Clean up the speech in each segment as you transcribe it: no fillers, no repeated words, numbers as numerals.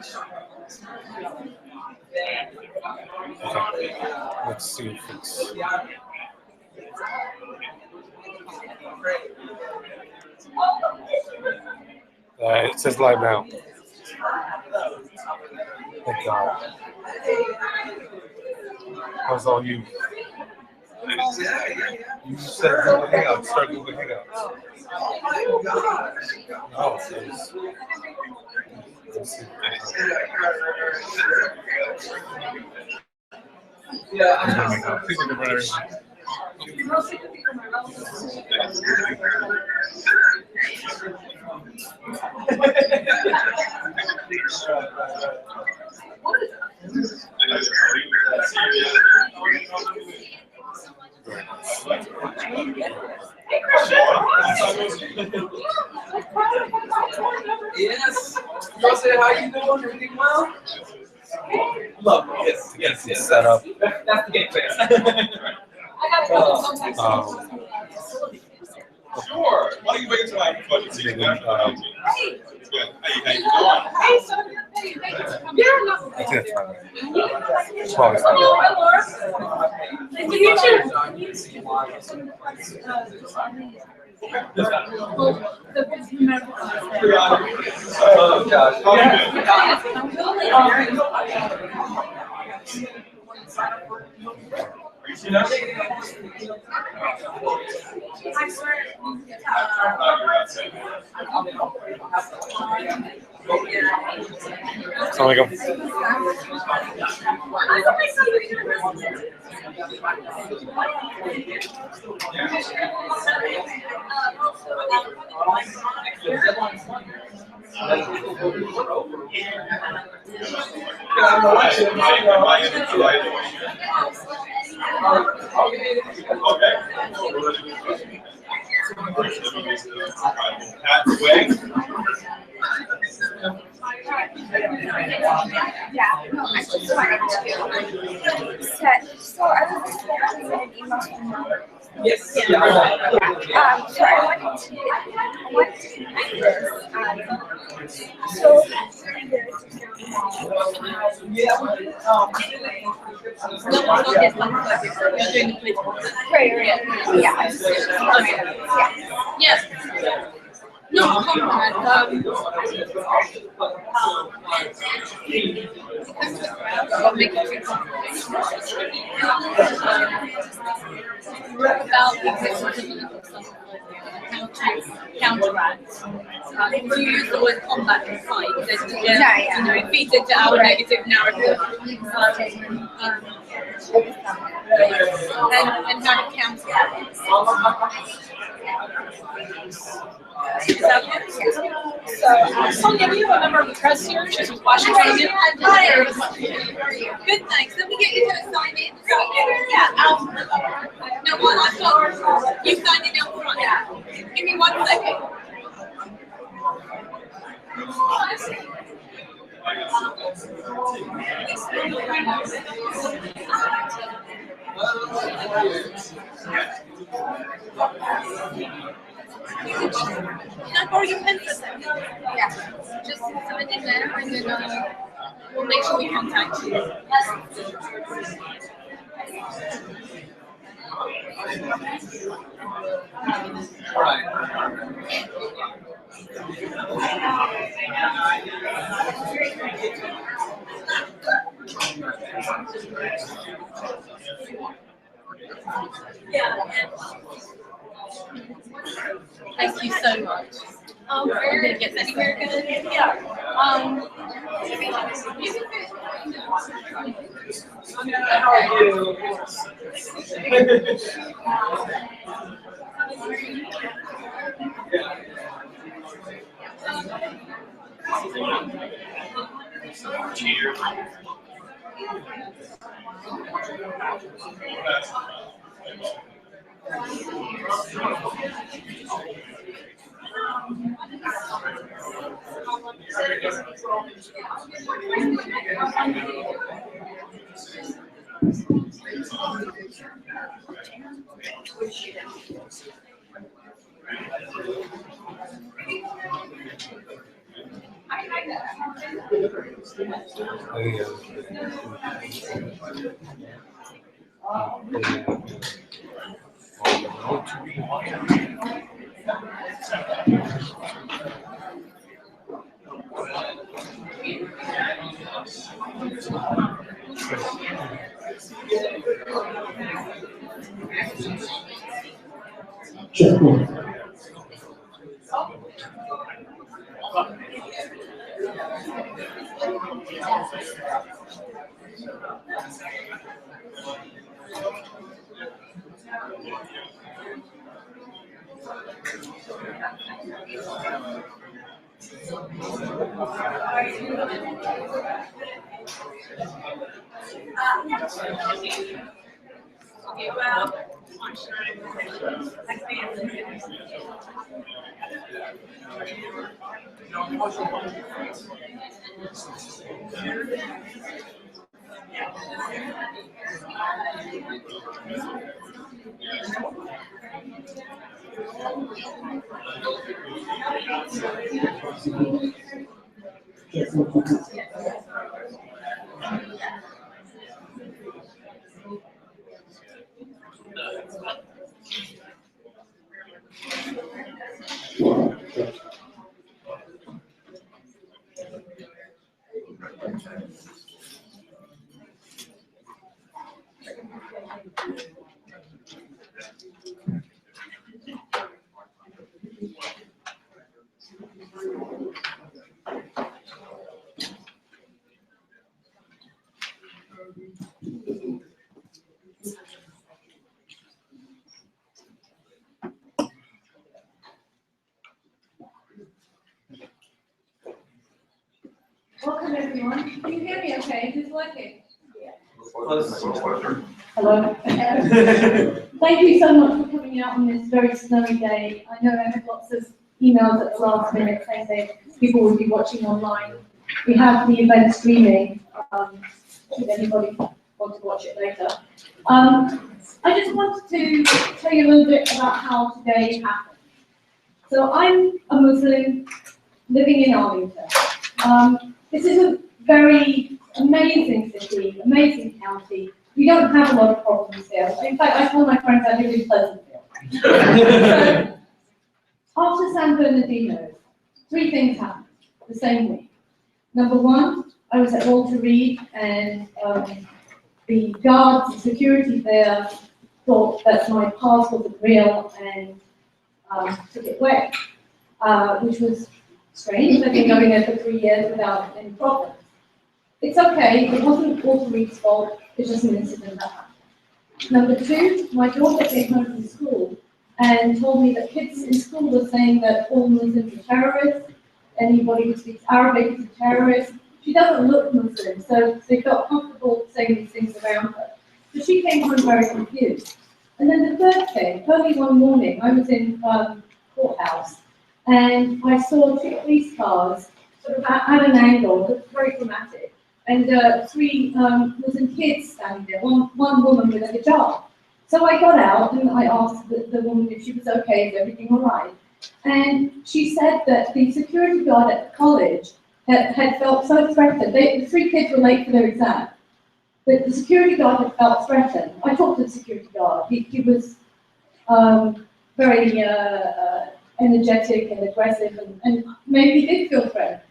Okay. Let's see if it's. It says live now. Thank God. How's all you? You said Google Hangouts. Start Google Hangouts. Oh, let's see. Yes. Dorsey, how you doing? Everything well? Love. Yes. Set up. That's the game face. Sure. Why don't you wait until after budget season? Good. How you doing? Hey, Sonia. Yeah, no. I think that's fine. It's probably fine. Nice to meet you. Oh, gosh. Assalamualaikum. So I was expecting an email from Nader. Yes. So I wanted to connect this. So Yes. No, comrade. About the existence of counteract. If you use the word combat and fight, there's it feeds into our negative narrative. And how to counter that. Sonia, do you have a member of the press here? She's with Washington. Good, thanks. Let me get you to sign in. Yeah. No, well, I thought you signed in out front. Give me 1 second. Can I borrow your pen for a second? Yeah. Just sign in there and then we'll make sure we contact you. Right. Thank you so much. We're going to get this anywhere good. Yeah. How are you? Welcome everyone. Can you hear me okay? Is this working? Hello. Thank you so much for coming out on this very snowy day. I know I had lots of emails at the last minute saying that people would be watching online. We have the event streaming, should anybody want to watch it later. I just wanted to tell you a little bit about how today happened. So I'm a Muslim living in Arlington. This is a very amazing city, amazing county. We don't have a lot of problems here. In fact, I told my friends I live in Pleasantville. So, after San Bernardino, 3 things happened the same week. Number 1, I was at Walter Reed, and the guards, the security there, thought that my pass wasn't real and took it away, which was strange. I've been going there for 3 years without any problems. It's okay, it wasn't Walter Reed's fault, it's just an incident that happened. Number 2, my daughter came home from school and told me that kids in school were saying that all Muslims are terrorists, anybody who speaks Arabic is a terrorist. She doesn't look Muslim, so they felt comfortable saying these things around her. So she came home very confused. And then the third thing, early one morning, I was in courthouse, and I saw 2 police cars sort of at an angle, looked very dramatic, and 3 Muslim kids standing there, one woman with a hijab. So I got out and I asked the woman if she was okay, is everything all right? And she said that the security guard at the college had felt so threatened. The 3 kids were late for their exam, but the security guard had felt threatened. I talked to the security guard. He was very energetic and aggressive, and maybe he did feel threatened.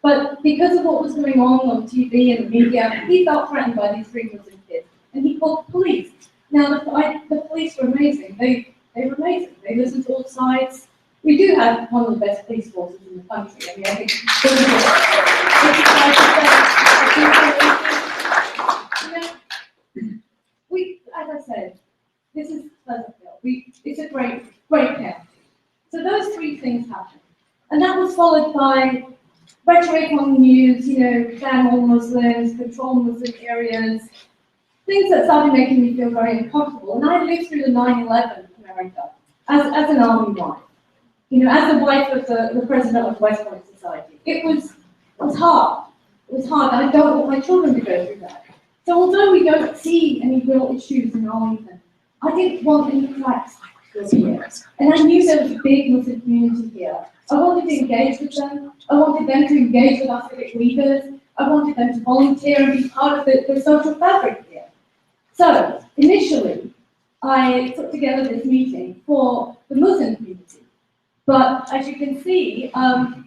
But because of what was going on TV and the media, he felt threatened by these 3 Muslim kids, and he called the police. Now, the police were amazing. They were amazing. They listened to all sides. We do have one of the best police forces in the country. I mean, I think as I said, this is Pleasantville. It's a great county. So those 3 things happened. And that was followed by rhetoric on the news, ban all Muslims, control Muslim areas, things that started making me feel very uncomfortable. And I lived through the 9/11 America as an army wife. As the wife of the president of West Point Society. It was hard. It was hard. I don't want my children to go through that. So although we don't see any real issues in Arlington, I didn't want any cracks like was here. And I knew there was a big Muslim community here. I wanted to engage with them. I wanted them to engage with our civic leaders. I wanted them to volunteer and be part of the social fabric here. So, initially, I put together this meeting for the Muslim community. But as you can see,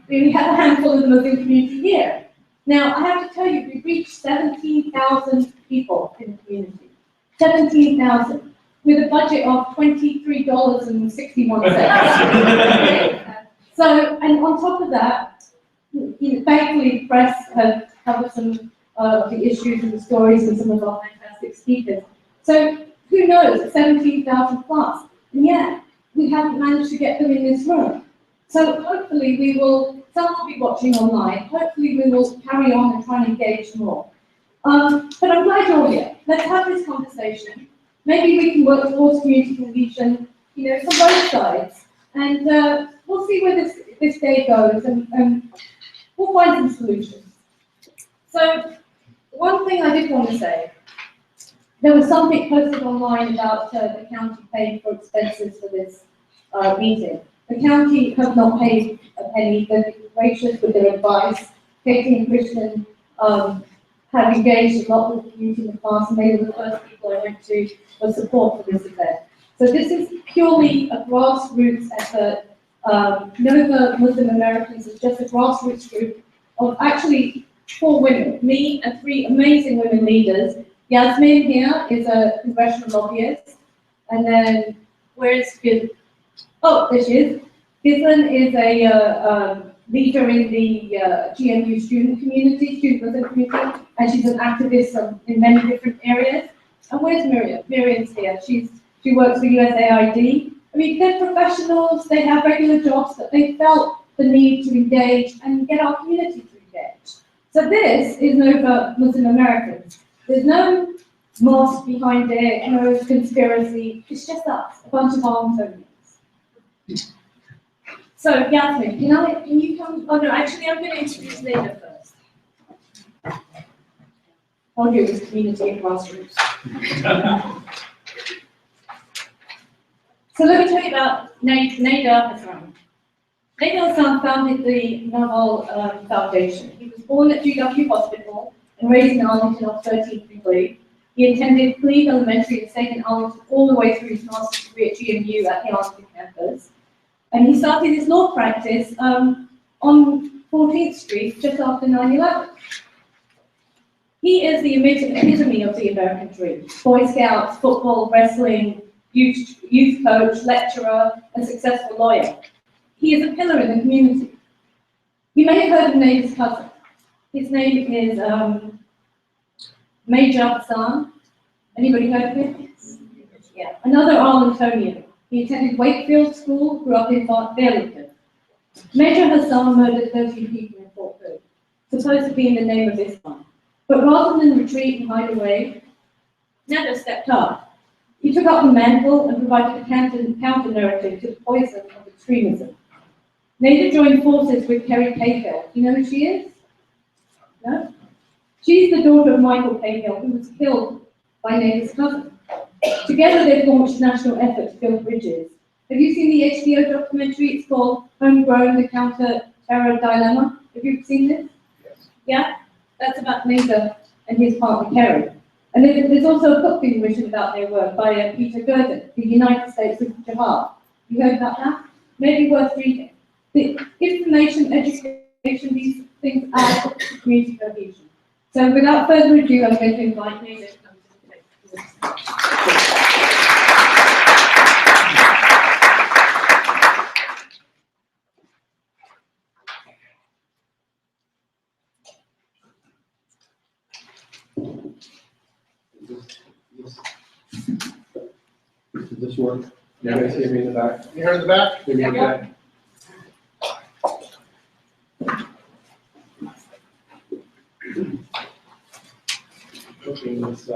we only have a handful of the Muslim community here. Now, I have to tell you, we've reached 17,000 people in the community. 17,000, with a budget of $23.61. So, and on top of that, thankfully, the press have covered some of the issues and the stories and some of our fantastic speakers. So, who knows, 17,000 plus, and yet we haven't managed to get them in this room. So hopefully some will be watching online, hopefully we will carry on and try and engage more. But I'm glad you're here. Let's have this conversation. Maybe we can work towards community cohesion, from both sides. And we'll see where this day goes, and we'll find some solutions. So one thing I did want to say, there was something posted online about the county paying for expenses for this meeting. The county have not paid a penny. They've been gracious with their advice. Katie and Christian have engaged a lot with the community in the past, and they were the first people I went to for support for this event. So this is purely a grassroots effort. Nova Muslim Americans is just a grassroots group of actually 4 women, me and 3 amazing women leaders. Yasmine here is a congressional lobbyist, and then where is Ghizlane? Oh, there she is. Ghizlane is a leader in the GMU student Muslim community, and she's an activist in many different areas. And where's Miriam? Miriam's here. She works for USAID. I mean, they're professionals, they have regular jobs, but they felt the need to engage and get our community to engage. So this is Nova Muslim Americans. There's no mosque behind it, no conspiracy. It's just us, a bunch of Arlingtonians. So, Yasmine, can you come? Oh no, actually, I'm going to introduce Nader first. I'll do this community and grassroots. So let me tell you about Nader Hasan. Nader Hasan founded the Nawal Foundation. He was born at GW Hospital and raised in Arlington off 13th Degree. He attended Klein Elementary and stayed in Arlington all the way through his master's degree at GMU at the Arlington campus. And he started his law practice on 14th Street just after 9/11. He is the epitome of the American dream. Boy Scouts, football, wrestling, youth coach, lecturer, and successful lawyer. He is a pillar in the community. You may have heard of Nader's cousin. His name is Major Hasan. Anybody heard of him? Yeah, another Arlingtonian. He attended Wakefield School, grew up in Arlington. Major Hasan murdered 13 people in Fort Hood, supposed to be in the name of Islam. But rather than retreat and hide away, Nader stepped up. He took up the mantle and provided a counter-narrative to the poison of extremism. Nader joined forces with Kerry Cahill. Do you know who she is? No? She's the daughter of Michael Cahill, who was killed by Nader's cousin. Together they've launched a national effort to build bridges. Have you seen the HBO documentary? It's called Homegrown, the Counter-Terror Dilemma. Have you seen this? Yes. Yeah? That's about Nader and his partner Kerry. And there's also a book being written about their work by Peter Uddin, The United States of Jihad. You heard about that? Maybe worth reading. The information, education, these things add to community cohesion. So without further ado, I'm going to invite Nader to come to the stage. Does this work? You guys hear me in the back? You hear in the back? Hear me in the back? Looking in this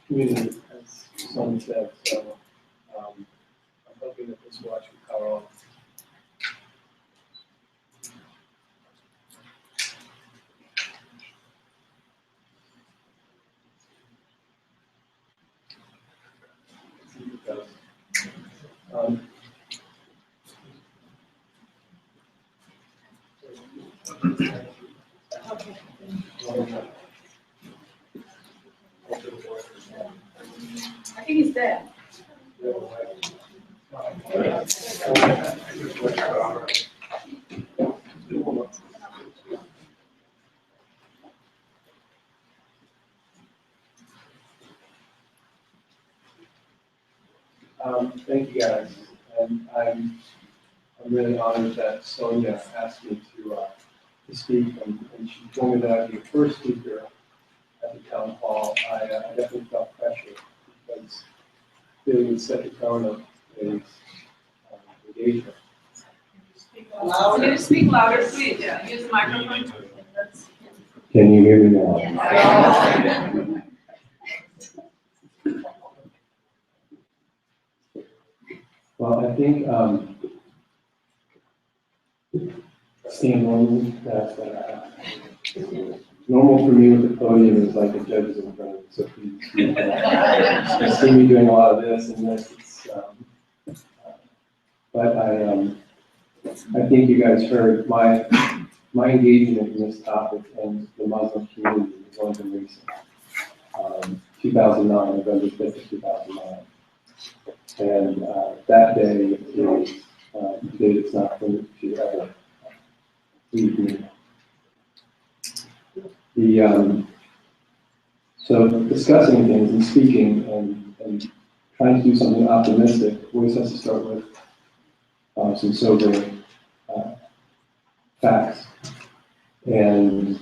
community, as Sonia said, so I'm hoping that this will actually cover all. I think he's there. Thank you guys, and I'm really honored that Sonia asked me to speak, and she told me that I'd be the first speaker at the town hall. I definitely felt pressure because feeling would set the tone of today's engagement. Louder. Speak louder, please. Yeah, use the microphone. Can you hear me now? Well, I think staying normal, that's normal for me with the podium is like the judges in front of me. So if you see me doing a lot of this and this, it's, but I think you guys heard my engagement in this topic and the Muslim community is only been recent. 2009, November 5th of 2009. And that day is the day that's not going to ever leave me. So discussing things and speaking and trying to do something optimistic always has to start with some sobering facts. And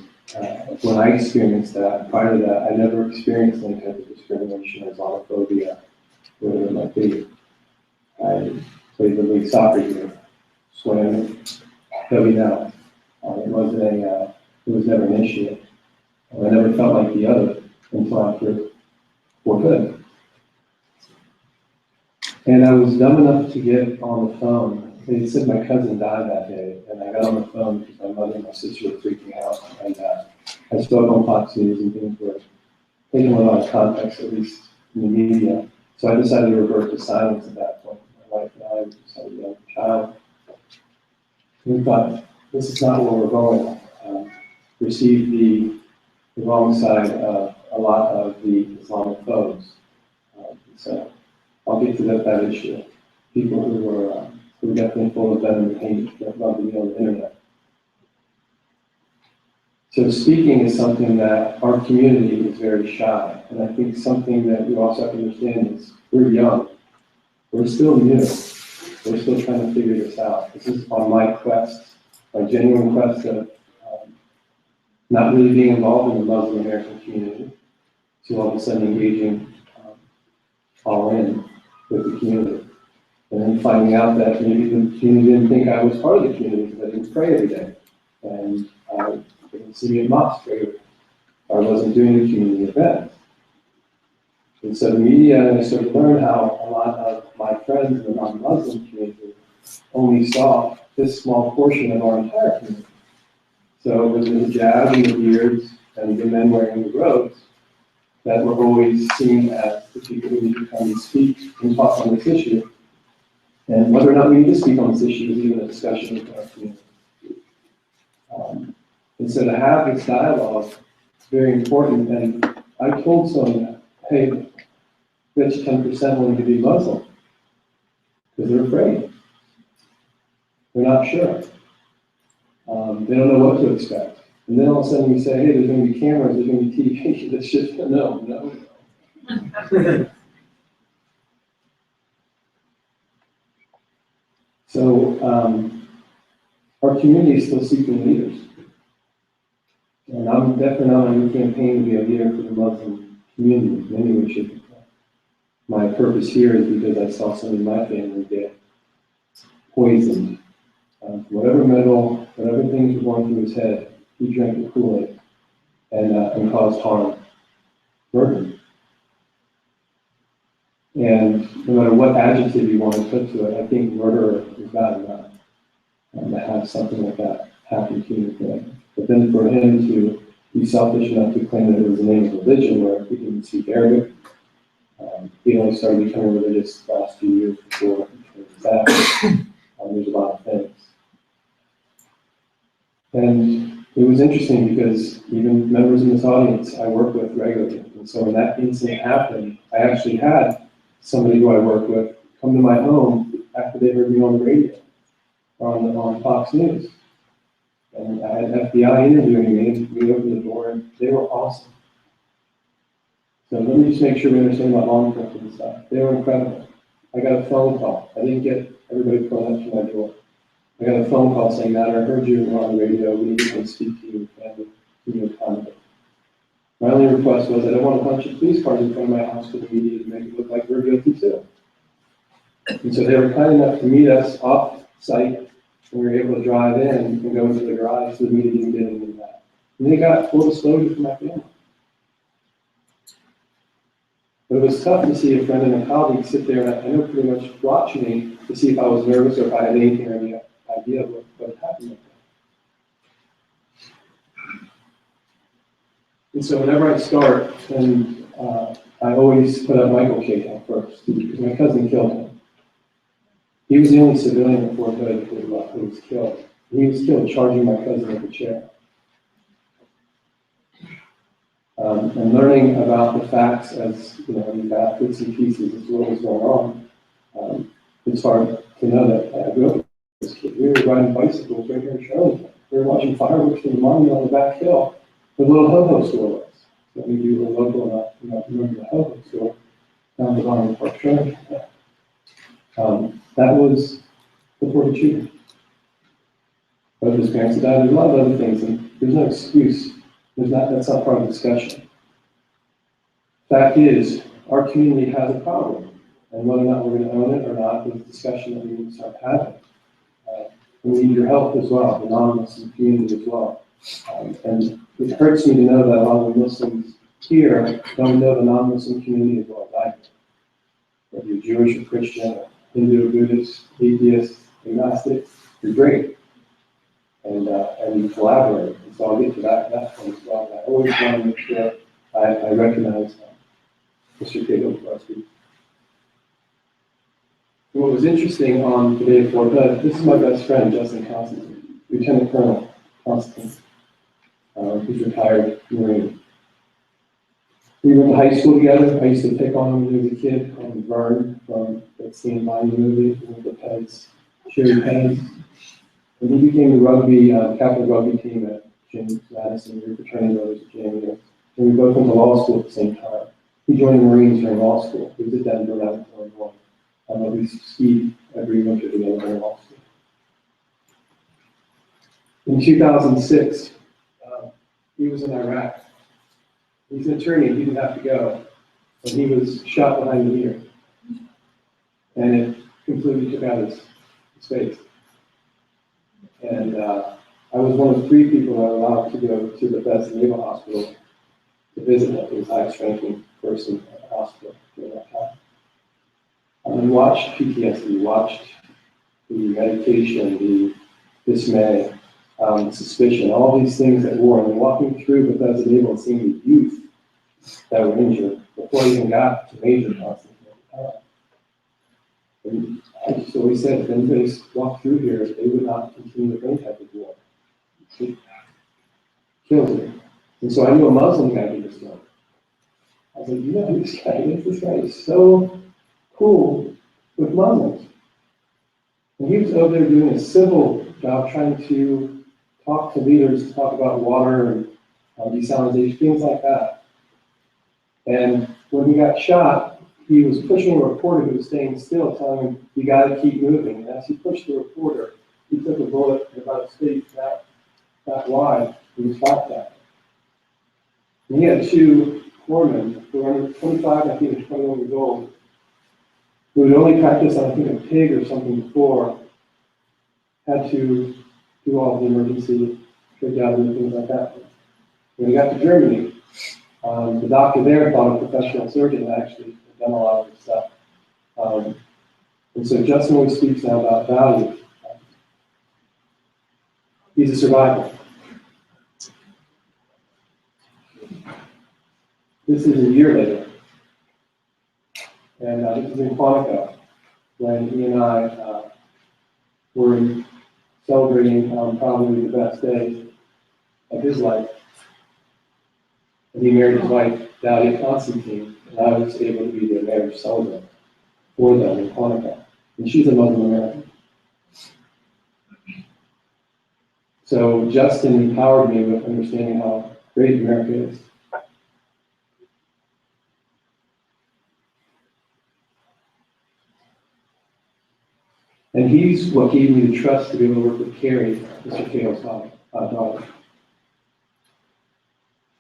when I experienced that, prior to that, I never experienced any type of discrimination or Islamophobia, whatever it might be. I played the league soccer here, swam, W&L. It was never an issue. I never felt like the other until after for good. And I was dumb enough to get on the phone. They said my cousin died that day, and I got on the phone because my mother and my sister were freaking out. And I spoke on Fox News and things were taken a lot of context, at least in the media. So I decided to revert to silence at that point. My wife and I just had a young child. We thought, this is not where we're going. Received the wrong side of a lot of the Islamophobes. So I'll get to that issue. People who were definitely full of venom and hate that love to be on the internet. So speaking is something that our community is very shy. And I think something that you also have to understand is we're young. We're still new. We're still trying to figure this out. This is on my quest, my genuine quest of not really being involved in the Muslim American community, to all of a sudden engaging all in with the community. And then finding out that maybe the community didn't think I was part of the community because I didn't pray every day. And they didn't see me in mosque regularly. I wasn't doing the community events. And so the media, and I started to learn how a lot of my friends in the non-Muslim community only saw this small portion of our entire community. So it was the hijab and the beards and the men wearing the robes that were always seen as the people who need to come and speak and talk on this issue. And whether or not we need to speak on this issue is even a discussion with our community. And so to have this dialogue is very important. And I told Sonia, hey, bet you 10% willing to be Muslim. Because they're afraid. They're not sure. They don't know what to expect. And then all of a sudden we say, hey, there's going to be cameras, there's going to be TV. That's just, no. So our community is still seeking leaders. And I'm definitely not on a campaign to be a leader for the Muslim community in any way, shape, or form. My purpose here is because I saw some in my family get poisoned. Whatever metal, whatever things were going through his head, he drank the Kool-Aid and caused harm, murder. And no matter what adjective you want to put to it, I think murderer is bad enough to have something like that happen to him. But then for him to be selfish enough to claim that it was the name of religion where he didn't speak Arabic, he only started becoming religious the last few years before that. There's a lot of things. And it was interesting because even members in this audience I work with regularly. And so when that incident happened, I actually had somebody who I work with come to my home after they heard me on the radio, on Fox News. And I had FBI interviewing me, and we opened the door, and they were awesome. So let me just make sure we understand about law enforcement stuff. They were incredible. I got a phone call. I didn't get everybody pulling up to my door. I got a phone call saying, Nader, I heard you on the radio. We need to come speak to you and give you a comment. My only request was I don't want a bunch of police cars in front of my house for the media to make it look like we're guilty too. And so they were kind enough to meet us off site, and we were able to drive in and go into the garage so the media didn't get into that. And they got full disclosure from my family. But it was tough to see a friend and a colleague sit there and I know pretty much watch me to see if I was nervous or if I had anything or any idea of what happened. And so whenever I start, and I always put up Michael Cahill first because my cousin killed him. He was the only civilian at Fort Hood who was killed. He was killed charging my cousin with a chair. And learning about the facts as, you know, you got bits and pieces as what was going on, it's hard to know that I grew up with this kid. We were riding bicycles right here in Arlington. We were watching fireworks from the monument on the back hill where the little ho-ho store was. So we do a local enough, you know, remember the ho-ho store down the bottom of Park Road. That was before the shooting. Both his parents died. There's a lot of other things, and there's no excuse. That's not part of the discussion. Fact is, our community has a problem, and whether or not we're going to own it or not is a discussion that we need to start having. We need your help as well, the non-Muslim community as well. And it hurts me to know that a lot of the Muslims here don't know the non-Muslim community as well as I do. Whether you're Jewish or Christian, or Hindu, Buddhist, atheist, agnostic, you're great. And you collaborate. And so I'll get to that point as well. I always want to make sure I recognize Mr. Cahill before I speak. And what was interesting on the day of Fort Hood, this is my best friend, Justin Constantine, Lieutenant Colonel Constantine, who's retired Marine. We went to high school together. I used to pick on him when he was a kid, called him Vern from that Stan Bonnie movie, with the Peds, Sherry Pens. And he became the rugby, captain rugby team at James Madison. We were fraternity brothers at JMU. And we both went to law school at the same time. He joined the Marines during law school. He was at Denver, Illinois. We skied every winter together during law school. In 2006, he was in Iraq. He's an attorney, he didn't have to go. And he was shot behind the ear. And it completely took out his face. And I was one of 3 people that were allowed to go to the best naval hospital to visit him. He was the highest ranking person at the hospital during that time. And watched PTSD, watched the medication, the dismay, the suspicion, all these things that war, and walking through Bethesda Naval and seeing the youth that were injured before I even got to major Constantine at the time. And I just always said, if anybody walked through here, they would not continue with any type of war. It kills me. And so I knew a Muslim guy who was done. I was like, you know who this guy is? This guy is so cool with Muslims. And he was over there doing a civil job, trying to talk to leaders, talk about water and desalinization, things like that. And when he got shot, he was pushing a reporter who was staying still, telling him, you got to keep moving. And as he pushed the reporter, he took a bullet about his face that wide, and he shot that. And he had 2 foremen who were under 25, I think, 21 years old, who had only practiced on, I think, a pig or something before, had to do all the emergency triage and things like that. When we got to Germany, the doctor there thought a professional surgeon had actually done a lot of this stuff. And so Justin always speaks now about value. He's a survivor. This is a year later. And this is in Quantico, when he and I were celebrating probably the best day. of his life. And he married his wife, Dahlia Constantine, and I was able to be their marriage celebrant for them in Hanukkah. And she's a Muslim American. So Justin empowered me with understanding how great America is. And he's what gave me the trust to be able to work with Carrie, Mr. Kale's daughter.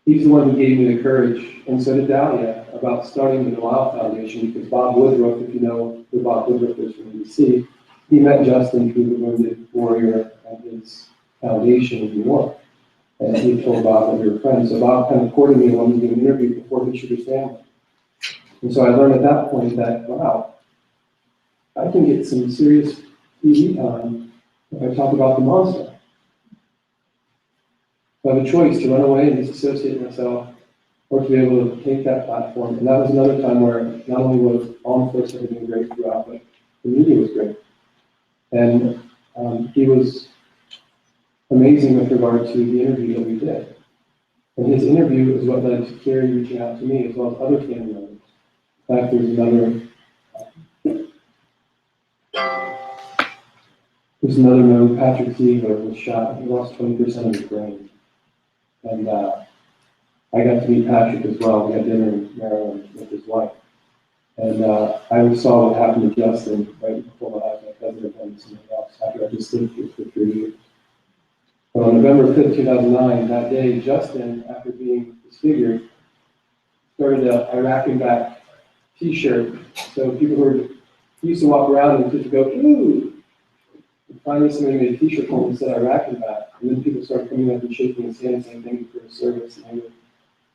He's the one who gave me the courage, and so did Dahlia, about starting the Nawal Foundation, because Bob Woodruff, if you know who Bob Woodruff is from DC, he met Justin through the Wounded Warrior and his foundation in New York. And he told Bob that we were friends. So Bob kind of courted me and wanted to do an interview before he should his family. And so I learned at that point that, wow, I can get some serious TV time if I talk about the monster. So I have a choice to run away and disassociate myself, or to be able to take that platform. And that was another time where not only was law enforcement doing great throughout, but the media was great. And he was amazing with regard to the interview that we did. And his interview is what led to Carrie reaching out to me, as well as other family members. In fact, there's another note, Patrick Ziegler was shot. He lost 20% of his brain. And I got to meet Patrick as well. We had dinner in Maryland with his wife. And I saw what happened to Justin right before my eyes. My cousin had done something else after I just lived here for 3 years. But on November 5th, 2009, that day, Justin, after being disfigured, started a Iraq and back t-shirt. So people who used to walk around and just go, ooh. And finally, somebody made a t-shirt for him that said Iraq and back. And then people started coming up and shaking his hand and saying thank you for his service. And they would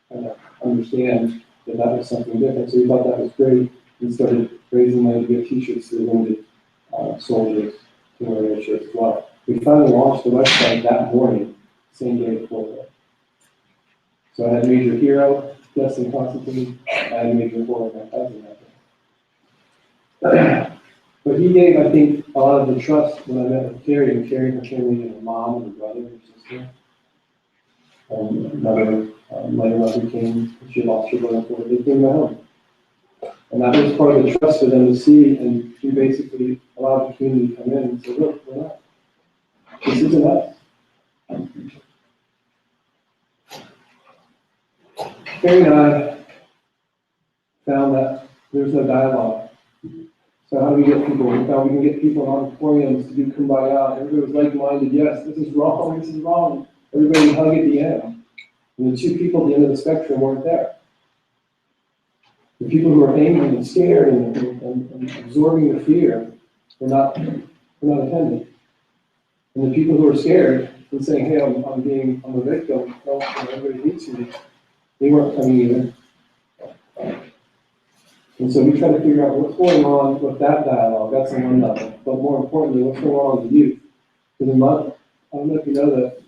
kind of understand that that was something different. So we thought that was great. We started raising money to get t-shirts to the wounded soldiers to wear their shirts as well. We finally launched the website that morning, same day before that. So I had Major Hero, Justin Constantine, I had Major Pola, my cousin that day. But he gave, I think, a lot of the trust when I met with Carrie, and Carrie, her family, and her mom, and her brother, and her sister. Another later on who came, she lost her brother before they came to my home. And that was part of the trust for them to see, and she basically allowed the community to come in and say, look, we're not. This isn't us. Carrie and I found that there's no dialogue. So how do we get people? We found we can get people in auditoriums to do kumbaya. Everybody was like-minded. Yes, this is wrong. This is wrong. Everybody would hug at the end. And the two people at the end of the spectrum weren't there. The people who were angry and scared and absorbing the fear were not attending. And the people who were scared and saying, hey, I'm a victim, everybody hates me, they weren't coming either. And so we try to figure out what's going on with that dialogue. That's on one level. But more importantly, what's going on with the youth. Because I don't know if you know that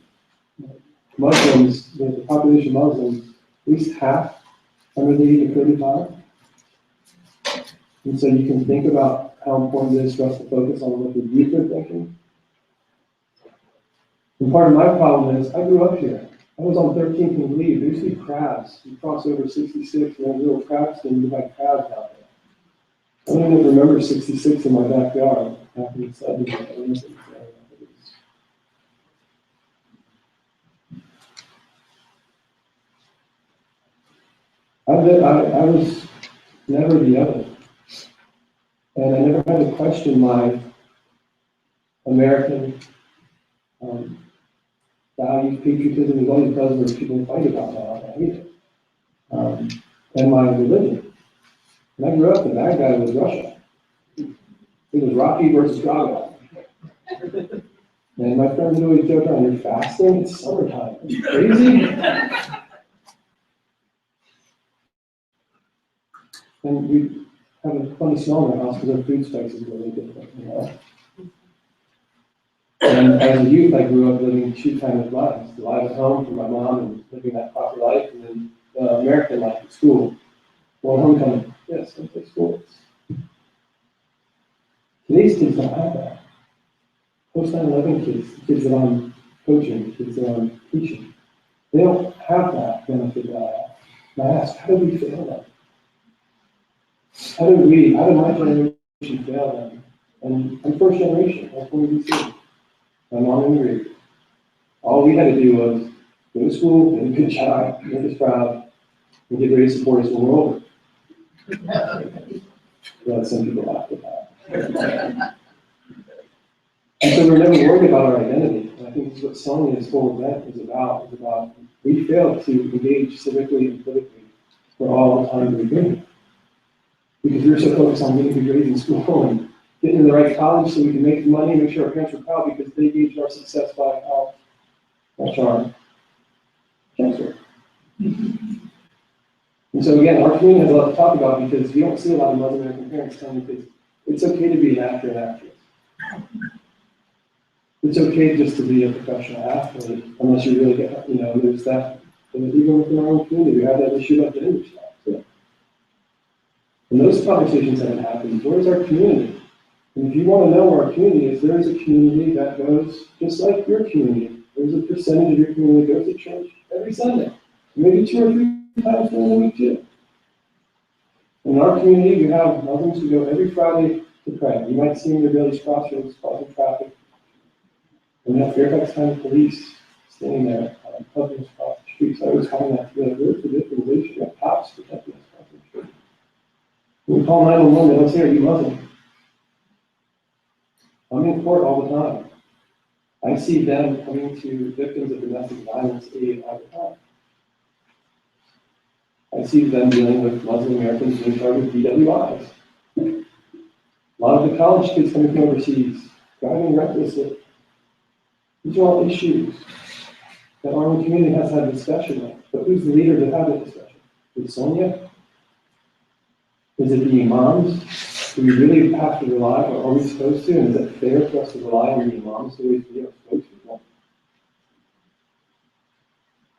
Muslims, the population of Muslims, at least half under the age of 35. And so you can think about how important it is for us to focus on what the youth are thinking. And part of my problem is, I grew up here. I was on 13th and Lee. There used to be crabs. You cross over 66, and there's little crabs, and you had crabs out there. I don't even remember 66 in my backyard back in the 70s. I was never the other. And I never had to question my American values, patriotism. There's all these buzzwords people fight about now. I hate it. And my religion. When I grew up, the bad guy was Russia. It was Rocky versus Drago. And my friends would always joke around, you're fasting? It's summertime. Are you crazy? And we have a funny smell in our house because our food spices were really different, you know. And as a youth, I grew up living two kinds of lives. The life at home for my mom and living that proper life, and then the American life at school. Well, homecoming, yes, I play sports. Today's kids don't have that. Post 9/11 kids, the kids that I'm coaching, the kids that I'm teaching, They don't have that benefit that I have. And I ask, how do we fail them? How did my generation fail them? And I'm first generation, that's what we see. My mom immigrated. All we had to do was go to school, get a good job, make us proud, and get ready to support us when we're older. Well, some people laugh at that. And so we're never worried about our identity. And I think this is what Sonia's whole event is about we failed to engage civically and politically for all the time we've been. Because we were so focused on getting good grades in school and getting in the right college so we can make money and make sure our parents were proud because they gauged our success by how much our checks were. And so again, our community has a lot to talk about because you don't see a lot of Muslim American parents telling kids, it's okay to be an actor and actress. It's okay just to be a professional athlete, unless you really get, there's that, and even within our own community, we have that issue about gender stuff. So. And those conversations haven't happened. Where's our community? And if you want to know where our community is, there is a community that goes just like your community. There's a percentage of your community that goes to church every Sunday, maybe 2 or 3 times during the week too. In our community, we have Muslims who go every Friday to pray. You might see them in the village crossroads causing traffic. And we have Fairfax County Police standing there, helping us cross the streets. I always find that to be a really good organization. We have cops protecting us crossing the street. When we call 911, they don't say, are you Muslim? I'm in court all the time. I see them coming to victims of domestic violence aid all the time. I see them dealing with Muslim Americans being charged with DWIs. A lot of the college kids coming from overseas, driving recklessly. These are all issues that our own community has had a discussion with. But who's the leader to have that discussion? Is it Sonia? Is it the imams? Do we really have to rely, or are we supposed to? And is it fair for us to rely on the imams to always be our spokespeople?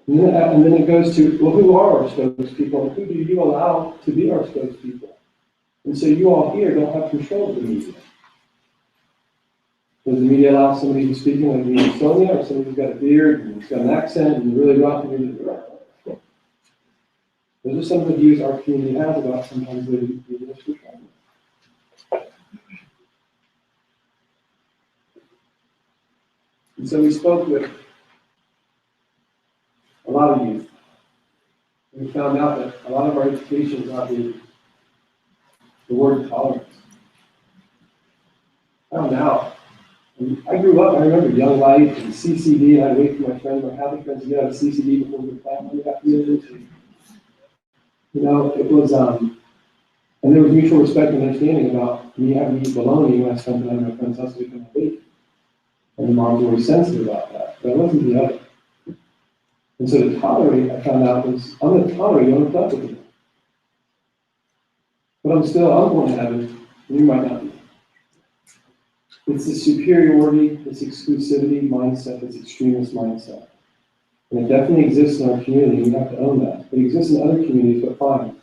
And then it goes to, well, who are our spokespeople? And who do you allow to be our spokespeople? And so you all here don't have control of the media. Does the media allow somebody who's speaking like me and Sonia, or somebody who's got a beard and has got an accent and really rock and really direct? Those are some of the views our community has about sometimes the ministry travel. And so we spoke with a lot of youth. And we found out that a lot of our education is not the word tolerance. Found out. And I grew up, I remember Young Life and CCD, and I'd wait for my friends, my Catholic friends to get out of CCD before we would plan when we got to university. It was, and there was mutual respect and understanding about me having to eat bologna when I spent the night at my friend's house to become a baby. And the moms were always sensitive about that, but I wasn't the other. And so to tolerate, I found out was, I'm going to tolerate you, I'm going to fuck with you. But I'm going to heaven, and you might not be. It's this superiority, this exclusivity mindset, this extremist mindset. And it definitely exists in our community, we have to own that. It exists in other communities, but fine.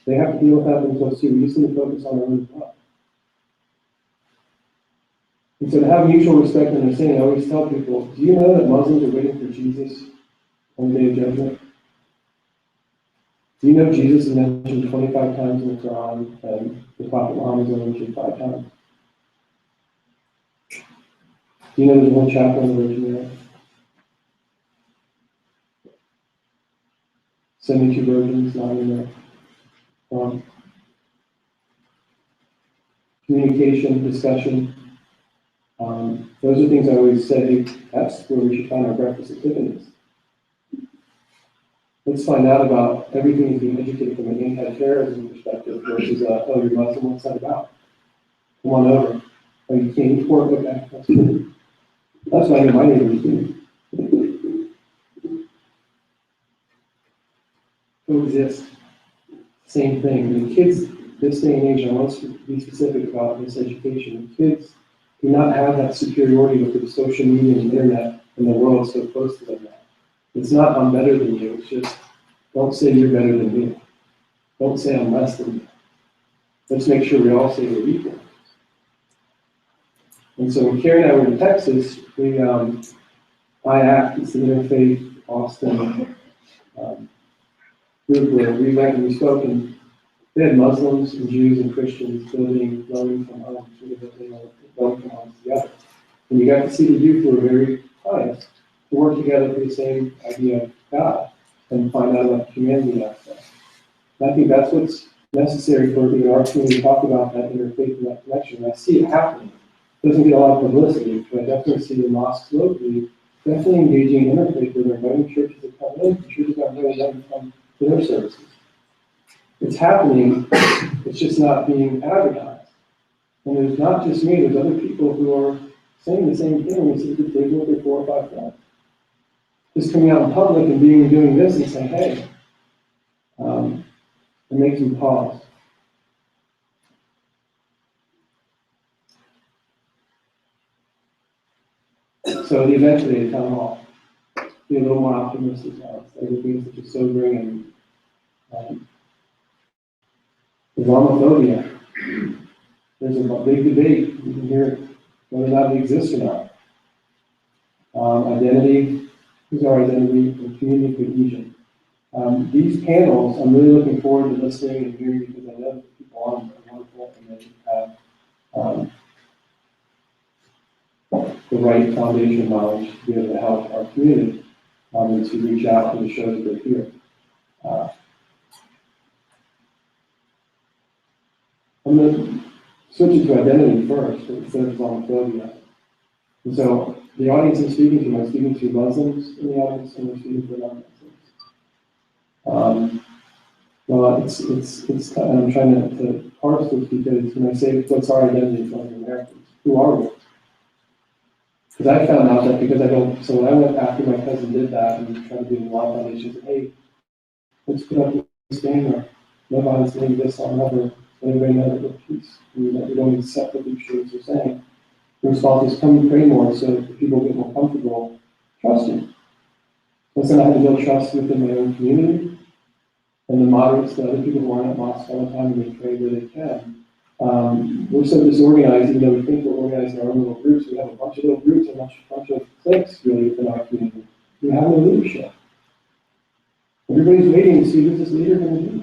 They have to deal with that themselves too. We just need to focus on our own stuff. And so to have mutual respect and understanding, I always tell people, do you know that Muslims are waiting for Jesus on the day of judgment? Do you know Jesus is mentioned 25 times in the Quran and the Prophet Muhammad is mentioned 5 times? Do you know there's one chapter on the Virgin Mary? 72 virgins, not in there. Communication, discussion. Those are things I always say, that's where we should find our breakfast at Tiffany's. Let's find out about everything that's being educated from an anti-terrorism perspective versus, oh, you're Muslim, what's that about? Come on over. Oh, you can't eat pork? Okay, that's good. That's what I know my neighbors do. Coexist. Same thing. The kids, this day and age, I want to be specific about this education. The kids do not have that superiority with the social media and the internet and the world so close to them now. It's not I'm better than you, it's just don't say you're better than me. Don't say I'm less than you. Let's make sure we all say we're equal. And so when Carrie and I were in Texas, I ACT, it's the Interfaith Austin group where we went and we spoke, and they had Muslims and Jews and Christians building from homes, building from homes together. And you got to see the youth who were very pious to work together for the same idea of God and find out about the humanity aspect. And I think that's what's necessary for even our community to talk about that interfaith and that connection. And I see it happening. It doesn't get a lot of publicity, but I definitely see the mosques locally definitely engaging in interfaith where they're inviting churches to come in, and churches are inviting them to come to their services. It's happening, it's just not being advertised. And there's not just me, there's other people who are saying the same thing when we sit at the table with their 4 or 5 friends. Just coming out in public and doing this and saying, hey, it makes them pause. So the event today, town hall, be a little more optimistic now. Everything is just sobering and Islamophobia. There's a big debate. You can hear whether or not it exists or not. Identity, who's our identity, and community cohesion. These panels, I'm really looking forward to listening and hearing because I know the people on them are wonderful and they have the right foundation knowledge to be able to help our community and to reach out to the shows that are here. I'm going to switch it to identity first instead of Islamophobia. And so the audience I'm speaking to, I'm speaking to Muslims in the audience and I'm speaking to non-Muslims. I'm trying to parse this because when I say what's our identity as Americans, who are we? Because I found out that because I don't, so when I went after my cousin did that and tried to do a lot of foundations, hey, let's put up this banner, nobody's doing this on another, everybody knows that peace. We don't accept what these shirts are saying. The response is come and pray more so that people get more comfortable trusting. So then I had to build trust within my own community and the moderates, the other people who aren't at mosques all the time and they pray where they can. We're so disorganized, even though we think we're organizing our own little groups. We have a bunch of little groups, a bunch of cliques really within our community. We have no leadership. Everybody's waiting to see who's this leader going to do.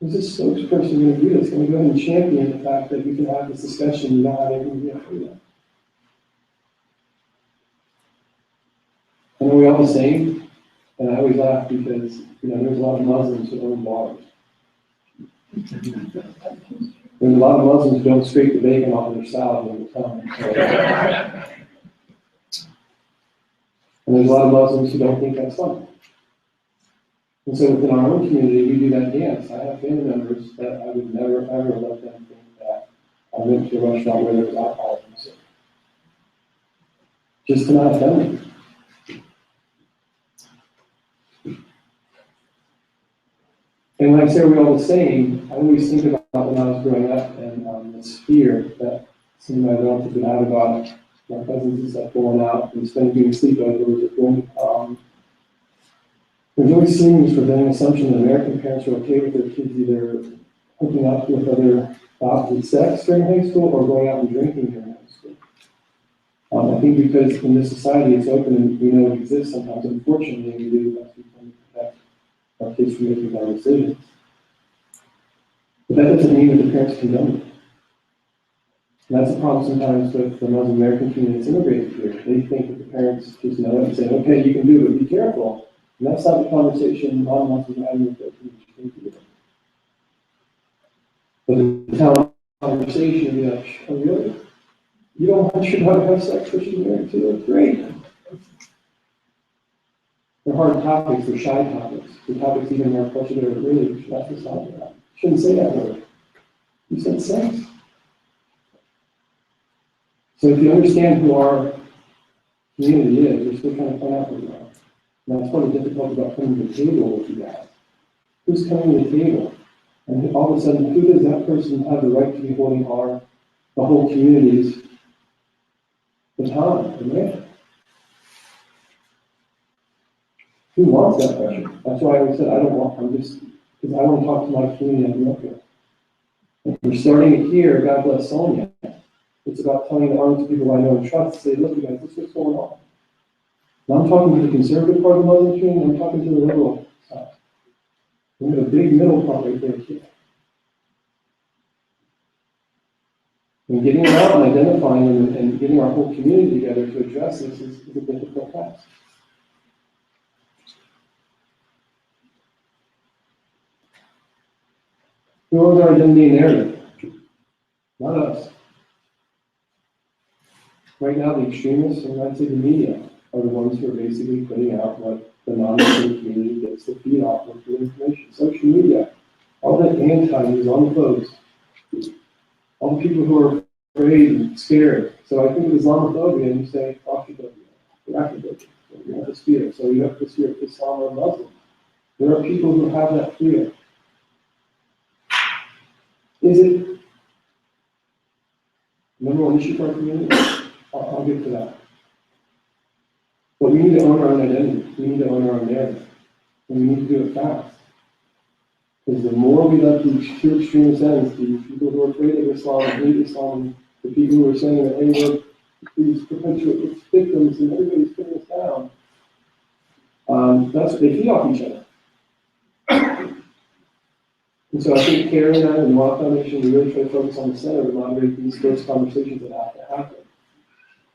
Who's this spokesperson going to do that's going to go ahead and champion the fact that we can have this discussion and not have anything to be afraid of. And are we all the same? And I always laugh because there's a lot of Muslims who own bars. There's a lot of Muslims who don't scrape the bacon off of their salad when they come. And there's a lot of Muslims who don't think that's funny. And so within our own community, we do that dance. I have family members that I would never, ever let them think that I went to a restaurant where there was alcohol. Just to not offend them. And when I say we're all the same, I always think about when I was growing up and this fear that some of my relatives would have about my cousins and stuff going out and spending sleepovers or going to prom. There's always seems for an assumption that American parents are okay with their kids either hooking up with other opposite sex during high school or going out and drinking during high school. I think because in this society it's open and we know it exists sometimes, unfortunately we do the best we can to protect our kids from making bad decisions. But that doesn't mean that the parents condone it. And that's a problem sometimes with the Muslim American community that's immigrated here. They think that the parents just know it and say, okay, you can do it, be careful. And that's not the conversation mom wants to have with their teenage. But the town conversation, you'd be like, oh really? You don't want your daughter to have sex when she's married to? Great. They're hard topics, they're shy topics. The topics even more closer to really, we should have to stop that. Shouldn't say that word. You said sex. So if you understand who our community is, you're still trying to find out who we are. And that's part of the difficulty about coming to the table with you guys. Who's coming to the table? And all of a sudden, who does that person have the right to be holding the whole community's baton and mantle? Who wants that pressure? That's why I said I don't want, because I want to talk to my community I grew up with. If we're starting it here, God bless Sonia. It's about telling the arms of people I know and trust to say, look, you guys, this is what's going on. And I'm talking to the conservative part of the Muslim community, I'm talking to the liberal side. We have a big middle part right there too. And getting out and identifying and getting our whole community together to address this is a difficult task. Who owns our identity and narrative? Not us. Right now, the extremists, and I'd say the media, are the ones who are basically putting out what the non-Muslim community gets to feed off of for information. Social media, all that anti-news, all the folks, all the people who are afraid and scared. So I think of Islamophobia and you say, Austrophobia, Iraqophobia, you have this fear. So you have this fear of Islam or Muslim. There are people who have that fear. Is it number one issue for our community? I'll get to that. But we need to own our own identity. We need to own our own narrative. And we need to do it fast. Because the more we let these two extremist ends, the people who are afraid of Islam and hate Islam, the people who are saying that, hey, we're these perpetual victims and everybody's putting us down, that's what they feed off each other. And so I think Karen and I and the Nawal Foundation, we really try to focus on the center to moderate these sorts of conversations that have to happen.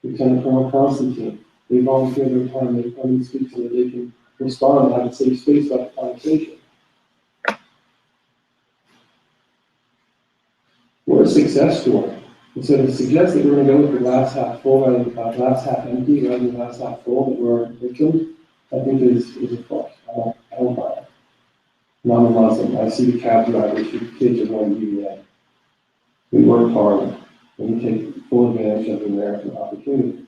Lieutenant Colonel Constantine, they volunteer their time, they come and speak so that they can respond and have a safe space about the conversation. We're a success story. And so to suggest that we're going to go with the glass half full rather than glass half empty rather than glass half full, that we're victims, I think is a farce. I don't buy it. I'm a Muslim. I see the cab drivers whose kids are going to UVA. We work hard and we take full advantage of the American opportunity.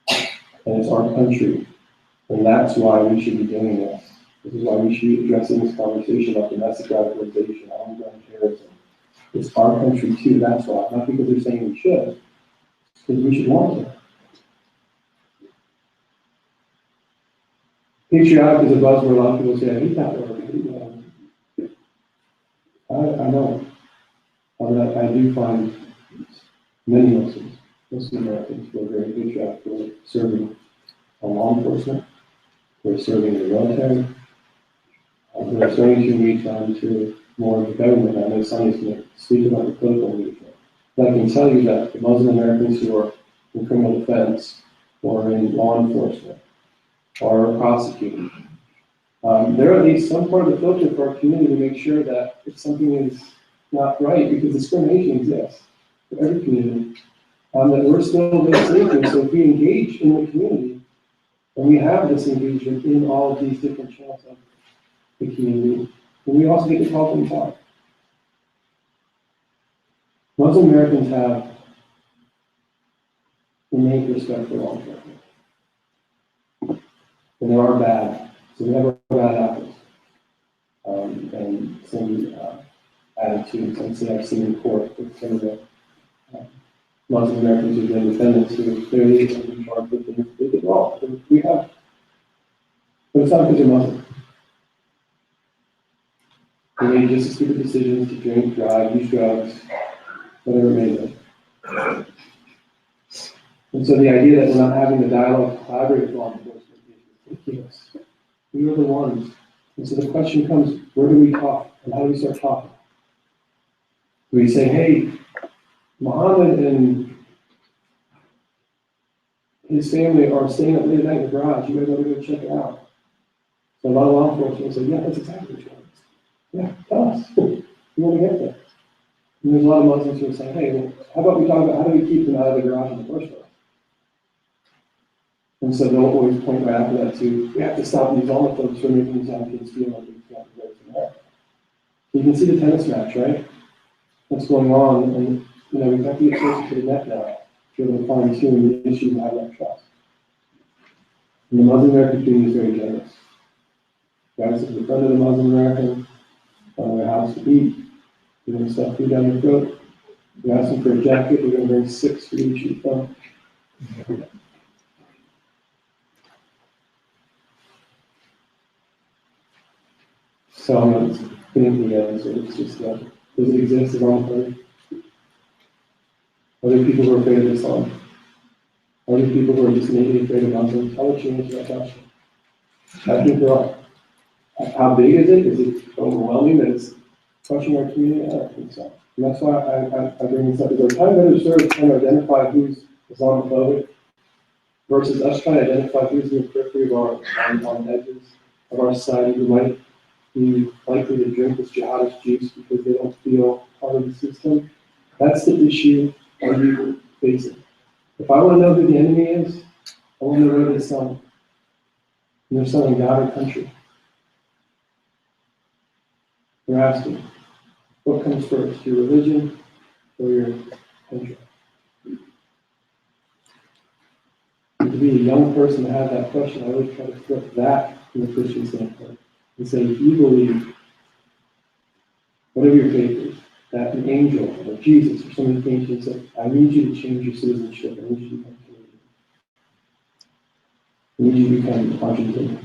And it's our country. And that's why we should be doing this. This is why we should be addressing this conversation about domestic radicalization, ongoing terrorism. It's our country too, that's why. Not because they're saying we should, it's because we should want it. Patriotic is a buzzword. A lot of people say, I hate that word. I know. I do find many Muslim Americans who are very patriotic, who are serving law enforcement, who are serving in the military, who are starting to reach on to more of the government. I know Sonia's going to speak about the political leadership. But I can tell you that the Muslim Americans who are in criminal defense or in law enforcement or prosecuting, they're at least some part of the filter for our community to make sure that if something is not right, because discrimination exists for every community, that we're still very safe. So if we engage in the community, and we have this engagement in all of these different channels of the community, then we also get to talk and talk. Muslim Americans have innate respect for law enforcement. And there are bad, so we have our bad apples. And some attitudes, and say I've seen in court with some of the Muslim Americans who've been defendants who clearly have been charged with things they did wrong. So we have, but it's not because they're Muslim. They made just as stupid decisions to drink, drive, use drugs, whatever it may be. And so the idea that we're not having the dialogue to collaborate with law enforcement is ridiculous. We are the ones. And so the question comes, where do we talk? And how do we start talking? Do we say, hey, Muhammad and his family are staying up late at night in the garage, you guys ought to go check it out. So a lot of law enforcement will say, yeah, that's exactly what you want. Yeah, tell us. We want to get there. And there's a lot of Muslims who are saying, hey, well, how about we talk about how do we keep them out of the garage in the first place? And so they'll always point right after that to, we have to stop these Islamophobes from making these young kids feel like they can't go to America. So you can see the tennis match, right? What's going on, and we have to get closer to the net now to be able to fine tune the issues and have that trust. And the Muslim American community is very generous. Guys at the front of the Muslim American, on their house to eat, we're going to stuff food down their throat. We ask them for a jacket, we're going to bring 6 for each of them. So I'm not putting it together, so it's just does it exist as long as are there people who are afraid of Islam? Are there people who are just innately afraid of Muslims? How would you answer that question? I think there are. How big is it? Is it overwhelming that it's crushing our community? I don't think so. And that's why I bring this up. Because we're trying to sort of trying to identify who's Islamophobic versus us trying to identify who's in the periphery of on the edges of our society who might be likely to drink this jihadist juice because they don't feel part of the system. That's the issue our youth facing. If I want to know who the enemy is, I want to know where they're selling. And they're selling God or country. They're asking, what comes first, your religion or your country? And to be a young person to have that question, I always try to flip that from the Christian standpoint and say, if you believe, whatever your faith is, that an angel or Jesus or somebody came to you and said, I need you to change your citizenship, I need you to become Canadian. I need you to become Argentinian.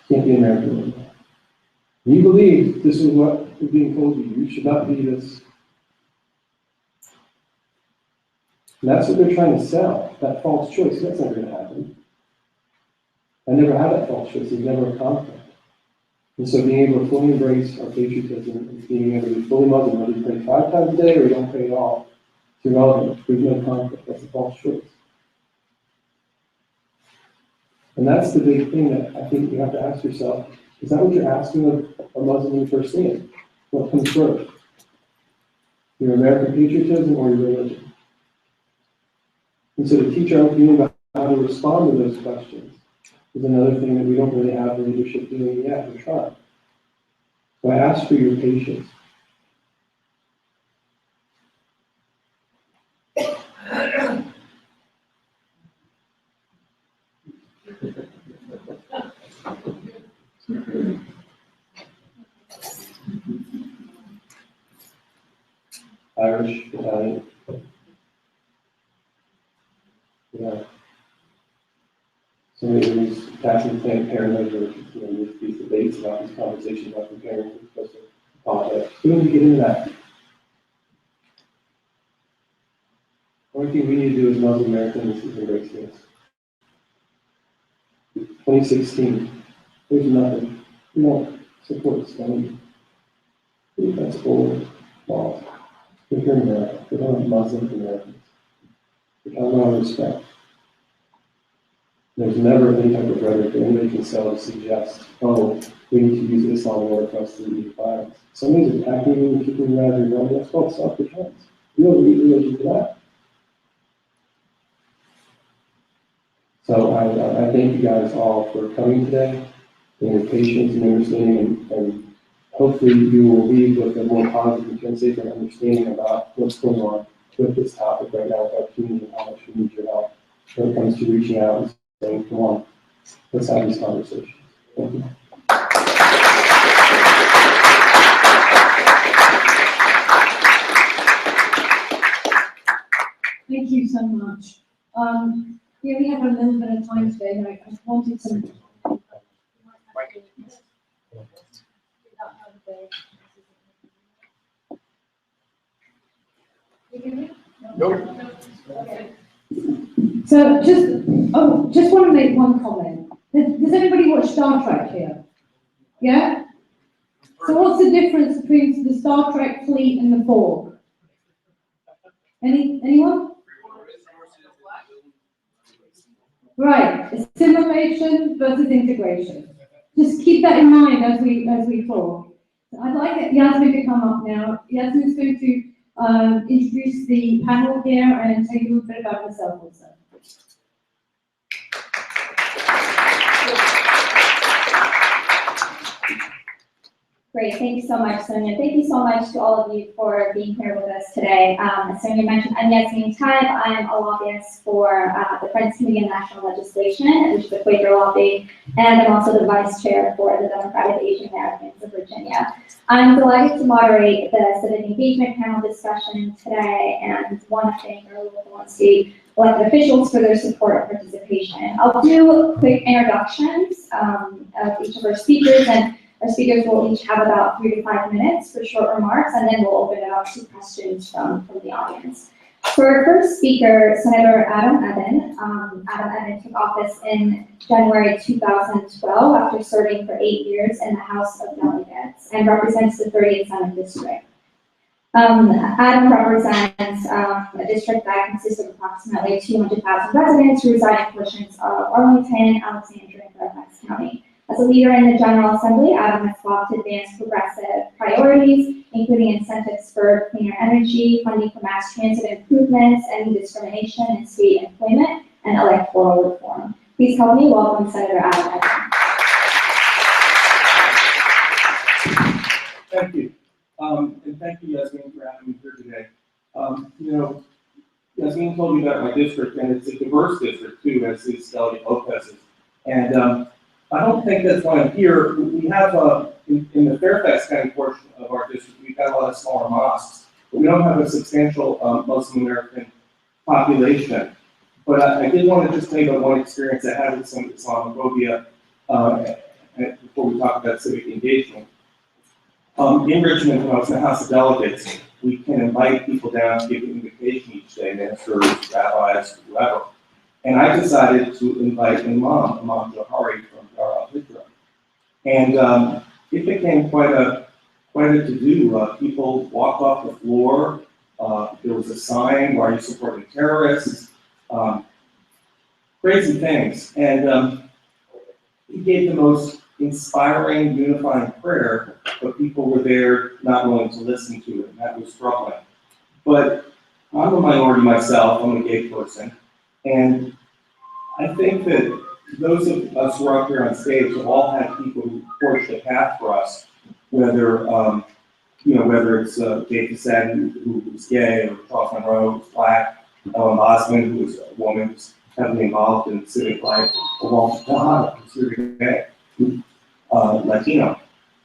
Can't be American anymore. You believe this is what is being told to you. You should not be this. And that's what they're trying to sell, that false choice. That's never going to happen. I never had that false choice. There's never a conflict. And so being able to fully embrace our patriotism and being able to be fully Muslim, whether you pray 5 times a day or you don't pray at all, it's irrelevant. There's no conflict. That's a false choice. And that's the big thing that I think you have to ask yourself. Is that what you're asking of a Muslim when you first see it? What comes first? Your American patriotism or your religion? And so to teach our own community about how to respond to those questions is another thing that we don't really have the leadership doing yet. We're trying. So I ask for your patience. Irish, Italian. Yeah. Somebody who's passing Planned Parenthood or these debates about these conversations about comparing who's supposed to apologize. We don't need to get into that. The only thing we need to do as Muslim Americans is embrace this. 2016, there's nothing. We won't support Islam. That's old laws. If you're American, we don't have Muslim Americans. We have a lot of respect. There's never any type of rhetoric that anybody can sell to suggest, oh, we need to use Islam in order for us to lead violence. Somebody's attacking you and keeping you out of your money, that's called self-defense. You don't need religion for that. So I thank you guys all for coming today, and your patience and understanding, and hopefully you will leave with a more positive and safer understanding about what's going on with this topic right now with our community and how much we need your help when it comes to reaching out and saying, come on, let's have these conversations. Thank you. Thank you so much. We only have a little bit of time today, and I wanted some. Nope. Okay. So just want to make one comment. Does anybody watch Star Trek here? Yeah? So what's the difference between the Star Trek fleet and the Borg? Anyone? Right, assimilation versus integration. Just keep that in mind as we talk. I'd like Yasmine to come up now. Yasmine's going to introduce the panel here and tell you a little bit about herself also. Great, thank you so much, Sonia. Thank you so much to all of you for being here with us today. As Sonia mentioned, I'm Yasmine Taeb. I'm a lobbyist for the Friends Committee on National Legislation, which is the Quaker lobby, and I'm also the vice chair for the Democratic Asian Americans of Virginia. I'm delighted to moderate the civic engagement panel discussion today and want to thank our local and state elected officials for their support and participation. I'll do quick introductions of each of our speakers, and our speakers will each have about 3 to 5 minutes for short remarks, and then we'll open it up to questions from the audience. For our first speaker, Senator Ebbin. Adam Ebbin took office in January 2012 after serving for 8 years in the House of Delegates and represents the 30th Senate District. Adam represents a district that consists of approximately 200,000 residents who reside in portions of Arlington, Alexandria, and Fairfax County. As a leader in the General Assembly, Adam has fought to advance progressive priorities, including incentives for cleaner energy, funding for mass transit improvements, ending discrimination in state employment, and electoral reform. Please help me welcome Senator Adam Ebbin. Thank you. And thank you, Yasmine, for having me here today. You know, Yasmine told me about my district, and it's a diverse district too, as is Delegate Lopez's. And I don't think that's why I'm here. We have, in the Fairfax County portion of our district, we've got a lot of smaller mosques, but we don't have a substantial Muslim American population. But I did want to just tell you about one experience I had with some Islamophobia before we talk about civic engagement. In Richmond, when I was in the House of Delegates, we can invite people down to give an invitation each day, ministers, rabbis, whoever. And I decided to invite Imam Johari from Arlington. And it became quite a to-do. People walked off the floor. There was a sign, "Why are you supporting terrorists?" Crazy things. And he gave the most inspiring, unifying prayer, but people were there not willing to listen to it, and that was troubling. But I'm a minority myself, I'm a gay person, and I think that those of us who are up here on stage have all had people who forged a path for us, whether whether it's Jay Hasan, who was gay, or Charles Monroe, who was black, Ellen Bosman, who was a woman who's heavily involved in civic life, or Walter Tejada, who's here today, Latino.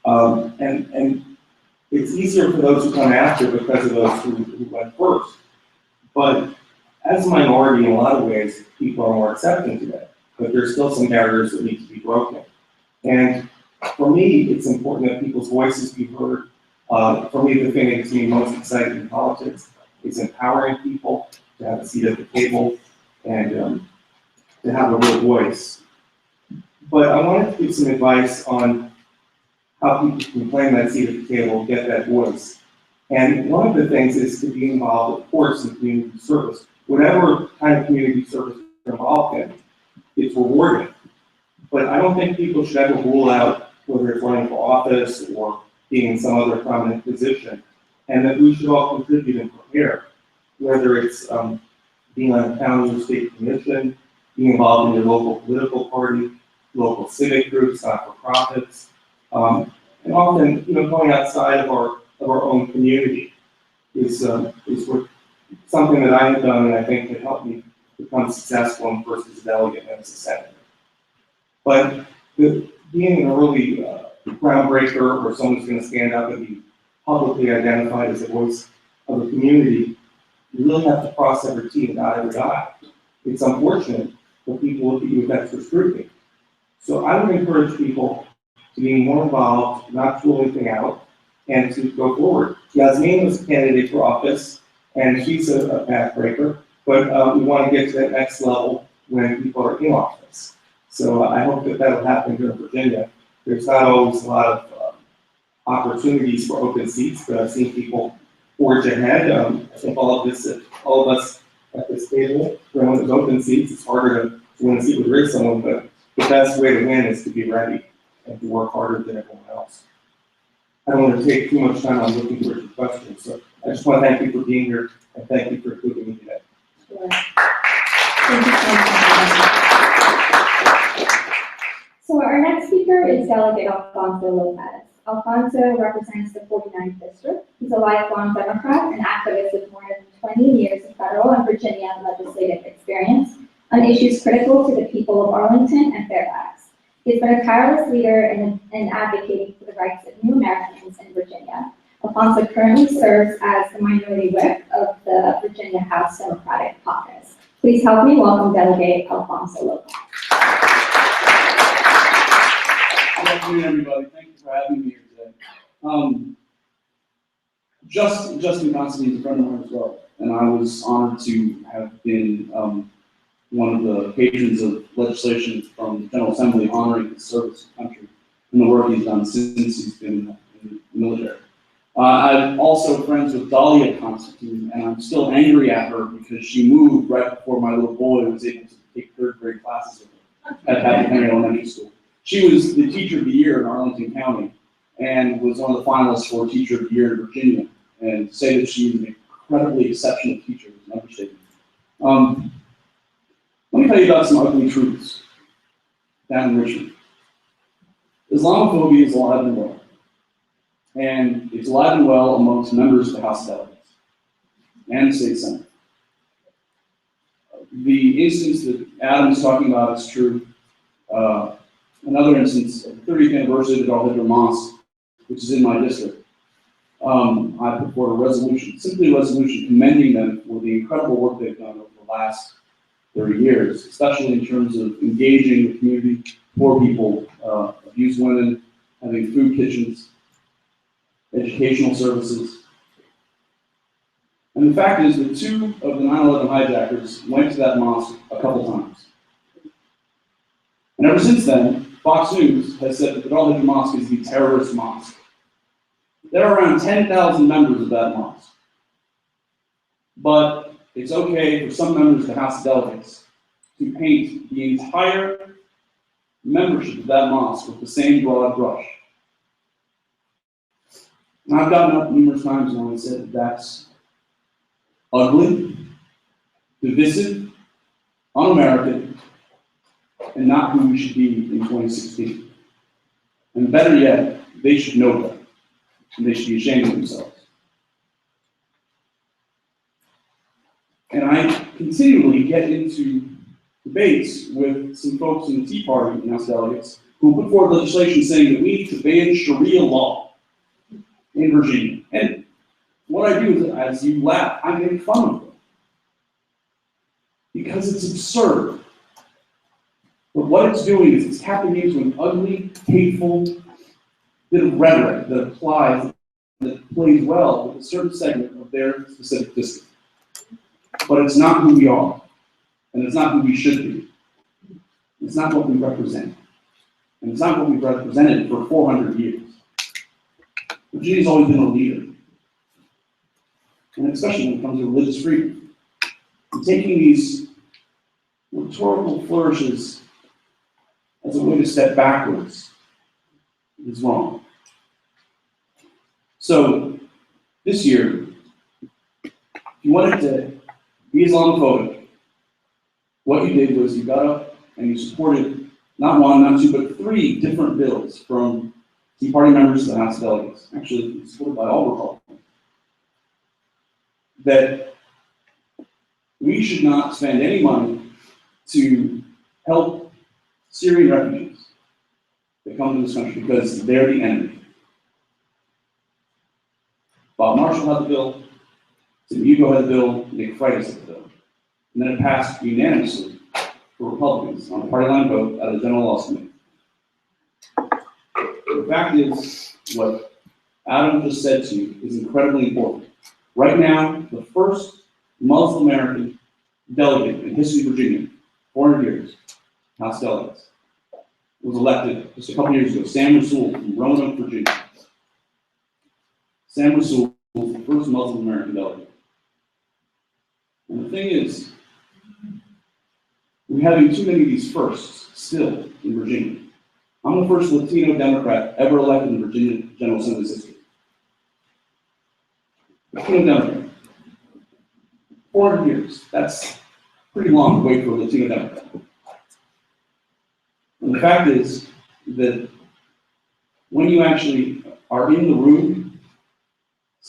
And it's easier for those who come after because of those who went first. But as a minority, in a lot of ways, people are more accepting today. But there's still some barriers that need to be broken. And for me, it's important that people's voices be heard. For me, the thing that gets me most excited in politics is empowering people to have a seat at the table and to have a real voice. But I wanted to give some advice on how people can claim that seat at the table, get that voice. And one of the things is to be involved, of course, in community service. Whatever kind of community service you're involved in, it's rewarding. But I don't think people should ever rule out whether it's running for office or being in some other prominent position, and that we should all contribute and prepare, whether it's being on a county or state commission, being involved in your local political party, local civic groups, not-for-profits, and often, going outside of our own community is what, something that I have done, and I think can help me become successful, and first as a delegate and as a senator. But being an early groundbreaker, or someone who's going to stand up and be publicly identified as a voice of the community, you really have to cross every T and dot every I. It's unfortunate, but people look at you with extra scrutiny. So I would encourage people to be more involved, not to rule anything out, and to go forward. Yasmine was a candidate for office, and she's a pathbreaker, but we want to get to that next level when people are in office. So I hope that that'll happen here in Virginia. There's not always a lot of opportunities for open seats, but I've seen people forge ahead. I think all of us at this table, when there's open seats, it's harder to win a seat with race someone, but the best way to win is to be ready and to work harder than everyone else. I don't want to take too much time on looking for your questions, so I just want to thank you for being here and thank you for including me today. Sure. Thank you so much. So our next speaker is Delegate Alfonso Lopez. Alfonso represents the 49th District. He's a lifelong Democrat and activist with more than 20 years of federal and Virginia legislative experience on issues critical to the people of Arlington and Fairfax. He's been a tireless leader in advocating for the rights of new Americans in Virginia. Alfonso currently serves as the minority whip of the Virginia House Democratic Caucus. Please help me welcome Delegate Alfonso Lopez. Good afternoon, everybody. Thank you for having me here today. Justin Constantine is a friend of mine as well. and I was honored to have been one of the patrons of legislation from the General Assembly honoring his service to the country and the work he's done since he's been in the military. I'm also friends with Dahlia Constantine, and I'm still angry at her because she moved right before my little boy was able to take third grade classes with her at Patrick Henry Elementary School. She was the Teacher of the Year in Arlington County and was one of the finalists for Teacher of the Year in Virginia. And to say that she's an incredibly exceptional teacher is an understatement. Let me tell you about some ugly truths down in Richmond. Islamophobia is alive and well. And it's alive and well amongst members of the House of Delegates and the State Senate. The instance that Adam's talking about is true. Another instance, of the 30th anniversary of the Al-Hijra Mosque, which is in my district, I put forward a resolution, simply a resolution commending them for the incredible work they've done over the last 30 years, especially in terms of engaging the community, poor people, abused women, having food kitchens, educational services. And the fact is that 2 of the 9/11 hijackers went to that mosque a couple times. And ever since then, Fox News has said that the Al-Hijra Mosque is the terrorist mosque. There are around 10,000 members of that mosque. But it's okay for some members of the House of Delegates to paint the entire membership of that mosque with the same broad brush. And I've gotten up numerous times now and said that that's ugly, divisive, un-American, and not who we should be in 2016. And better yet, they should know better, and they should be ashamed of themselves. And I continually get into debates with some folks in the Tea Party and House delegates who put forward legislation saying that we need to ban Sharia law in Virginia. And what I do is, as you laugh, I make fun of them. Because it's absurd. But what it's doing is it's tapping into an ugly, hateful bit of rhetoric that plays well with a certain segment of their specific district. But it's not who we are. And it's not who we should be. It's not what we represent. And it's not what we've represented for 400 years. Virginia's always been a leader. And especially when it comes to religious freedom. And taking these rhetorical flourishes as a way to step backwards is wrong. So, this year, if you wanted to be Islamophobic, what you did was you got up and you supported not 1, not 2, but 3 different bills from Tea Party members of the House of Delegates, actually supported by all Republicans, that we should not spend any money to help Syrian refugees that come to this country because they're the enemy. Bob Marshall had the bill, Tim Hugo had the bill, Nick Freitas had the bill. And then it passed unanimously for Republicans on a party line vote at the General Laws Committee. The fact is, what Adam just said to you is incredibly important. Right now, the first Muslim American delegate in history of Virginia, 400 years, House delegates, was elected just a couple years ago, Sam Rasool from Roanoke, Virginia. Sam Rasool was the first Muslim American delegate. And the thing is, we're having too many of these firsts still in Virginia. I'm the first Latino Democrat ever elected in Virginia General Assembly's history. Latino Democrat. 400 years. That's pretty long to wait for a Latino Democrat. And the fact is that when you actually are in the room,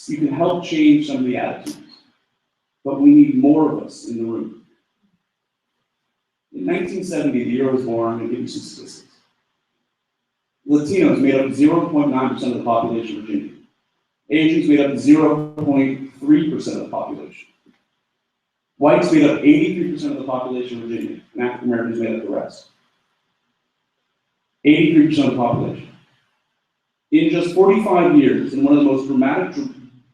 you can help change some of the attitudes. But we need more of us in the room. In 1970, the year I was born, I'm going to give you some statistics. Latinos made up 0.9% of the population of Virginia. Asians made up 0.3% of the population. Whites made up 83% of the population of Virginia, and African Americans made up the rest. 83% of the population. In just 45 years, in one of the most dramatic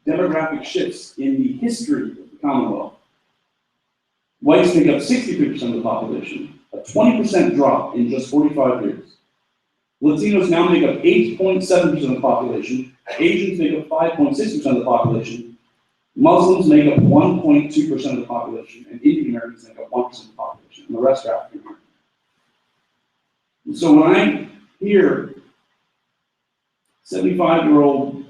demographic shifts in the history of the Commonwealth. Whites make up 63% of the population, a 20% drop in just 45 years. Latinos now make up 8.7% of the population, Asians make up 5.6% of the population, Muslims make up 1.2% of the population, and Indian Americans make up 1% of the population, and the rest are African American. So when I hear 75-year-old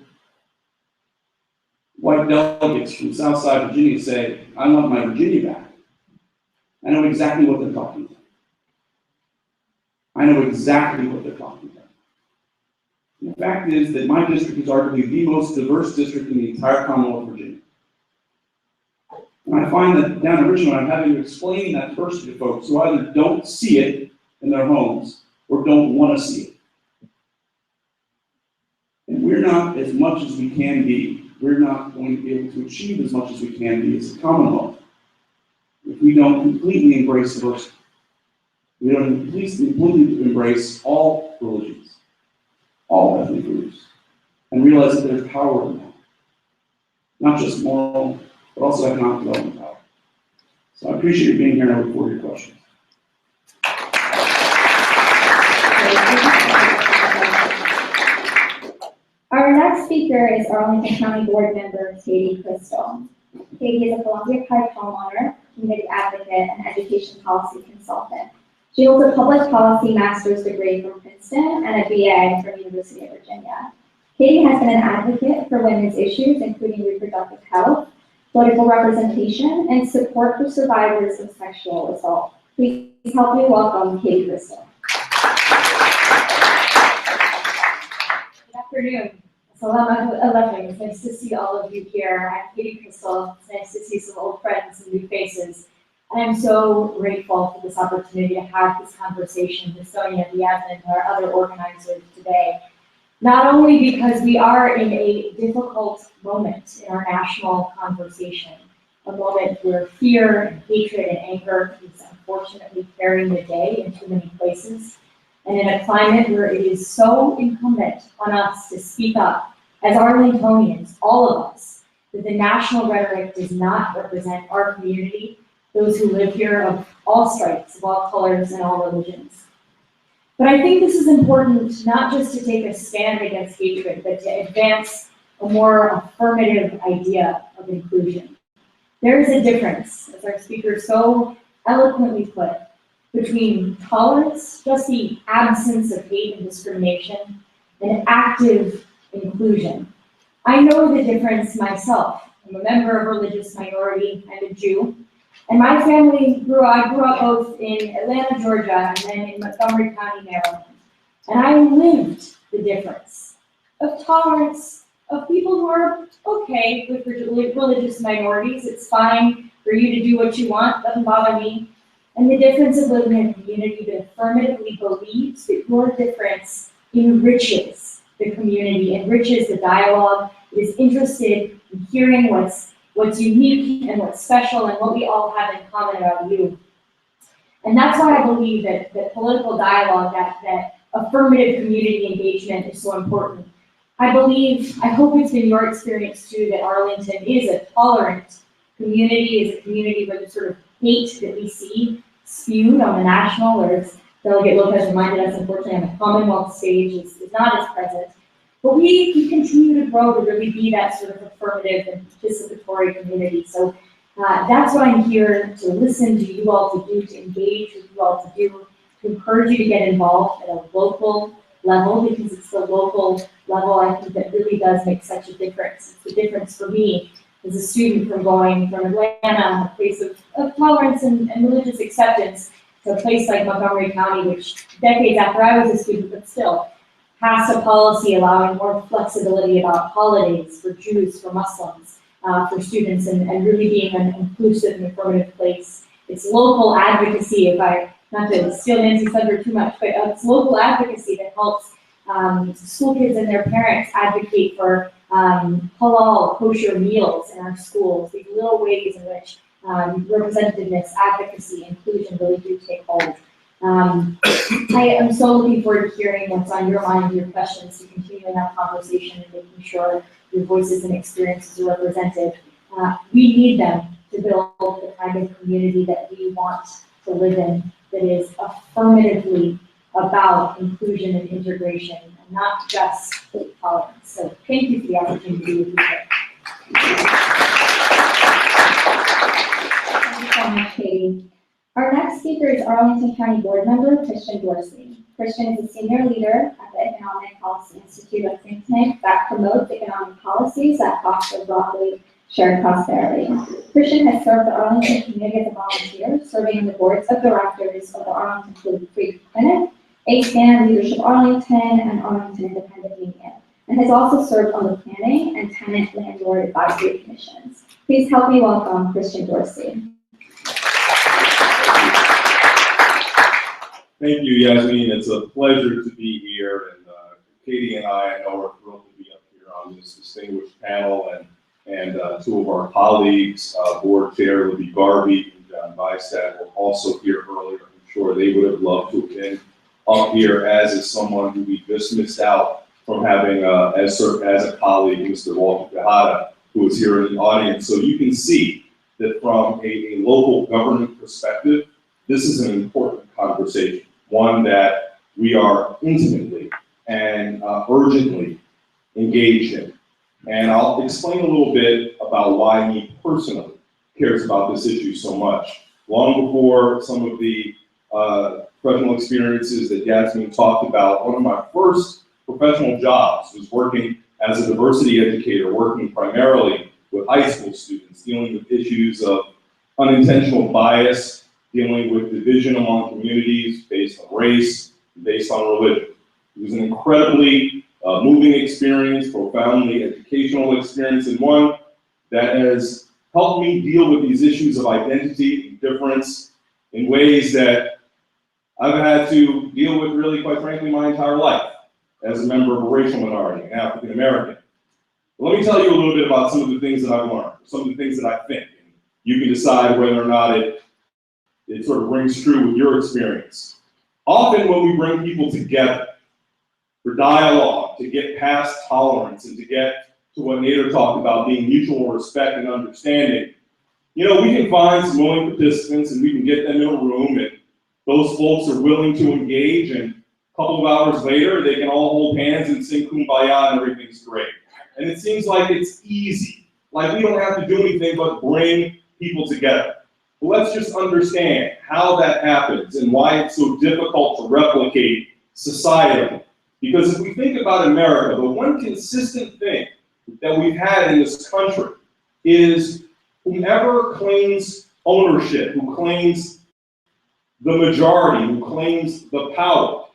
white delegates from Southside Virginia say, I want my Virginia back, I know exactly what they're talking about. I know exactly what they're talking about. The fact is that my district is arguably the most diverse district in the entire Commonwealth of Virginia. And I find that down in Richmond, I'm having to explain that diversity to folks who either don't see it in their homes or don't want to see it. And we're not as much as we can be. We're not going to be able to achieve as much as we can be as a Commonwealth if we don't completely embrace diversity. We don't completely embrace all religions, all ethnic groups, and realize that there's power in that. Not just moral, but also economic development power. So I appreciate you being here and I look forward to your questions. Our next speaker is Arlington County Board Member Katie Cristol. Katie is a Columbia Prize homeowner, community advocate, and education policy consultant. She holds a public policy master's degree from Princeton and a BA from University of Virginia. Katie has been an advocate for women's issues, including reproductive health, political representation, and support for survivors of sexual assault. Please help me welcome Katie Cristol. Good afternoon. Assalamu It's nice to see all of you here. I'm Katie Cristol. It's nice to see some old friends and new faces. I am so grateful for this opportunity to have this conversation with Sonia, Yasmine, and our other organizers today. Not only because we are in a difficult moment in our national conversation, a moment where fear and hatred and anger is unfortunately carrying the day in too many places, and in a climate where it is so incumbent on us to speak up as Arlingtonians, all of us, that the national rhetoric does not represent our community, those who live here of all stripes, of all colors, and all religions. But I think this is important not just to take a stand against hatred, but to advance a more affirmative idea of inclusion. There is a difference, as our speaker so eloquently put, between tolerance, just the absence of hate and discrimination, and active inclusion. I know the difference myself. I'm a member of a religious minority. I'm a Jew. And my family I grew up both in Atlanta, Georgia, and then in Montgomery County, Maryland. And I lived the difference of tolerance, of people who are okay with religious minorities. It's fine for you to do what you want, doesn't bother me. And the difference of living in a community that affirmatively believes that your difference enriches the community, enriches the dialogue, is interested in hearing what's unique and what's special and what we all have in common about you. And that's why I believe that political dialogue, that affirmative community engagement is so important. I hope it's been your experience too, that Arlington is a tolerant community, is a community where the sort of hate that we see spewed on the national, or as Delegate Lopez reminded us, unfortunately, on the Commonwealth stage is not as present. But we can continue to grow to really be that sort of affirmative and participatory community. So that's what I'm here to listen to you all to do, to engage with you all to do, to encourage you to get involved at a local level, because it's the local level I think that really does make such a difference. It's the difference for me as a student from going from Atlanta, a place of tolerance and religious acceptance, to a place like Montgomery County, which decades after I was a student, but still, passed a policy allowing more flexibility about holidays for Jews, for Muslims, for students, and really being an inclusive and affirmative place. It's local advocacy, not to steal Nancy's thunder too much, but it's local advocacy that helps school kids and their parents advocate for halal, kosher meals in our schools, these little ways in which representativeness, advocacy, inclusion really do take hold. I am so looking forward to hearing what's on your mind, your questions, to continuing that conversation and making sure your voices and experiences are represented. We need them. to build the kind of community that we want to live in, that is affirmatively about inclusion and integration, and not just tolerance. So thank you for the opportunity to be with you today. Thank you so much, Katie. Our next speaker is Arlington County Board Member Christian Dorsey. Christian is a senior leader at the Economic Policy Institute, a think tank that promotes economic policies that foster broadly shared prosperity. Christian has served the Arlington community as a volunteer, serving on the boards of directors of the Arlington Free Clinic, A-STAN, Leadership Arlington, and Arlington Independent Media, and has also served on the Planning and Tenant Landlord Advisory Commissions. Please help me welcome Christian Dorsey. Thank you, Yasmine. It's a pleasure to be here, and Katie and I know are thrilled to be up here on this distinguished panel, and two of our colleagues, Board Chair Libby Garvey and John Bystad, were also here earlier. I'm sure they would have loved to have been up here, as is someone who we just missed out from having as a colleague, Mr. Walter Tejada, who is here in the audience. So you can see that from a local government perspective, this is an important conversation, one that we are intimately and urgently engaged in. And I'll explain a little bit about why me personally cares about this issue so much. Long before some of the professional experiences that Yasmine talked about, one of my first professional jobs was working as a diversity educator, working primarily with high school students, dealing with issues of unintentional bias, dealing with division among communities based on race, based on religion. It was an incredibly moving experience, profoundly educational experience, and one that has helped me deal with these issues of identity and difference in ways that I've had to deal with, really, quite frankly, my entire life as a member of a racial minority, an African American. Let me tell you a little bit about some of the things that I've learned, some of the things that I think. And you can decide whether or not it sort of rings true with your experience. Often when we bring people together for dialogue, to get past tolerance and to get to what Nader talked about, being mutual respect and understanding, you know, we can find some willing participants and we can get them in a room, and those folks are willing to engage, and a couple of hours later, they can all hold hands and sing Kumbaya and everything's great. And it seems like it's easy, like we don't have to do anything but bring people together. But let's just understand how that happens and why it's so difficult to replicate societally. Because if we think about America, the one consistent thing that we've had in this country is whomever claims ownership, who claims the majority, who claims the power,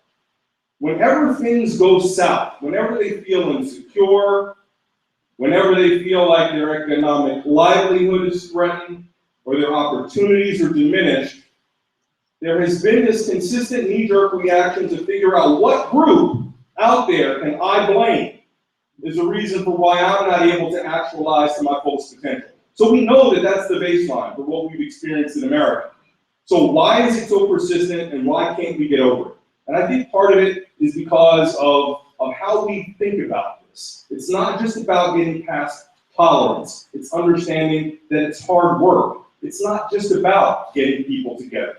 whenever things go south, whenever they feel insecure, whenever they feel like their economic livelihood is threatened or their opportunities are diminished, there has been this consistent knee-jerk reaction to figure out what group out there can I blame is a reason for why I'm not able to actualize to my fullest potential. So we know that that's the baseline for what we've experienced in America. So why is it so persistent, and why can't we get over it? And I think part of it is because of how we think about this. It's not just about getting past tolerance. It's understanding that it's hard work. It's not just about getting people together.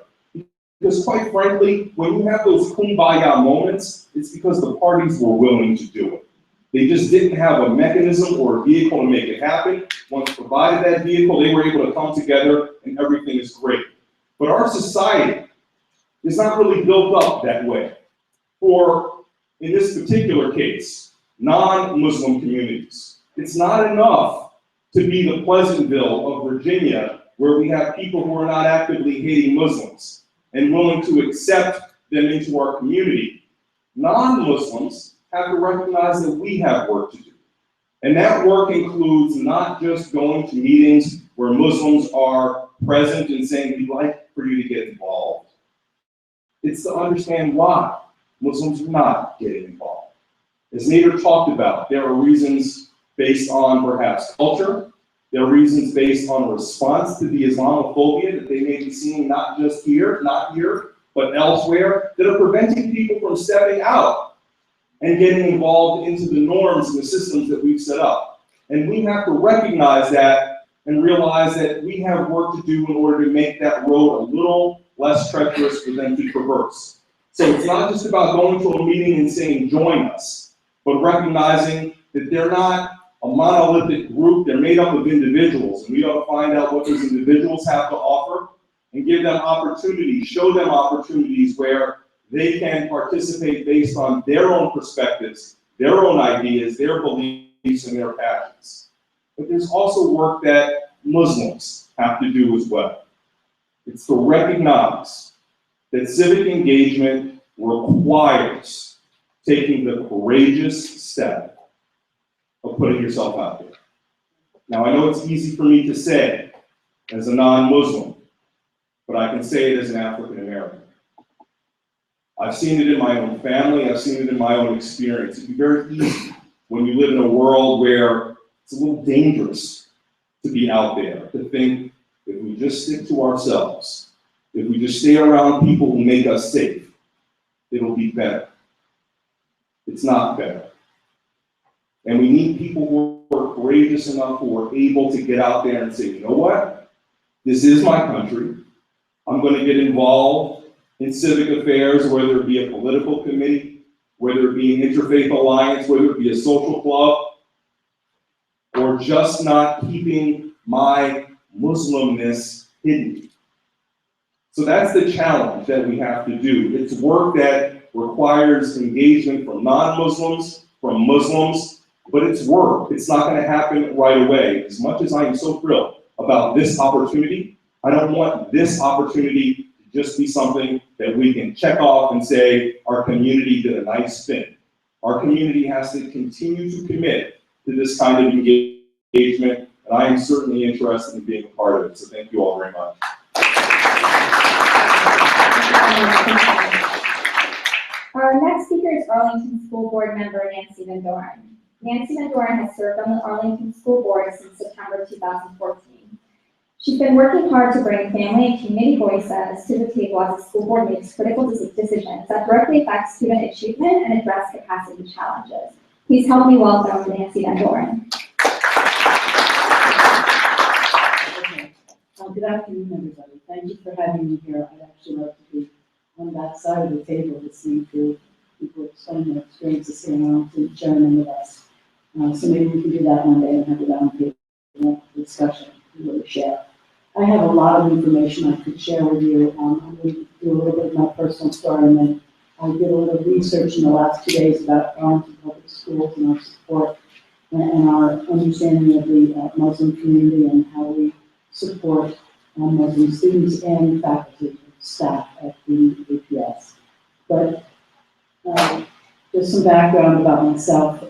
Because quite frankly, when you have those kumbaya moments, it's because the parties were willing to do it. They just didn't have a mechanism or a vehicle to make it happen. Once provided that vehicle, they were able to come together and everything is great. But our society is not really built up that way. For, in this particular case, non-Muslim communities. It's not enough to be the Pleasantville of Virginia, where we have people who are not actively hating Muslims and willing to accept them into our community. Non-Muslims have to recognize that we have work to do. And that work includes not just going to meetings where Muslims are present and saying, we'd like for you to get involved. It's to understand why Muslims are not getting involved. As Nader talked about, there are reasons based on perhaps culture. There are reasons based on response to the Islamophobia that they may be seeing not just here, but elsewhere, that are preventing people from stepping out and getting involved into the norms and the systems that we've set up. And we have to recognize that and realize that we have work to do in order to make that road a little less treacherous for them to traverse. So it's not just about going to a meeting and saying, join us, but recognizing that they're not a monolithic group, they're made up of individuals, and we ought to find out what those individuals have to offer and give them opportunities, show them opportunities where they can participate based on their own perspectives, their own ideas, their beliefs, and their passions. But there's also work that Muslims have to do as well. It's to recognize that civic engagement requires taking the courageous step of putting yourself out there. Now, I know it's easy for me to say as a non-Muslim, but I can say it as an African American. I've seen it in my own family, I've seen it in my own experience. It'd be very easy when you live in a world where it's a little dangerous to be out there, to think if we just stick to ourselves, if we just stay around people who make us safe, it'll be better. It's not better. And we need people who are courageous enough, who are able to get out there and say, you know what? This is my country. I'm going to get involved in civic affairs, whether it be a political committee, whether it be an interfaith alliance, whether it be a social club, or just not keeping my Muslimness hidden. So that's the challenge that we have to do. It's work that requires engagement from non-Muslims, from Muslims, but it's work. It's not going to happen right away. As much as I am so thrilled about this opportunity, I don't want this opportunity to just be something that we can check off and say our community did a nice spin. Our community has to continue to commit to this kind of engagement, and I am certainly interested in being a part of it. So thank you all very much. Our next speaker is Arlington School Board member Nancy Van Doren. Nancy Van Doren has served on the Arlington School Board since September 2014. She's been working hard to bring family and community voices to the table as the school board makes critical decisions that directly affect student achievement and address capacity challenges. Please help me welcome Nancy Van Doren. Good afternoon, everybody. Thank you for having me here. I'd actually love to be on that side of the table listening to people explain their experiences here in Arlington, sharing them with us. So maybe we can do that one day and have a roundtable discussion to really share. I have a lot of information I could share with you. I'm going to do a little bit of my personal story, and then I did a little research in the last 2 days about Arlington Public Schools and our support and our understanding of the Muslim community and how we support Muslim students and faculty, staff at the APS. But just some background about myself.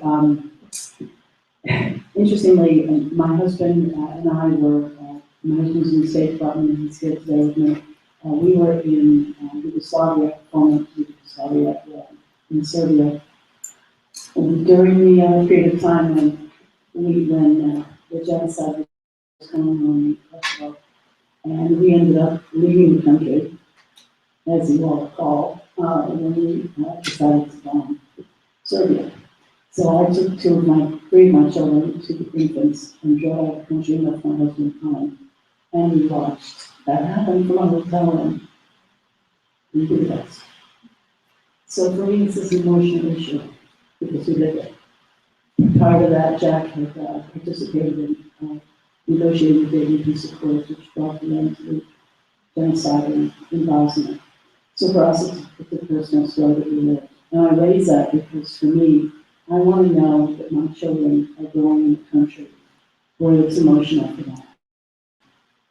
Interestingly, my husband and I were, my husband's in the State Department and he's here today with me. We were in Yugoslavia, former Yugoslavia, in Serbia. And during the period of time when the genocide was going on in Kosovo, and we ended up leaving the country, as you all recall, when we decided to bomb Serbia. So I took three of my children, two infants, and drove out of the country and left my husband home. And we watched that happen from a hotel room in Budapest. So for me, it's this emotional issue because we lived it. Prior to that, Jack had participated in negotiating the peace accords, which brought the end to the genocide in Bosnia. So for us, it's a personal story that we live. And I raise that because for me, I want to know that my children are growing in a country where it's emotional for them.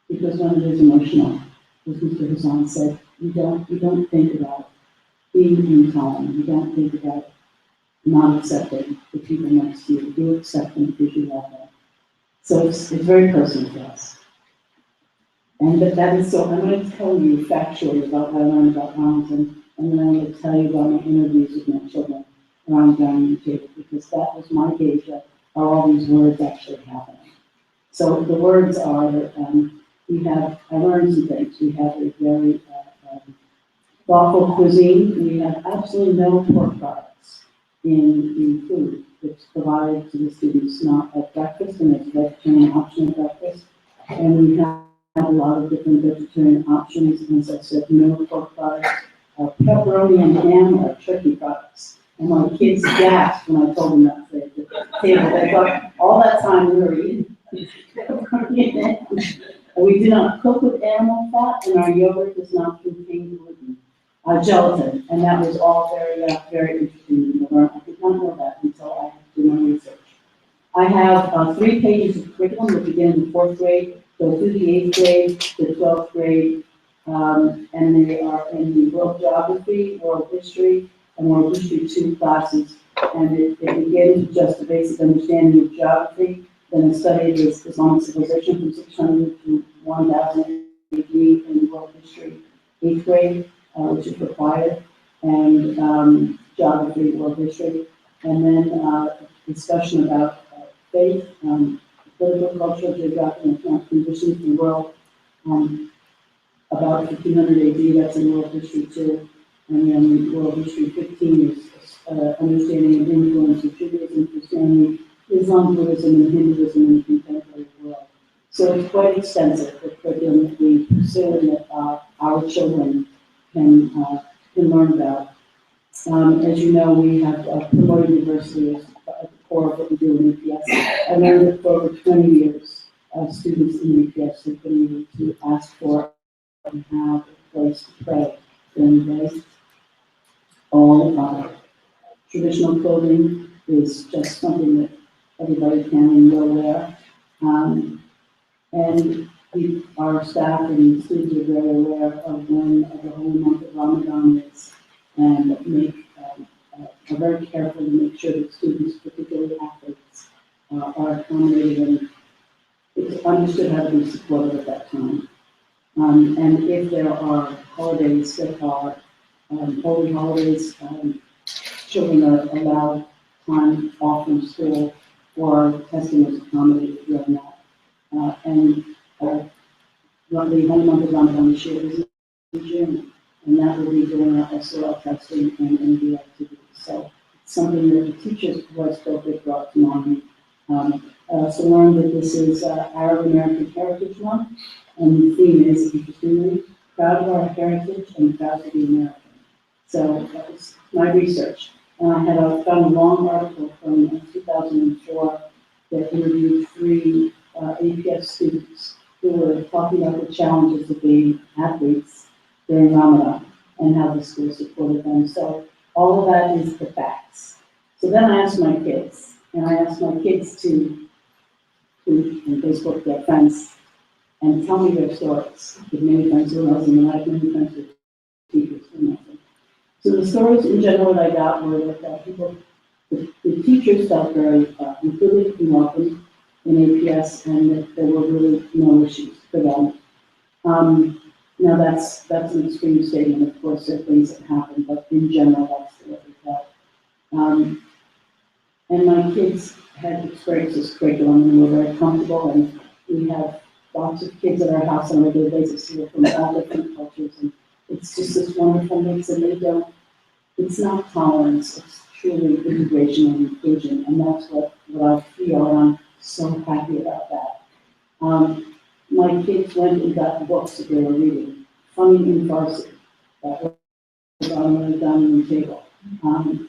Because when it is emotional, as Mr. Hasan said, you don't think about being intolerant. You don't think about not accepting the people next to you. You accept them because you love them. So it's very personal for us. And that is so, I'm going to tell you factually about what I learned about Arlington, and then I'm going to tell you about my interviews with my children around the dining table, because that was my gauge of how all these words actually happening. So the words are, I learned some things. We have a very thoughtful cuisine. We have absolutely no pork products in the food that's provided to the students, not at breakfast, and it's vegetarian optional breakfast. And we have a lot of different vegetarian options, and as I said, no pork products, pepperoni and ham are turkey products. And my kids gasped when I told them that at the table. They thought all that time we were eating pepperoni and ham. And we do not cook with animal fat, and our yogurt does not contain gluten, gelatin. And that was all very interesting to learn. I did not know that until I did my research. I have 3 pages of curriculum that begin in the 4th grade, go through the 8th grade, the 12th grade, and they are in the world geography, world history, and world history 2 classes. And it begins with just a basic understanding of geography, then a study of Islamic civilization from 600 to 1000 AD in world history 8th grade, which is required, and geography, world history, and then discussion about faith, political, cultural, geographic, and economic conditions in the world, about 1500 AD, that's in world history 2, and then world history 15 is understanding and influence of Judaism, Christianity, Islam, Buddhism, and Hinduism in the contemporary world. So it's quite extensive, the curriculum that we pursue and that our children can learn about. As you know, we have promoted diversity as at the core of what we do in APS. I learned that for over 20 years, students in APS have been able to ask for and have a place to pray during the day. All traditional clothing is just something that everybody can and will wear. And our staff and students are very aware of when the holy month of Ramadan is, and are very careful to make sure that students, particularly athletes, are accommodated and it's understood how to be supported at that time. And if there are holidays that are holy holidays, children are allowed time off from school or testing is accommodated during that. The holy month of Ramadan this year is in June, and that will be during our SOL testing and ND activities. So it's something that the teachers was focused brought to mind. I also learned that this is Arab American Heritage Month, and the theme is, interestingly, proud of our heritage and proud to be American. So that was my research. And I had found a long article from 2004 that interviewed 3 APS students who were talking about the challenges of being athletes during Ramadan and how the school supported them. So all of that is the facts. So then I asked my kids, and I asked my kids to on Facebook, their friends, and tell me their stories. With many friends who knows them, and I have many friends with teachers who know them. So the stories in general that I got were that the teachers felt very included and welcome in APS, and that there were really no issues for them. Now that's an extreme statement. Of course, there are things that happen, but in general, that's the way we felt. And my kids had experienced this curriculum, and we were very comfortable, and we have lots of kids at our house on a regular basis who are from all different cultures, and it's just this wonderful mix, and it's not tolerance, it's truly integration and inclusion, and that's what I feel, and I'm so happy about that. My kids went and got books that they were reading, Funny in Farsi, that was on the dining room table.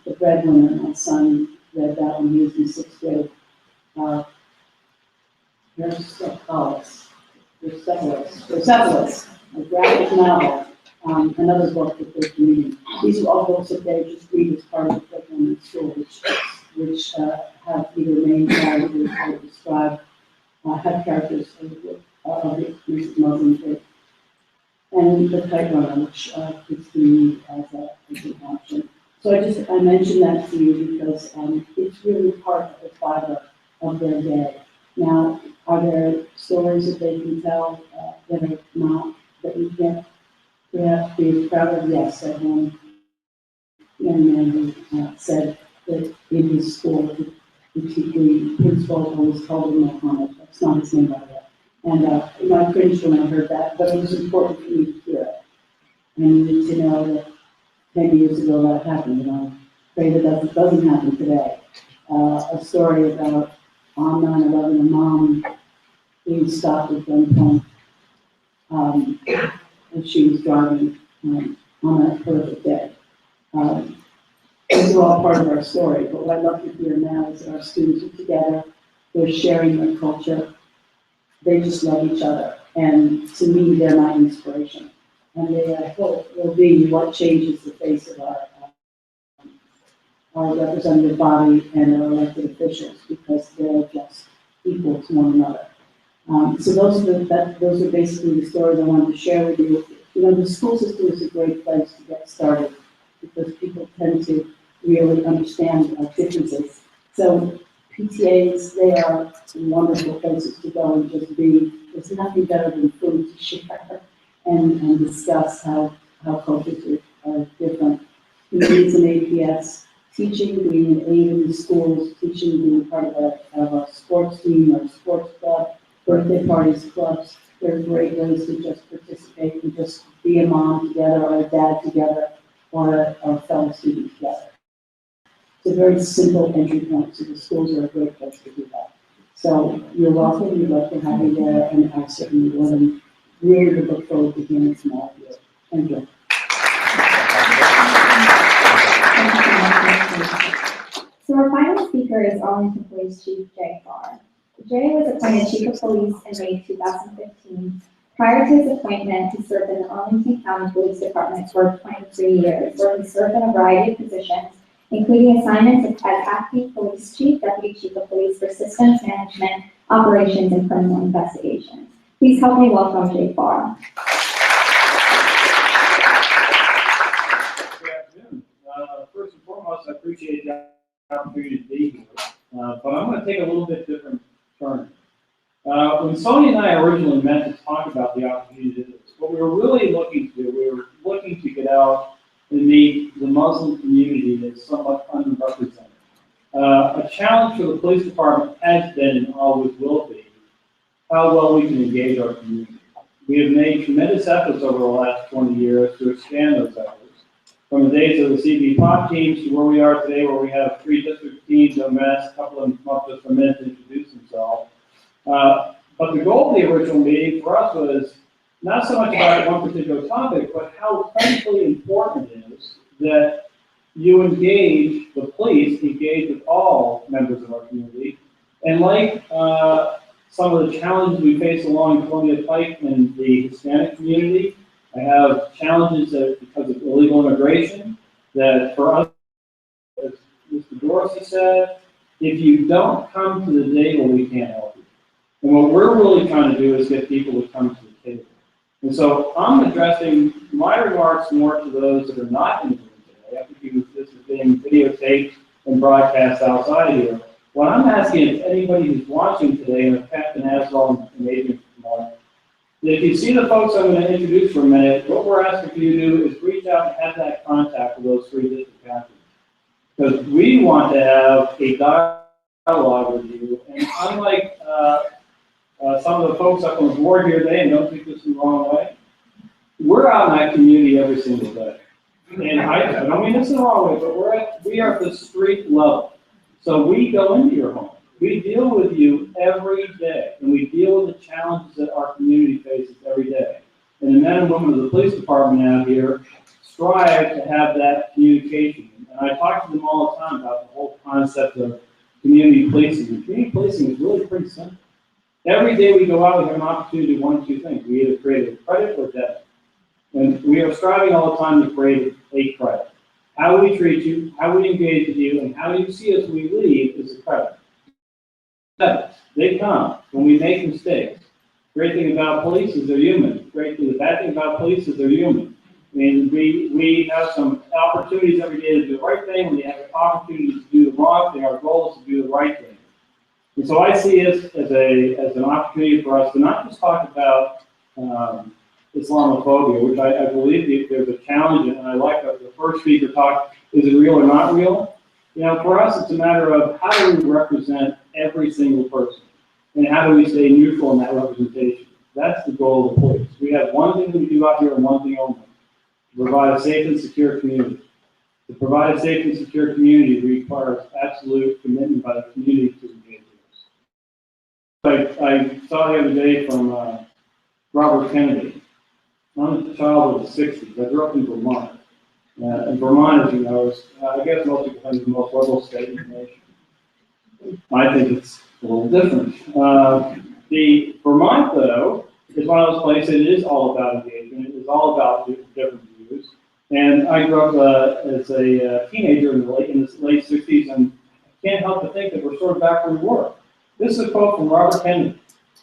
The Breadwinner, my son read that when he was in 6th grade. Persepolis, a graphic novel, another book that they're reading. These are all books that they just read as part of the curriculum in school, which have either main characters or describe, have characters of the Muslim faith. And the Kite Runner, which gives me as an option. So I mentioned that to you because it's really part of the fiber of their day. Now, are there stories that they can tell that are not, that we get to have to be proud of? Yes, I had one young man who said that in his school, the principal always called him Muhammad. That's not his name, by the way. And I cringed when I heard that, but it was important for me to hear it. And you need to know that 10 years ago that happened, and I pray that doesn't happen today. A story about on 9/11, a mom being stopped at gunpoint as she was driving on that horrific day. These are all part of our story, but what I'd love to hear now is that our students are together, they're sharing their culture, they just love each other, and to me, they're my inspiration. And they, I hope, will be what changes the face of our representative body and our elected officials, because they're just equal to one another. So those are basically the stories I wanted to share with you. You know, the school system is a great place to get started because people tend to really understand our differences. So PTAs, they are wonderful places to go and just be. There's nothing better than food to share and discuss how cultures are different. Communities and APS, teaching, being an aide in the schools, teaching, being part of a sports team or sports club, birthday parties, clubs. They're great ways to just participate and just be a mom together or a dad together or a fellow student together. It's a very simple entry point, so the schools are a great place to do that. So you're welcome, we'd love to have you there, and I certainly would really look forward to hearing from all of you. Thank you. So our final speaker is Arlington Police Chief Jay Farr. Jay was appointed Chief of Police in May 2015. Prior to his appointment, he served in the Arlington County Police Department for 23 years, where he served in a variety of positions, including assignments as Acting Police Chief, Deputy Chief of Police for Systems Management, Operations, and Criminal Investigations. Please help me welcome Jay Farr. Good afternoon. First and foremost, I appreciate the opportunity to be here, but I'm going to take a little bit different turn. When Sonia and I originally met to talk about the opportunity to do this, what we were really looking to do, we were looking to get out and meet the Muslim community that's somewhat underrepresented. A challenge for the police department has been and always will be how well we can engage our community. We have made tremendous efforts over the last 20 years to expand those efforts. From the days of the CB pop teams to where we are today, where we have 3 district teams, a mess, a couple of them come up just for a minute to introduce themselves. But the goal of the original meeting for us was not so much about one particular topic, but how critically important it is that you engage the police, engage with all members of our community. And like some of the challenges we face along Columbia Pike in the Hispanic community, I have challenges that because of illegal immigration, that for us, as Mr. Dorsey said, if you don't come to the table, we can't help you. And what we're really trying to do is get people to come to the table. And so I'm addressing my remarks more to those that are not in the room today. I think this is being videotaped and broadcast outside here. What I'm asking is anybody who's watching today, and Captain Aswell and Adrian, if you see the folks I'm going to introduce for a minute, what we're asking you to do is reach out and have that contact with those 3 district captains. Because we want to have a dialogue with you. And unlike some of the folks up on the board here today, and don't take this in the wrong way, we're out in that community every single day. And I don't mean this in the wrong way, but we are at the street level. So we go into your home. We deal with you every day, and we deal with the challenges that our community faces every day. And the men and women of the police department out here strive to have that communication. And I talk to them all the time about the whole concept of community policing. And community policing is really pretty simple. Every day we go out, we have an opportunity to do 1 of 2 things. We either create a credit or debit. And we are striving all the time to create a credit. How we treat you, how we engage with you, and how you see us when we leave is a credit. They come when we make mistakes. Great thing about police is they're human. The bad thing about police is they're human. I mean, we have some opportunities every day to do the right thing. We have opportunities to do the wrong thing. Our goal is to do the right thing. And so I see it as an opportunity for us to not just talk about Islamophobia, which I believe there's a challenge, and I like the first speaker talk, is it real or not real? You know, for us, it's a matter of how do we represent every single person, and how do we stay neutral in that representation? That's the goal of the police. We have one thing that we do out here and one thing only, to provide a safe and secure community. To provide a safe and secure community requires absolute commitment by the community to engage with us. I saw the other day from Robert Kennedy. I'm a child of the 60s. I grew up in Vermont. And Vermont, as you know, is, I guess most people think, the most liberal state in the nation. I think it's a little different. The Vermont, though, is one of those places it is all about engagement. It is all about different views. And I grew up as a teenager in the late 60s, and I can't help but think that we're sort of back where we were. This is a quote from Robert Kennedy.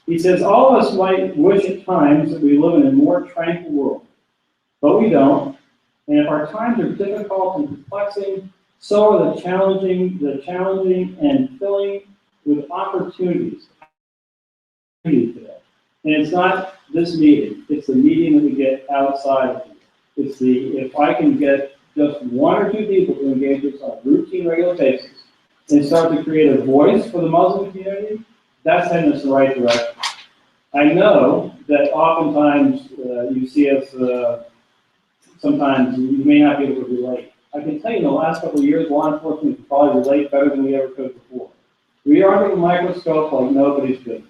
He says, "All of us might wish at times that we live in a more tranquil world, but we don't. And if our times are difficult and perplexing, so are the challenging and filling with opportunities today." And it's not this meeting, it's the meeting that we get outside of here. It's if I can get just one or two people to engage us on a routine, regular basis and start to create a voice for the Muslim community, that's heading us in the right direction. I know that oftentimes you see us, sometimes you may not be able to relate. I can tell you in the last couple of years, law enforcement can probably relate better than we ever could before. We are under the microscope like nobody's business.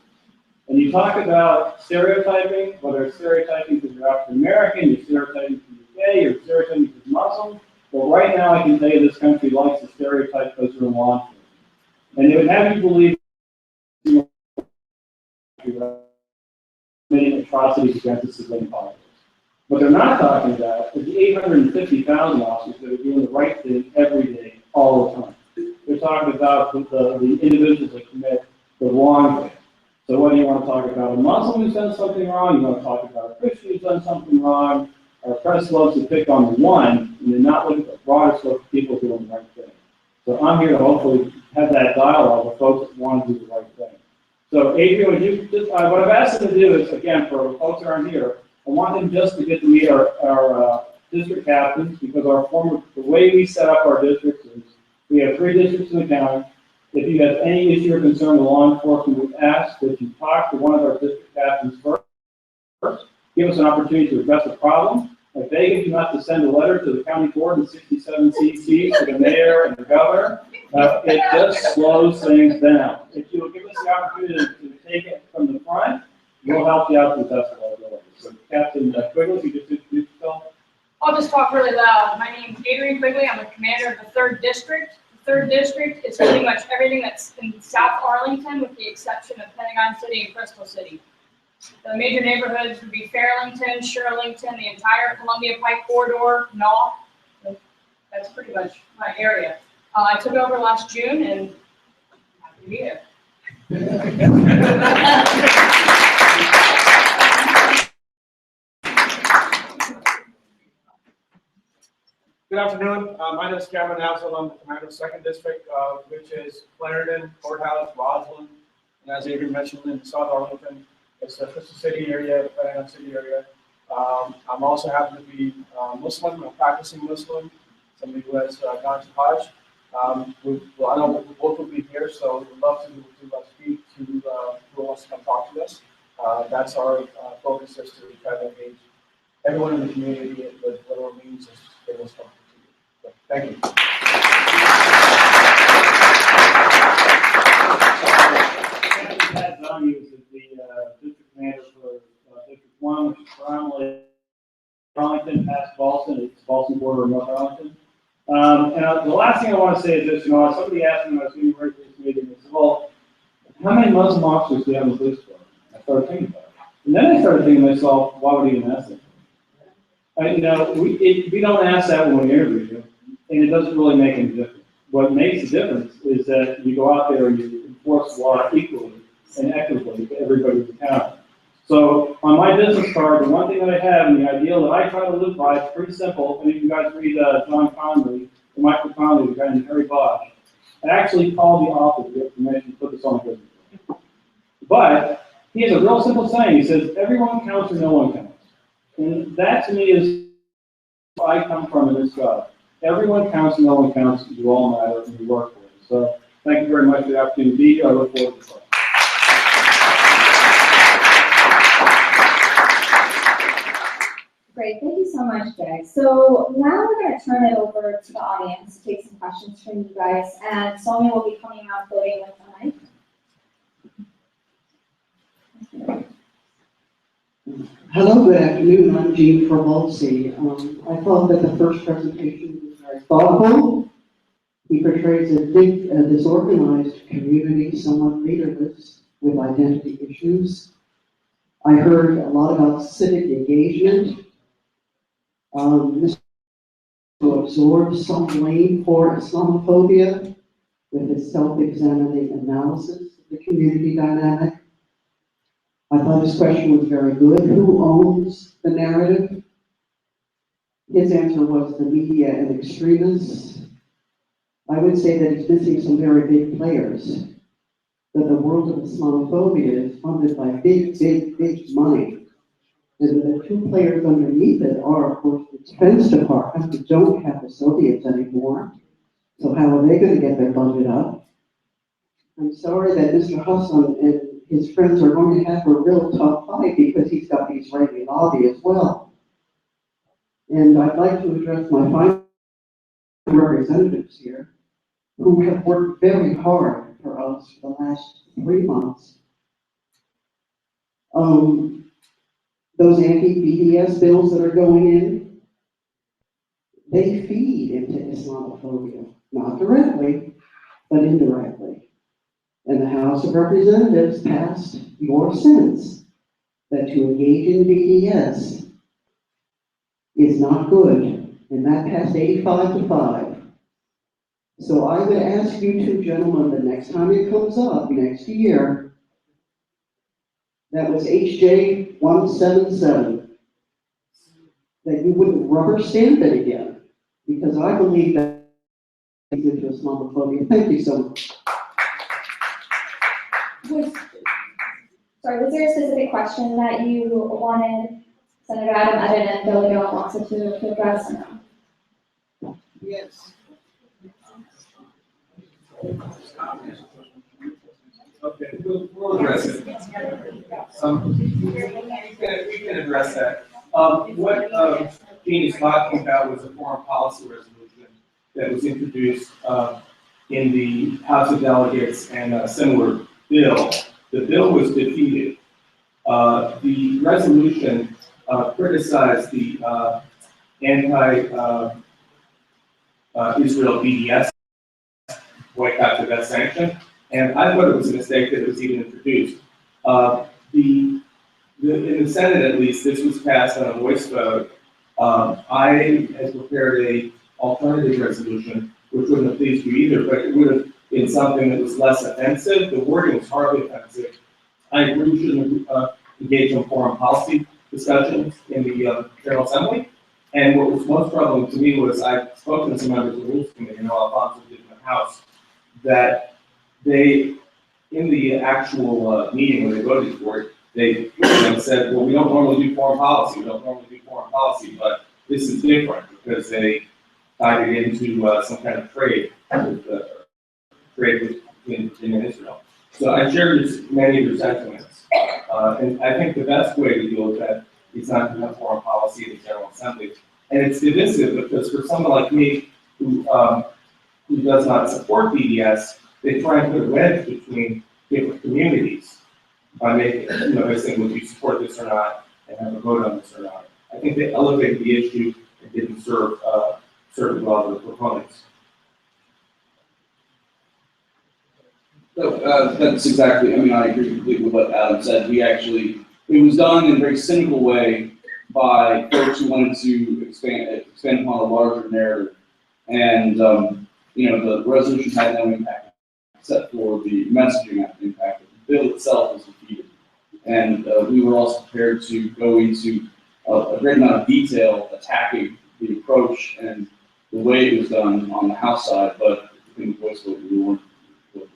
And you talk about stereotyping, whether it's stereotyping because you're African American, you're stereotyping because you're gay, you're stereotyping because you're Muslim. Well, right now I can tell you this country likes to stereotype because you're in law enforcement. And they would have you believe you're committing atrocities against the civilian populace. What they're not talking about is the 850,000 officers that are doing the right thing every day, all the time. They're talking about the individuals that commit the wrong thing. So whether you want to talk about a Muslim who's done something wrong, you want to talk about a Christian who's done something wrong, our press loves to pick on the one, and they're not looking at the broader scope of people doing the right thing. So I'm here to hopefully have that dialogue with folks that want to do the right thing. So Adrian, would you just, what I've asked them to do is, again, for folks that aren't here, I want them just to get to meet our district captains, because the way we set up our districts is we have 3 districts in the county. If you have any issue or concern with law enforcement, we ask that you talk to one of our district captains first. Give us an opportunity to address the problem. I beg you not to send a letter to the county board and 67 CCs to the mayor and the governor. It just slows things down. If you will give us the opportunity to take it from the front, we'll help you out to the best of our ability. So Captain Quigley, if you just introduce yourself. I'll just talk really loud. My name is Adrian Quigley. I'm the commander of the 3rd District. The 3rd District is pretty much everything that's in South Arlington with the exception of Pentagon City and Crystal City. The major neighborhoods would be Fairlington, Shirlington, the entire Columbia Pike corridor, Naw. That's pretty much my area. I took over last June and I'm happy to be here. Good afternoon. My name is Cameron Hasan. I'm the commander of 2nd District, which is Clarendon, Courthouse, Roslyn, and as Adrian mentioned, in South Arlington. It's the Crystal City area, the Pentagon City area. I'm also happy to be Muslim, a practicing Muslim, somebody who has gone to Hajj. I know we both will be here, so we'd love to speak to who wants to come talk to us. That's our focus, is to try to engage everyone in the community with whatever means is able to come to you. So, thank you. Pat Donahue is the district commander for District 1, which is primarily Arlington past Boston. It's Boston border of North Arlington. And the last thing I want to say is this, somebody asked me when I was getting ready for this meeting, they said, well, how many Muslim officers do you have in the police department? I started thinking about it. And then I started thinking to myself, why would he even ask that? We don't ask that when we interview you, and it doesn't really make any difference. What makes the difference is that you go out there and you enforce law equally and equitably to everybody in the county. So on my business card, the one thing that I have and the ideal that I try to live by is pretty simple. And if you guys read John Conley, or Michael Conley, the guy named Harry Bosch, I actually called the office to get permission to put this on the business card. But he has a real simple saying. He says, everyone counts or no one counts. And that to me is where I come from in this job. Everyone counts and no one counts. You all matter and you work for it. So thank you very much for the opportunity to be here. I look forward to the talk. Great, thank you so much, Jay. So now we're going to turn it over to the audience to take some questions from you guys. And Sonia will be coming out voting with the mic. Hello, good afternoon. I'm Jean Travolsi. I thought that the first presentation was very thoughtful. He portrays a disorganized community, somewhat leaderless, with identity issues. I heard a lot about civic engagement. Mr. absorbed some blame for Islamophobia with his self-examining analysis of the community dynamic. I thought his question was very good. Who owns the narrative? His answer was the media and extremists. I would say that he's missing some very big players. That the world of Islamophobia is funded by big, big, big money. And the two players underneath it are, of course, the Defense Department, who don't have the Soviets anymore. So how are they going to get their budget up? I'm sorry that Mr. Hasan and his friends are going to have a real tough fight because he's got the Israeli lobby as well. And I'd like to address my final representatives here who have worked very hard for us for the last 3 months. Those anti-BDS bills that are going in, they feed into Islamophobia, not directly, but indirectly. And the House of Representatives passed your sense that to engage in BDS is not good, and that passed 85-5. So I would ask you two gentlemen, the next time it comes up next year, that was HJ 177, that you wouldn't rubber stamp it again, because I believe that is into Islamophobia. Thank you so much. Was there a specific question that you wanted Senator Adam, Ebbin, and Delegate Alfonso to address? Yes. Okay, we'll address it. We can address that. What Jean is talking about was a foreign policy resolution that was introduced in the House of Delegates and a similar bill. The bill was defeated. The resolution criticized the anti-Israel BDS, boycott, divest, sanction, and I thought it was a mistake that it was even introduced. In the Senate, at least, this was passed on a voice vote. I had prepared a alternative resolution, which wouldn't have pleased you either, but it would have been something that was less offensive. The wording was hardly offensive. I agree we shouldn't engage in foreign policy discussions in the General Assembly. And what was most troubling to me was I've spoken to some members of the Rules Committee, and Alfonso did in the House, that they, in the actual meeting when they voted for it, they said, well, we don't normally do foreign policy, but this is different because they tied it into some kind of trade with in Israel. So I share many of your sentiments. And I think the best way to deal with that is not to have foreign policy in the General Assembly. And it's divisive because for someone like me who does not support BDS, they try and put a wedge between different communities by making, by saying, would you support this or not, and have a vote on this or not. I think they elevated the issue and didn't serve well the proponents. So, that's exactly, I agree completely with what Adam said. It was done in a very cynical way by folks who wanted to expand upon a larger narrative. And, the resolution had no impact except for the messaging impact. The bill itself was defeated. And we were also prepared to go into a great amount of detail attacking the approach and the way it was done on the House side, but in the voice vote, we weren't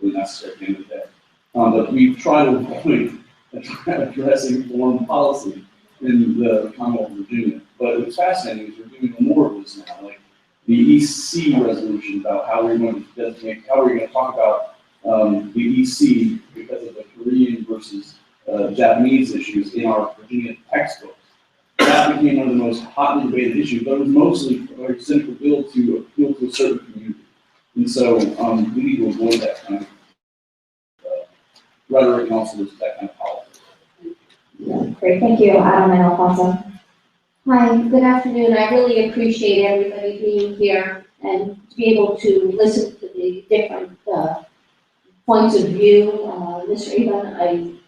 really necessary at the end of the day. But we've tried to avoid addressing foreign policy in the Commonwealth of Virginia. But what's fascinating is we're doing more of this now, like the EC resolution about how we're going to designate, how we're going to talk about the EC because of the Korean versus Japanese issues in our Virginia textbooks. That became one of the most hotly debated issues, but it was mostly a very cynical bill to appeal to a certain community. And so we need to avoid that kind of rhetoric and also that kind of politics. Yeah, Great, thank you, Adam and Alfonso. Hi, good afternoon. I really appreciate everybody being here and to be able to listen to the different points of view. Mr. Ebbin,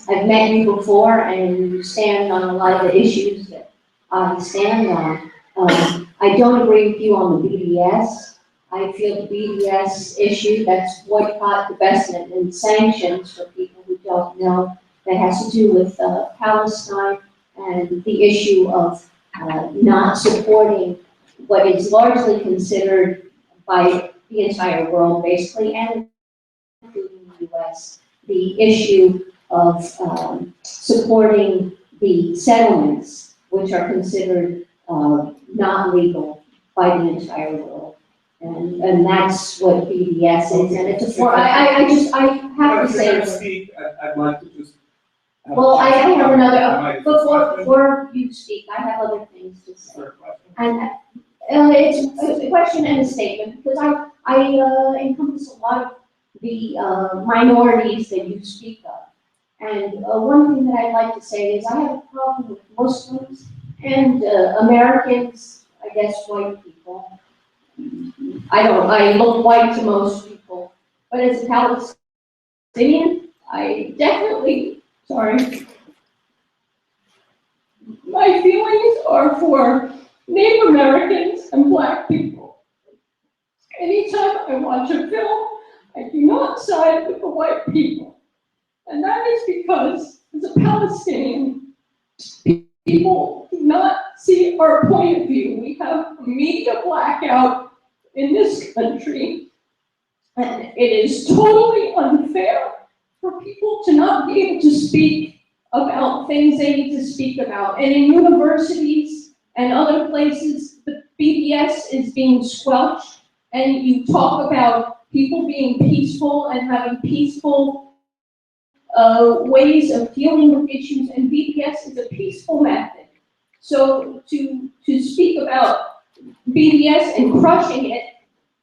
I've met you before and you stand on a lot of the issues that I stand on. I don't agree with you on the BDS. I feel the BDS issue, that's boycott, divestment, and sanctions for people who don't know. That has to do with Palestine and the issue of not supporting what is largely considered by the entire world, basically, and including the US, the issue of supporting the settlements, which are considered not legal by the entire world. And that's what BDS is, and it's a form, I have to say. I'd like to just. Well, I have another, before you speak, I have other things to say. And it's a question and a statement, because I encompass a lot of the minorities that you speak of. And one thing that I'd like to say is I have a problem with Muslims and Americans, I guess white people. I look white to most people, but as a Palestinian, I definitely, my feelings are for Native Americans and Black people. Anytime I watch a film, I do not side with the white people. And that is because, as a Palestinian, people do not see our point of view. We have a media blackout in this country, and it is totally unfair for people to not be able to speak about things they need to speak about. And in universities and other places, the BDS is being squelched, and you talk about people being peaceful and having peaceful ways of dealing with issues, and BDS is a peaceful method. So to speak about BDS and crushing it,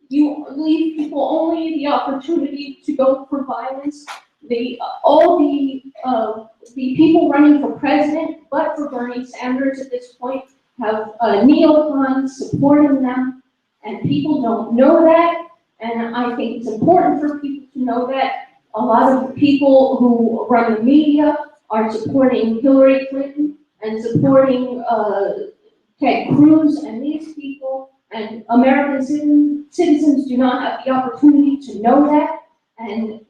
you leave people only the opportunity to go for violence. All the people running for president, but for Bernie Sanders at this point, have neocons supporting them, and people don't know that, and I think it's important for people to know that. A lot of the people who run the media are supporting Hillary Clinton and supporting Ted Cruz and these people, and American citizens do not have the opportunity to know that. And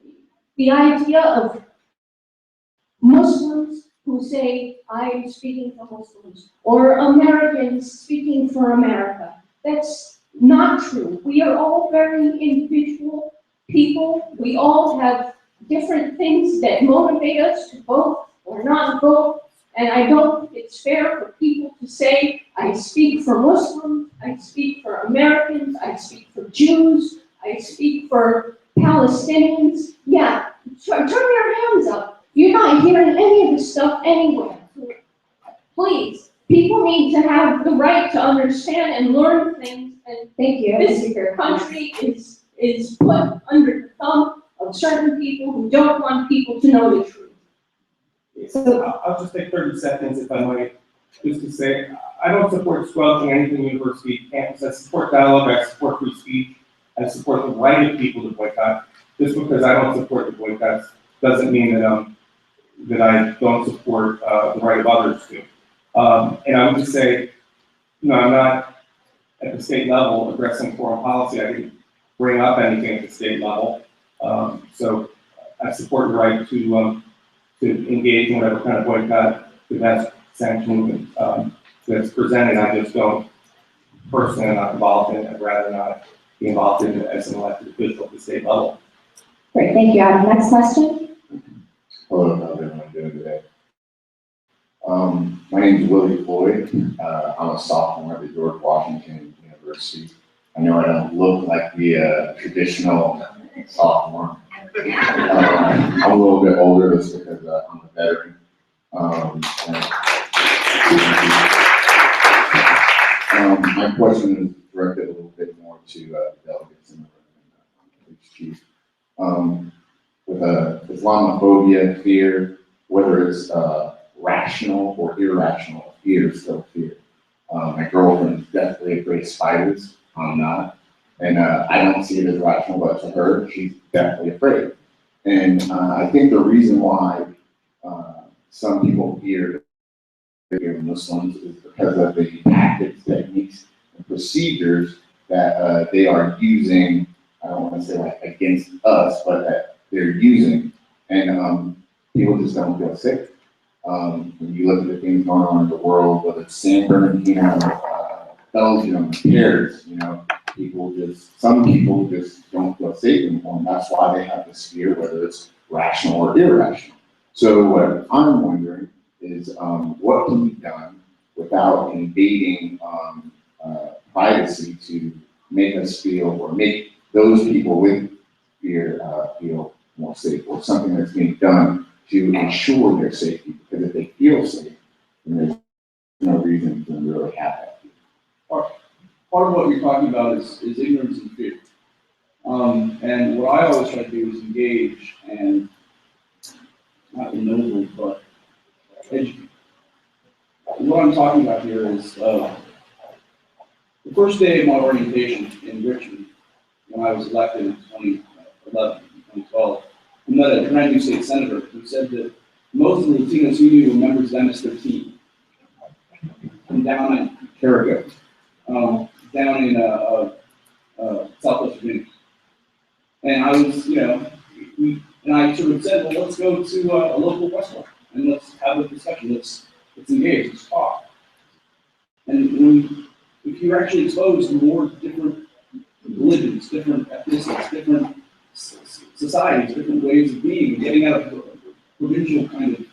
the idea of Muslims who say, I'm speaking for Muslims, or Americans speaking for America, that's not true. We are all very individual people. We all have different things that motivate us to vote or not vote. And I don't think it's fair for people to say, I speak for Muslims, I speak for Americans, I speak for Jews, I speak for Palestinians. Yeah, turn your hands up. You're not hearing any of this stuff anywhere. Please, people need to have the right to understand and learn things. And thank you. This country is put under the thumb of certain people who don't want people to know the truth. So I'll just take 30 seconds, if I might, just to say, I don't support squelching anything university campus. I support dialogue, I support free speech, I support the right of people to boycott. Just because I don't support the boycotts doesn't mean that I don't support the right of others to. And I would just say, I'm not at the state level addressing foreign policy. I didn't bring up anything at the state level. So I support the right to engage in whatever kind of boycott, divest, sanction movement that's presented. I just don't personally, I'm not involved in it. I'd rather not be involved in it as an elected official at the state level. Great, thank you, Adam. Next question. Hello, how's everyone doing today? My name is Willie Floyd. I'm a sophomore at the George Washington University. I know I don't look like the traditional sophomore. I'm a little bit older just because I'm a veteran. My question is directed a little bit more to delegates in the chief. With Islamophobia, fear, whether it's rational or irrational, fear is still fear. My girlfriend is definitely afraid of spiders. I'm not. And I don't see it as rational, but to her, she's definitely afraid. And I think the reason why some people fear Muslims is because of the tactics, techniques, and procedures that they are using. I don't want to say like against us, but that they're using. And people just don't feel safe. When you look at the things going on in the world, whether it's San Bernardino, Belgium, Paris, you know, some people just don't feel safe anymore, and that's why they have this fear, whether it's rational or irrational. So what I'm wondering is what can be done without invading privacy to make us feel, or make those people with fear feel more safe, or something that's being done to ensure their safety, because if they feel safe, then there's no reason to really have that fear. Part of what you're talking about is ignorance and fear. And what I always try to do is engage and not ennoble, but educate. What I'm talking about here is the first day of my orientation in Richmond, when I was elected in 2011, 2012, I met a brand new state senator who said that most of the Latinos he knew were members of MS-13. I'm down in Carrigo, down in Southwest Virginia. And I was, and I sort of said, well, let's go to a local restaurant and let's have a discussion. Let's engage, let's talk. And if you're actually exposed to more different religions, different ethnicities, different societies, different ways of being, getting out of the provincial kind of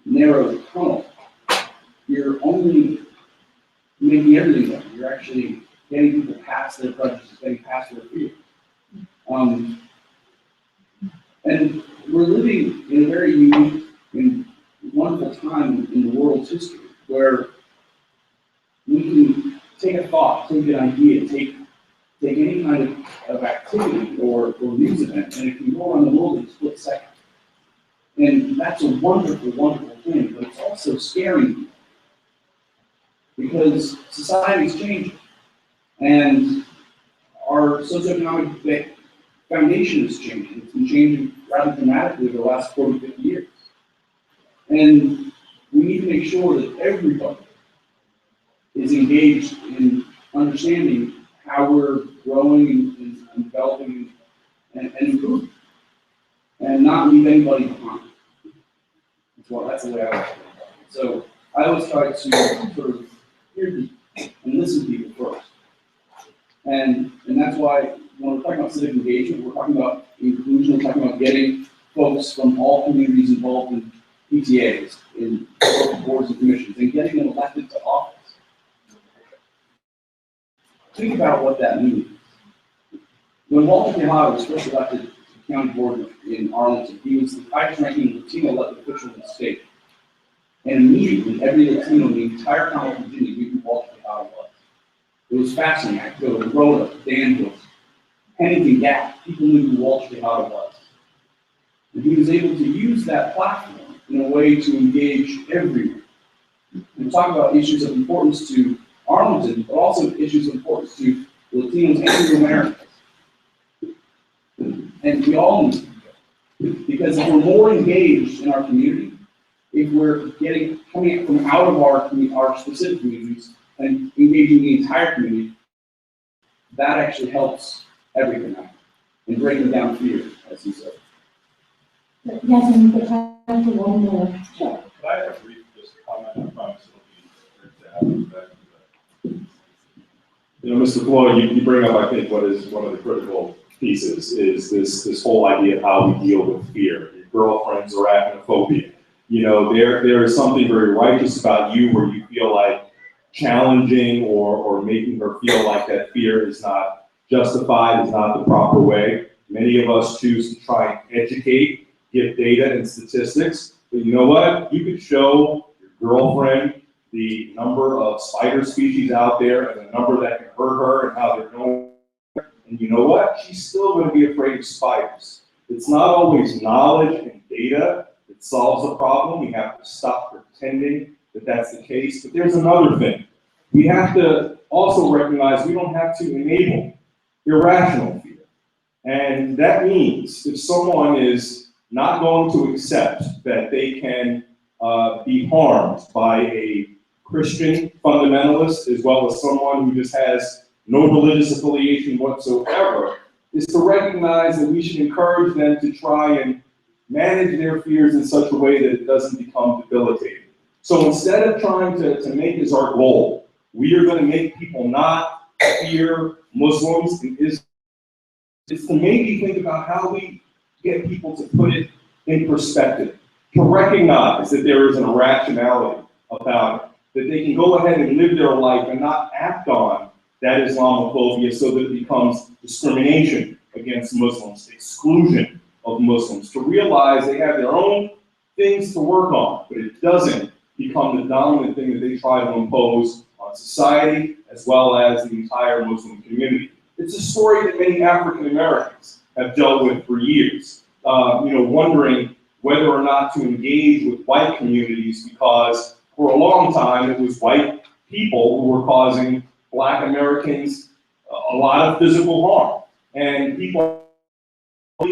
narrow tunnel, you're only making everything better. You're actually getting people past their prejudices, getting past their fear. And we're living in a very unique and wonderful time in the world's history where we can take a thought, take an idea, take any kind of activity or news event, and it can go around the world in a split second. And that's a wonderful, wonderful thing, but it's also scary because society's changing and our socioeconomic foundation is changing. It's been changing rather dramatically over the last 40, 50 years. And we need to make sure that everybody is engaged in understanding how we're growing and developing and improving, and not leave anybody behind. That's the way I like it. So I always try to sort of hear people and listen to people first. And that's why when we're talking about civic engagement, we're talking about inclusion, we're talking about getting folks from all communities involved in PTAs, in boards and commissions, and getting them elected to office. Think about what that means. When Walter Tejada was first elected to county board in Arlington, he was the highest ranking Latino elected official in the state. And immediately, every Latino in the entire county of Virginia knew who Walter Tejada was. It was fascinating. I could go to Rhoda, Danville, Pennington Gap. People knew who Walter Tejada was. And he was able to use that platform in a way to engage everyone. And talk about issues of importance to Arlington, but also issues of importance to Latinos and to Americans. And we all need to, because if we're more engaged in our community, if we're coming from out of our specific communities and engaging the entire community, that actually helps everything out and breaking down fear, as you said. Yasmine, we have time for one more. Sure. Could I have a brief comment? I promise it'll be great to have you back. Mr. Floyd, you bring up, I think, what is one of the critical pieces is this whole idea of how we deal with fear. Your girlfriend's arachnophobia. There is something very righteous about you where you feel like challenging or making her feel like that fear is not justified, is not the proper way. Many of us choose to try and educate, give data and statistics, but you know what? You could show your girlfriend the number of spider species out there and the number that can hurt her and how they're going. And you know what? She's still going to be afraid of spiders. It's not always knowledge and data that It solves the problem. We have to stop pretending that that's the case. But there's another thing. We have to also recognize we don't have to enable irrational fear. And that means if someone is not going to accept that they can be harmed by a Christian fundamentalist as well as someone who just has no religious affiliation whatsoever, is to recognize that we should encourage them to try and manage their fears in such a way that it doesn't become debilitating. So instead of trying to make this our goal, we are going to make people not fear Muslims and Islam. It's to maybe think about how we get people to put it in perspective, to recognize that there is an irrationality about it, that they can go ahead and live their life and not act on that Islamophobia so that it becomes discrimination against Muslims, exclusion of Muslims, to realize they have their own things to work on, but it doesn't become the dominant thing that they try to impose on society as well as the entire Muslim community. It's a story that many African Americans have dealt with for years, wondering whether or not to engage with white communities because for a long time it was white people who were causing Black Americans a lot of physical harm. And people,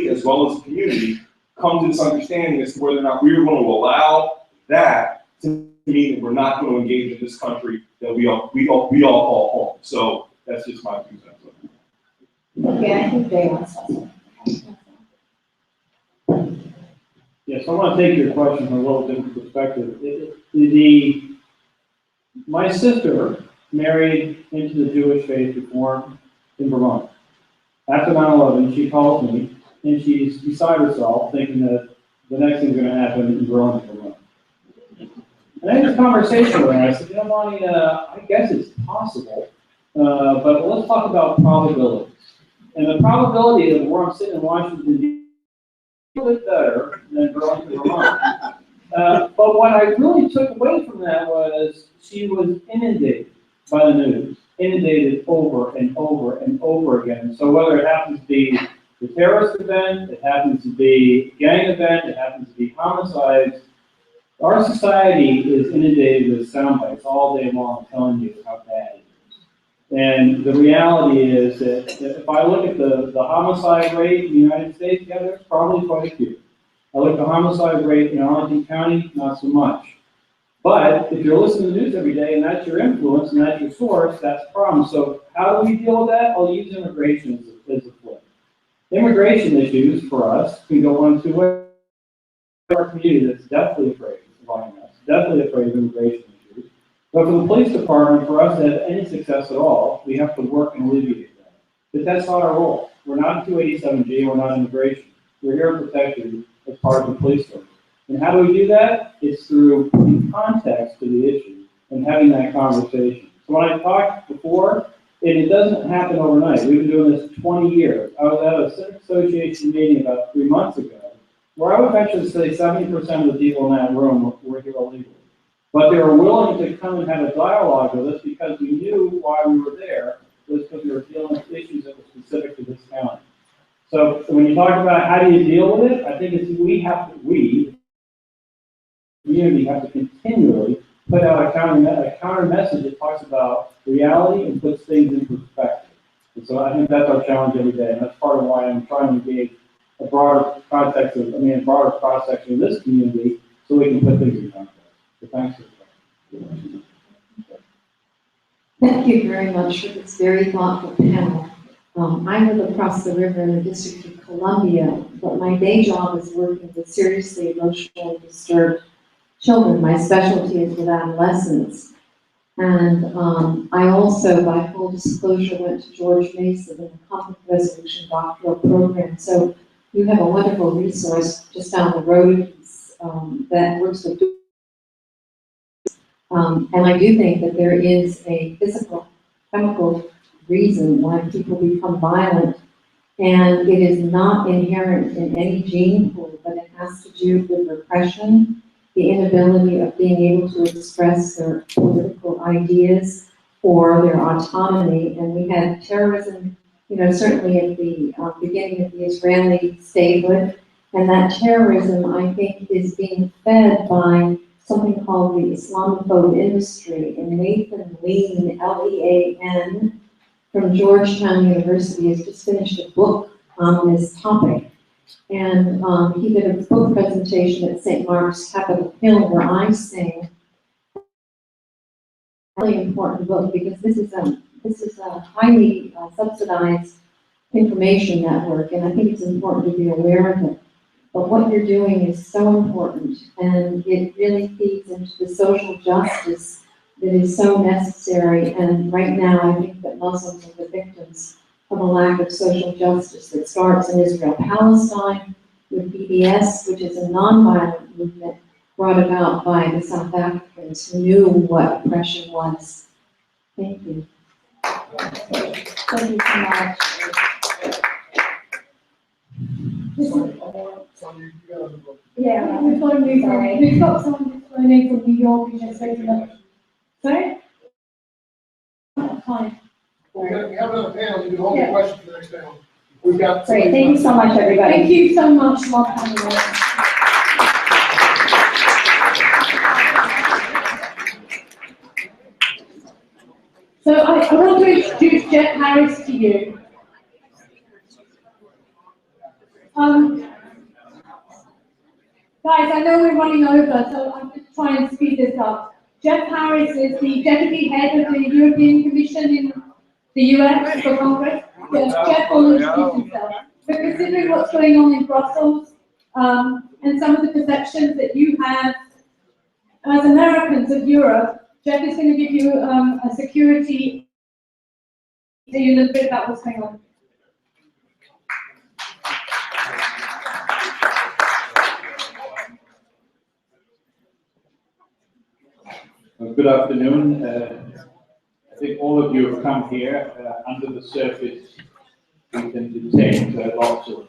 as well as the community, come to this understanding as to whether or not we are going to allow that to mean that we're not going to engage in this country that we all call home. So that's just my 2 cents. Okay, I think they want something. Yes, I want to take your question from a little different perspective. My sister married into the Jewish faith reform in Vermont. After 9/11, she calls me, and she's beside herself, thinking that the next thing's going to happen in Burlington, Vermont. And I had this conversation with her, and I said, Bonnie, I guess it's possible, but let's talk about probabilities. And the probability of where I'm sitting in Washington, D.C. is a little bit better than Burlington, Vermont. But what I really took away from that was she was inundated by the news, inundated over and over and over again. So whether it happens to be the terrorist event, it happens to be a gang event, it happens to be homicides, our society is inundated with sound bites all day long telling you how bad it is. And the reality is that if I look at the homicide rate in the United States, yeah, there's probably quite a few. I look at the homicide rate in Arlington County, not so much. But if you're listening to the news every day and that's your influence and that's your source, that's a problem. So how do we deal with that? I'll use immigration as a flip. Immigration issues for us can go on 2 ways. Our community that's definitely afraid of violence, definitely afraid of immigration issues. But for the police department, for us to have any success at all, we have to work and alleviate that. But that's not our role. We're not in 287G, we're not immigration. We're here to protect you as part of the police service. And how do we do that? It's through putting context to the issue and having that conversation. So when I talked before, it doesn't happen overnight. We've been doing this 20 years. I was at a Civic Association meeting about 3 months ago, where I would venture to say 70% of the people in that room were here illegally. But they were willing to come and have a dialogue with us because we knew why we were there was because we were dealing with issues that were specific to this county. So when you talk about how do you deal with it, I think it's we, the community, have to continually put out a counter message that talks about reality and puts things in perspective. And so I think that's our challenge every day, and that's part of why I'm trying to engage a broader context of, a broader cross-section of this community so we can put things in context. So thanks for the question. Thank you very much for this very thoughtful panel. I live across the river in the District of Columbia, but my day job is working with seriously emotionally disturbed children. My specialty is with adolescents. And I also, by full disclosure, went to George Mason in the conflict resolution doctoral program. So you have a wonderful resource just down the road that works with. And I do think that there is a physical, chemical reason why people become violent. And it is not inherent in any gene pool, but it has to do with repression, the inability of being able to express their political ideas or their autonomy. And we had terrorism, certainly at the beginning of the Israeli statehood, And that terrorism, I think, is being fed by something called the Islamophobia industry. And Nathan Lean, Lean, from Georgetown University, has just finished a book on this topic. And he did a book presentation at St. Mark's Capitol Hill where I sing. Really important book because this is a highly subsidized information network, and I think it's important to be aware of it. But what you're doing is so important, and it really feeds into the social justice that is so necessary. And right now, I think that Muslims are the victims of a lack of social justice that starts in Israel-Palestine with BDS, which is a nonviolent movement brought about by the South Africans who knew what oppression was. Thank you. Thank you so much. Yeah, we've got to move on. We've got someone who's flown in from New York who's just taking up. Sorry? Time. We have another panel, you can hold your question for the next panel. We've got. Great, thank you so much, everybody. Thank you so much, Mark Hamilton. So I want to introduce Jeff Harris to you. Guys, I know we're running over, so I'm just trying to speed this up. Jeff Harris is the deputy head of the European Commission in the US for Congress. Jeff will introduce himself. But considering what's going on in Brussels and some of the perceptions that you have as Americans of Europe, Jeff is going to give you a security, tell you a little bit about what's going on. Well, good afternoon. I think all of you have come here. Under the surface, we can detect lots of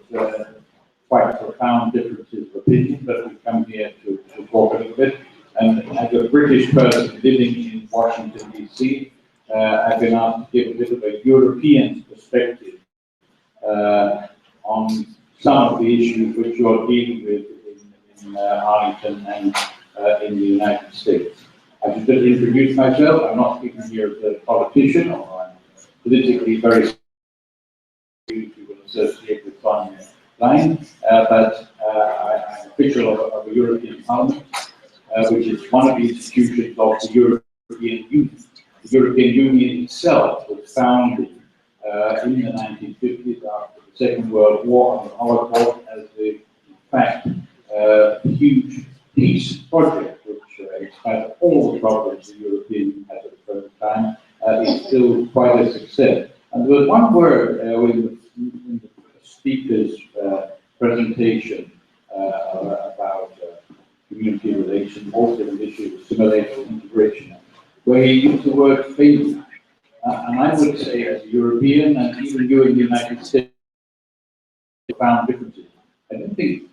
quite profound differences of opinion, but we come here to talk a little bit. And as a British person living in Washington, D.C., I've been asked to give a bit of a European perspective on some of the issues which you're dealing with in Arlington and in the United States. I should just introduce myself. I'm not speaking here as a politician, although I'm politically very you will associate with Sonia Klein, but I'm official of the European Parliament, which is one of the institutions of the European Union. The European Union itself was founded in the 1950s after the Second World War and the Holocaust as in fact, huge peace project, which in spite of all the problems the European Union had at the present time, is still quite a success. And there was one word in the speaker's presentation about community relations, also the issue of assimilation and integration, where he used the word failure. And I would say, as a European, and even you in the United States, found differences. I don't think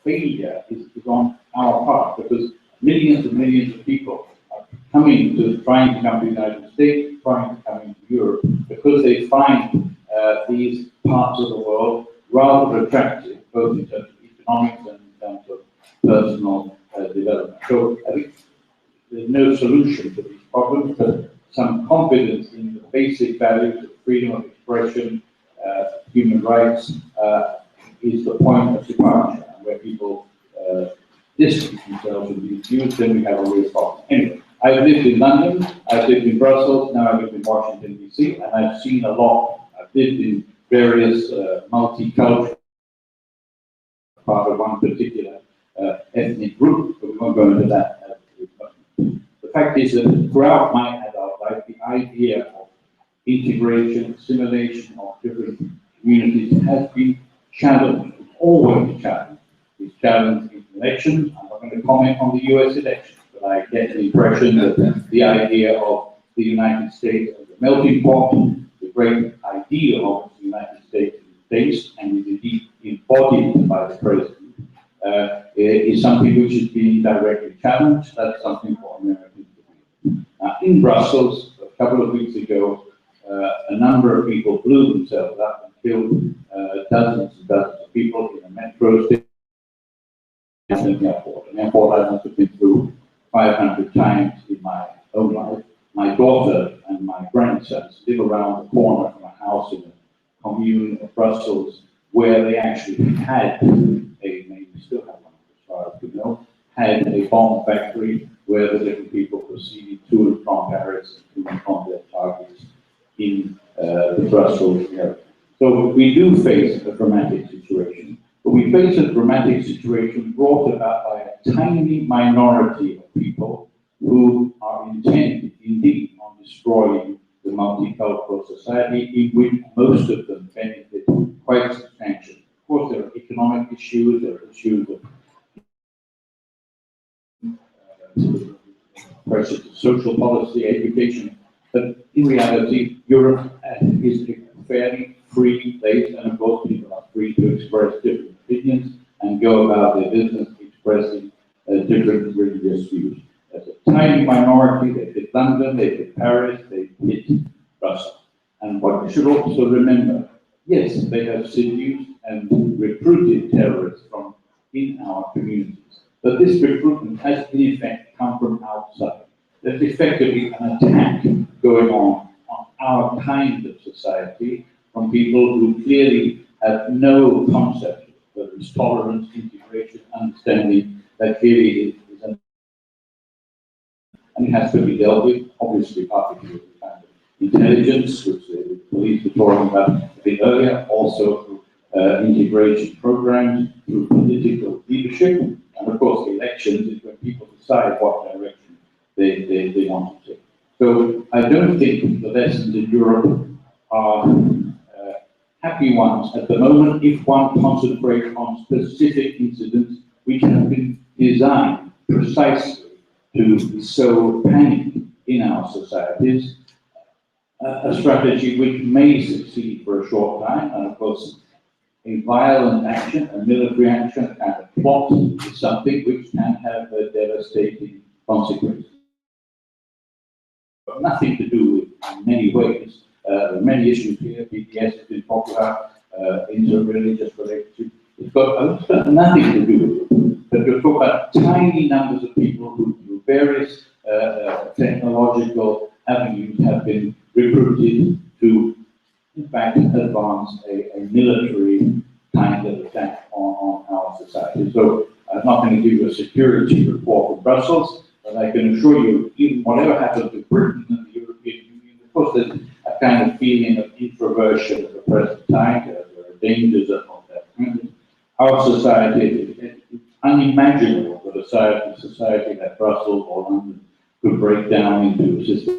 failure is on our part, because millions and millions of people are trying to come to the United States, trying to come into Europe, because they find these parts of the world rather attractive, both in terms of economics and in terms of personal development. So I think there's no solution to these problems, but some confidence in the basic values of freedom of expression, human rights, is the point of departure, where people distance themselves from these views, then we have a real problem. Anyway, I've lived in London, I've lived in Brussels, now I live in Washington, D.C., and I've seen a lot. I've lived in various multicultural part of one particular ethnic group, but we won't go into that. The fact is that throughout my adult life, the idea of integration, assimilation of different communities has been challenged, it's always challenged. It's challenged in elections. I'm not going to comment on the US elections, but I get the impression that the idea of the United States as a melting pot, the great ideal of the United States is based and is indeed embodied by the president, is something which is being directly challenged. That's something for Americans to do. In Brussels, a couple of weeks ago, a number of people blew themselves up and killed dozens and dozens of people in a metro station. An airport I must have been through 500 times in my own life. My daughter and my grandsons live around the corner from a house in a commune of Brussels where they actually had maybe still have one as far as we know, had a bomb factory where the different people proceeded to and from Paris and to and from their targets in the Brussels area. So we do face a dramatic situation, but we face a dramatic situation brought about by a tiny minority of people who are intent, indeed, on destroying the multicultural society in which most of them benefit quite substantially. Of course, there are economic issues, there are issues of pressure to social policy, education, but in reality, Europe is a fairly free place, and of course, people are free to express different opinions and go about their business expressing different religious views. There's a tiny minority, they hit London, they hit Paris, they hit Brussels. And what we should also remember, yes, they have seduced and recruited terrorists from in our communities. But this recruitment has in effect come from outside. There's effectively an attack going on our kind of society from people who clearly have no concept of whether it's tolerance, integration, understanding, that clearly is an, and it has to be dealt with, obviously partly through the kind of intelligence, which the police were talking about a bit earlier, also through integration programs, through political leadership, and of course elections is when people decide what direction they want to take. So I don't think the lessons in Europe are happy ones at the moment if one concentrates on specific incidents which have been designed precisely to sow panic in our societies, a strategy which may succeed for a short time, and of course a violent action, a military action, a kind of plot is something which can have devastating consequences. But nothing to do with, in many ways, there are many issues here. BDS has been popular, inter-religious relationship. It's got nothing to do with it. But you're talking about tiny numbers of people who, through various technological avenues, have been recruited to, in fact, advance a military kind of attack on our society. So I'm not going to give you a security report from Brussels, but I can assure you, even whatever happens with Britain and the European Union, of course, there's a kind of feeling of introversion at the present time. There are dangers of that kind. Our society, it's unimaginable that a society like Brussels or London could break down into a system.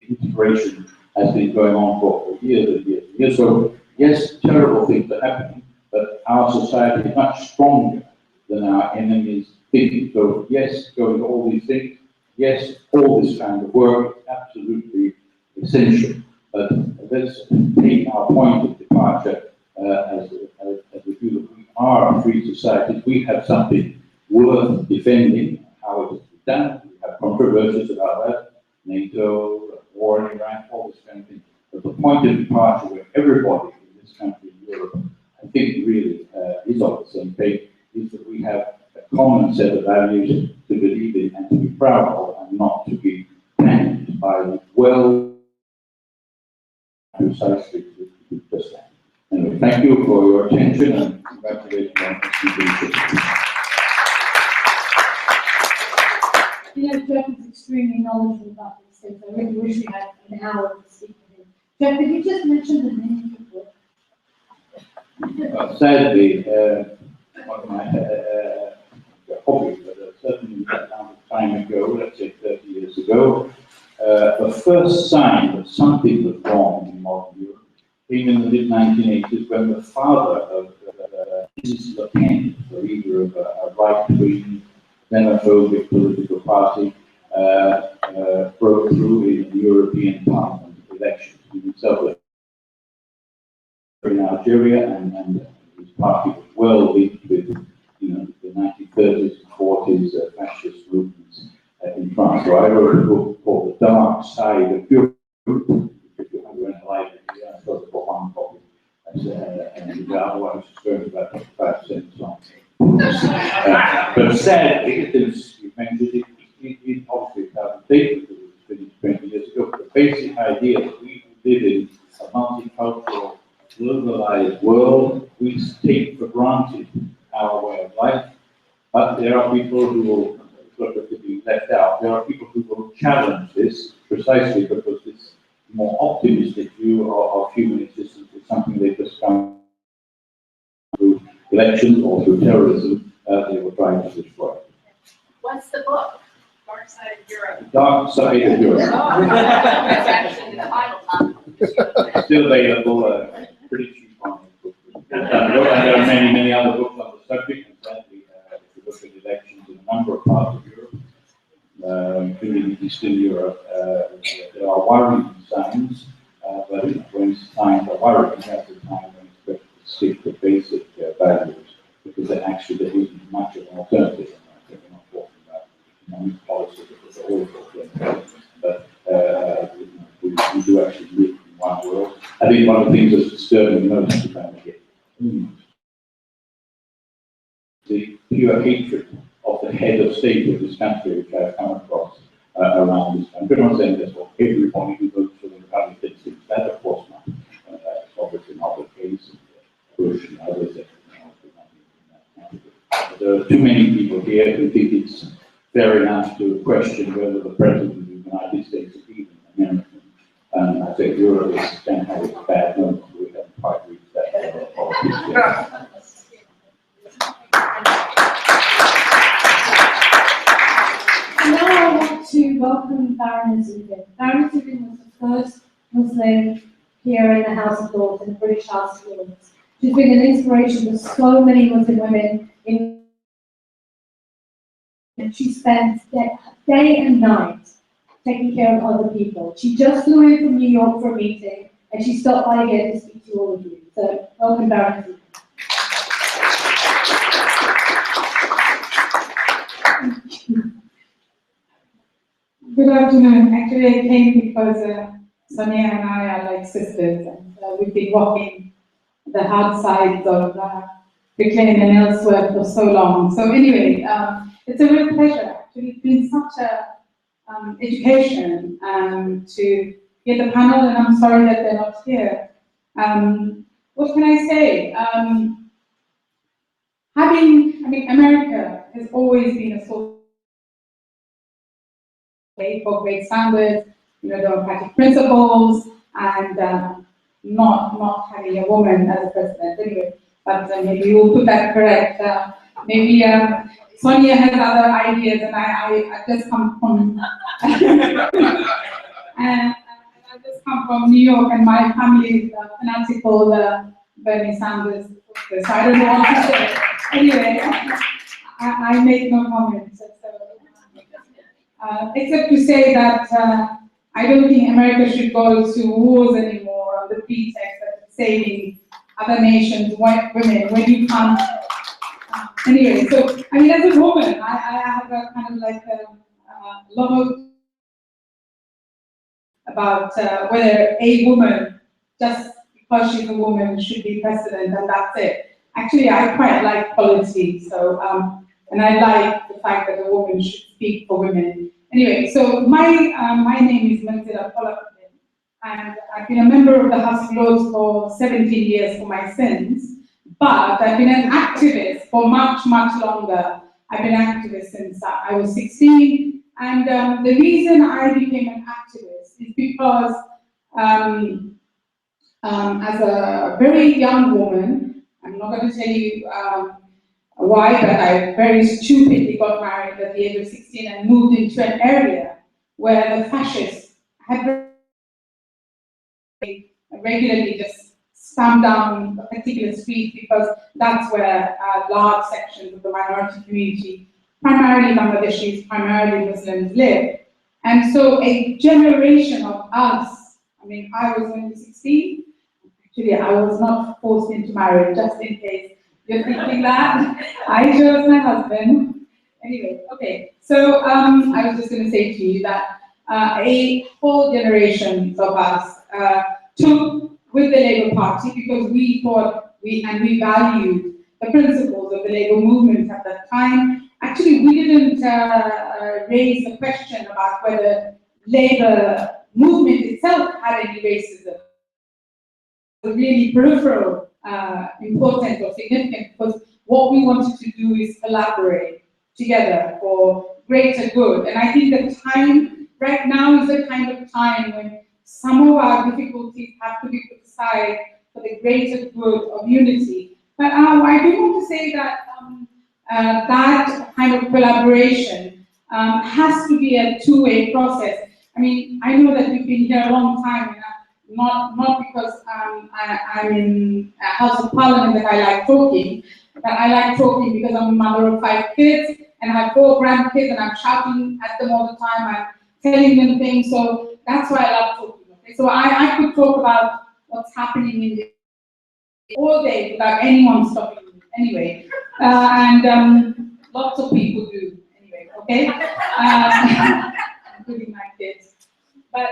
Integration has been going on for years and years and years. So, yes, terrible things are happening, but our society is much stronger than our enemies think. So, yes, going to all these things, yes, all this kind of work is absolutely essential. But let's take our point of departure as the view that we are a free society. We have something worth defending, how it is done. We have controversies about that, NATO, war in Iraq, all this kind of thing. But the point of departure where everybody in this country, in Europe, I think really is on the same page, is that we have a common set of values to believe in and to be proud of, and not to be panicked by the precisely to just that. Anyway, thank you for your attention and congratulations on the You know, Jeff is extremely knowledgeable about these things. I really wish we had an hour to speak to him. Jeff, did you just mention the name of the book? Sadly, one of my hobbies, but certainly that amount of time ago, let's say 30 years ago, the first sign that something was wrong in modern Europe came in the mid-1980s when the father of Mrs. Le Pen, the leader of a right-wing xenophobic political party, broke through in the European Parliament elections. He himself in Algeria, and his party was well linked with, the 1930s and 40s fascist movements in France. So I wrote a book called The Dark Side of Europe. If you have any library, I suppose I've got one copy. And the other one is going about 5 cents on But sadly, you mentioned it obviously doesn't date because it was finished 20 years ago. But the basic idea that we live in a multicultural, globalized world, we take for granted our way of life. But there are people who will look at being left out. There are people who will challenge this precisely because this more optimistic view of human existence is something they just come through elections or through terrorism. They were trying to destroy. What's the book? Dark Side of Europe. Dark Side of Europe. Oh, that's actually the title, huh? Still available, pretty cheap on the book. And there are many, many other books on the subject, and sadly, if you look at elections in a number of parts of Europe, including Eastern Europe, there are worrying signs, but when signs are worrying, that's the time when it's better to stick to basic values, because actually there isn't much of an alternative. We're not talking about economic policy, because all of those things, but we do actually live in one world. I think one of the things that's disturbing the most about the pure hatred of the head of state of this country, which I've come across around this country. I'm not saying that's what everybody who votes for the Republican thinks. That, of course, not. It's obviously not the case. Bush and others. But there are too many people here who think it's fair enough to question whether the President of the United States is even American. And I think Europe can have its bad moments. We haven't quite reached that level of politics yet. Now I want to welcome Baroness Uddin. Baroness Uddin was the first Muslim here in the House of Lords, in the British House of Lords. She's been an inspiration to so many Muslim women and she spends day and night taking care of other people. She just flew in from New York for a meeting and she stopped by here to speak to all of you. So welcome, Baroness Uddin. Good afternoon. Actually, I came because Sonia and I are like sisters, and we've been walking the hard sides of Klein and elsewhere for so long. So anyway, it's a real pleasure. Actually, it's been such a education to get the panel, and I'm sorry that they're not here. What can I say? America has always been a source for great standards, democratic principles, and not having a woman as a president. Anyway, but maybe we'll put that correct. Maybe Sonia has other ideas, and I just come from and I just come from New York, and my family is fanatical Bernie Sanders. So I don't know what to say. Anyway, I make no comments. Except to say that I don't think America should go to wars anymore on the pretext of saving other nations, white women, when you can't. Anyway, so, as a woman, I have a kind of like a lot of about whether a woman, just because she's a woman, should be president, and that's it. Actually, I quite like equality, so, and I like the fact that a woman should speak for women. Anyway, so my name is Pola, and I've been a member of the House of Lords for 17 years for my sins, but I've been an activist for much, much longer. I've been an activist since I was 16, and the reason I became an activist is because as a very young woman, I'm not going to tell you why, but I very stupidly got married at the age of 16 and moved into an area where the fascists had regularly just stamped down a particular street, because that's where large sections of the minority community, primarily Bangladeshis, primarily Muslims, live. And so a generation of us, I was only 16, actually I was not forced into marriage, just in case you're thinking that. I chose my husband. Anyway, okay. So I was just going to say to you that a whole generation of us took with the Labour Party, because we thought we valued the principles of the labor movement at that time. Actually, we didn't raise the question about whether labor movement itself had any racism. Really peripheral, important or significant, because what we wanted to do is collaborate together for greater good. And I think the time right now is a kind of time when some of our difficulties have to be put aside for the greater good of unity. But I do want to say that that kind of collaboration has to be a two-way process. I mean, I know that you've been here a long time, and not because I'm in a House of Parliament that I like talking, but I like talking because I'm a mother of 5 kids, and I have 4 grandkids, and I'm shouting at them all the time, I'm telling them things, so that's why I love talking. Okay? So I could talk about what's happening in the all day without anyone stopping me, anyway. And lots of people do, anyway, okay? Including my kids. But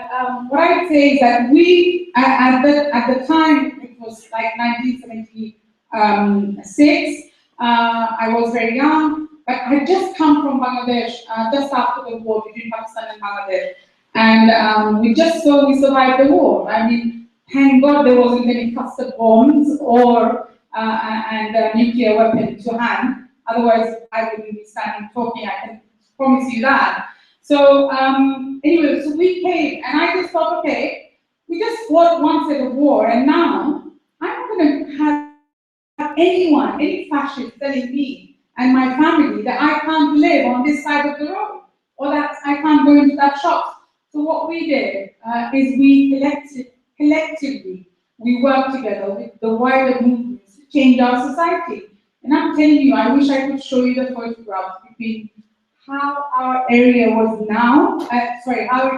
what I would say is that we, at the time, it was like 1976, I was very young, but I had just come from Bangladesh, just after the war between Pakistan and Bangladesh. And we survived the war. I mean, thank God there wasn't any cluster bombs or a nuclear weapon to hand. Otherwise, I wouldn't be standing talking, I can promise you that. So anyway, so we came, and I just thought, okay, we just fought one set of war, and now I'm not going to have anyone, any fascist telling me and my family that I can't live on this side of the road, or that I can't go into that shop. So what we did is we collectively, we worked together with the wider movements to change our society. And I'm telling you, I wish I could show you the photographs between how our area was now, how it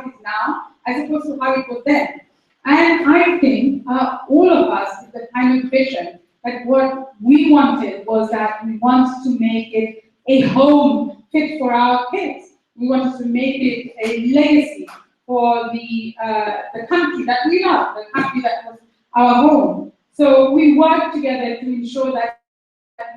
is now, as opposed to how it was then. And I think all of us with the kind of vision that what we wanted was that we wanted to make it a home fit for our kids. We wanted to make it a legacy for the country that we love, the country that was our home. So we worked together to ensure that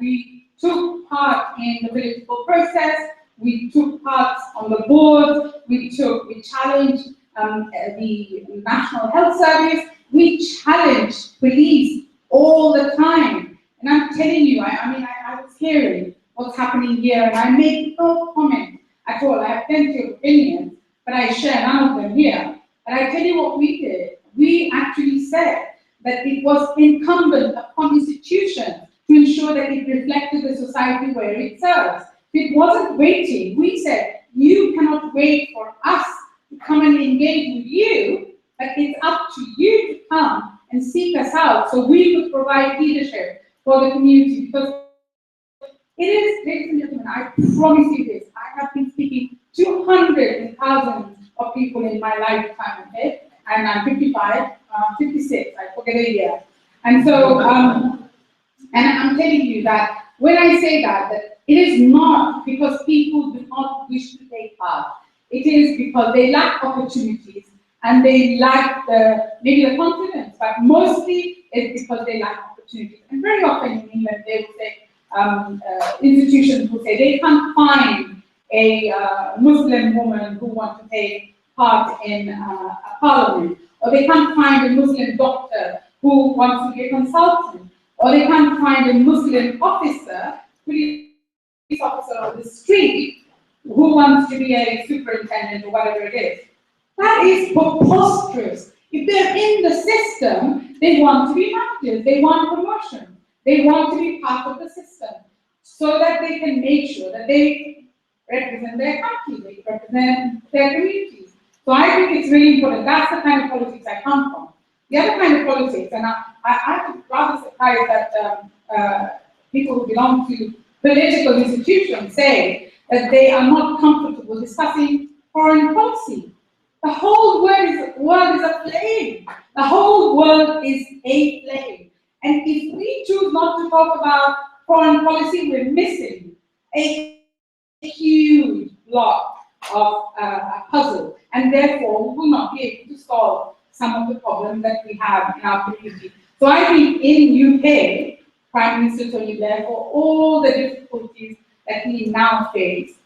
we took part in the political process. We took part on the board, we challenged the National Health Service, we challenged police all the time. And I'm telling you, I was hearing what's happening here, and I made no comment at all. I have plenty of opinions, but I share none of them here. But I tell you what we did. We actually said that it was incumbent upon institutions to ensure that it reflected the society where it serves. It wasn't waiting. We said, you cannot wait for us to come and engage with you, but it's up to you to come and seek us out so we could provide leadership for the community. Because it is, ladies and gentlemen, I promise you this, I have been speaking to hundreds and thousands of people in my lifetime, okay? And I'm 55, 56, I forget a year. And so, and I'm telling you that when I say that it is not because people do not wish to take part. It is because they lack opportunities and they lack maybe the confidence, but mostly it's because they lack opportunities. And very often in England, they will say, institutions will say they can't find a Muslim woman who wants to take part in a parliament, or they can't find a Muslim doctor who wants to be a consultant, or they can't find a Muslim officer, police officer on the street, who wants to be a superintendent or whatever it is. That is preposterous. If they're in the system, they want to be managers, they want promotion, they want to be part of the system, so that they can make sure that they represent their country, they represent their communities. So I think it's really important. That's the kind of politics I come from. The other kind of politics, and I would rather surprised that people who belong to political institutions say that they are not comfortable discussing foreign policy. The whole world is aflame. The whole world is a flame. And if we choose not to talk about foreign policy, we're missing a huge block of a puzzle. And therefore, we will not be able to solve some of the problems that we have in our community. So I think in UK, Prime Minister Tony Blair for all the difficulties that he now faces.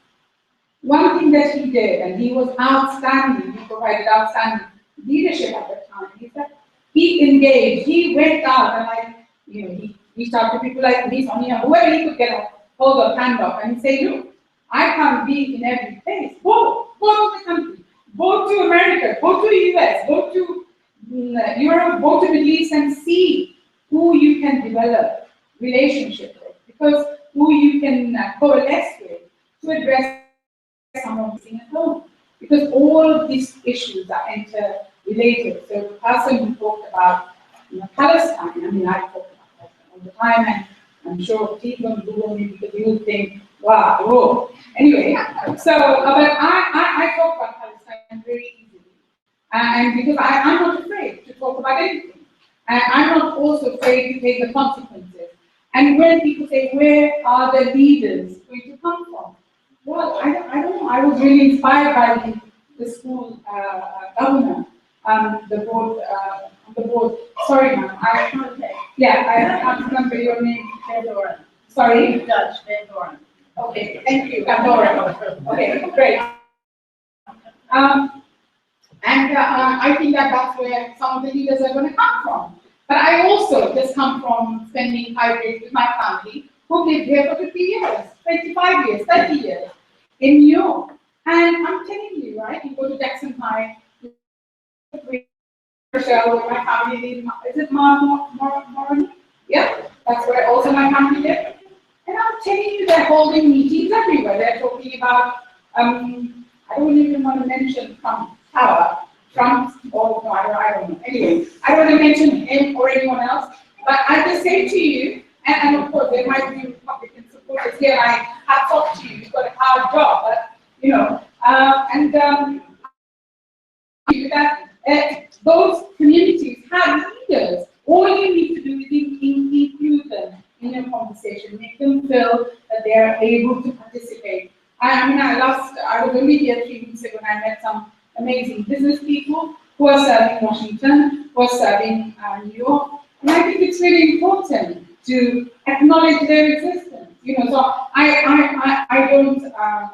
One thing that he did, and he was outstanding, he provided outstanding leadership at the time, is that he engaged, he went out and like, you know, he reached out to people like me, Sonia, whoever he could get a hold of, hand of, and say, look, I can't be in every place. Go to the country, go to America, go to the US, go to Europe, go to the Middle East and see who you can develop relationship with, because who you can coalesce with to address some of the things at home. Because all of these issues are interrelated. So the person who talked about Palestine, I mean, I talk about Palestine all the time, and I'm sure people don't Google me because you would think, wow, whoa. Anyway, so, but I talk about Palestine very easily. And because I'm not afraid to talk about anything. And I'm not also afraid to take the consequences. And when people say, where are the leaders going to come from? Well, I don't know. I was really inspired by the school governor, the board. Sorry, ma'am. I can't say. Yeah, I can't remember your name. Doren. Sorry? Judge Doren. Okay, thank you. Doren. Okay, great. And I think that that's where some of the leaders are going to come from. But I also just come from spending 5 years with my family, who lived here for 50 years, 25 years, 30 years in New York. And I'm telling you, right, you go to Jackson High, Brescia, where my family lives. Is it Moran? Yeah, that's where also my family lives. And I'm telling you, they're holding meetings everywhere. They're talking about, I don't even want to mention Trump, or no, I don't know. Anyway, I don't want to mention him or anyone else, but I just say to you, and of course there might be Republican supporters here, I have talked to you, you've got a hard job, but you know, that those communities have leaders. All you need to do is include them in your conversation, make them feel that they are able to participate. I mean, I was only here 3 weeks ago and I met some amazing business people who are serving Washington, who are serving New York. And I think it's really important to acknowledge their existence. You know, so I don't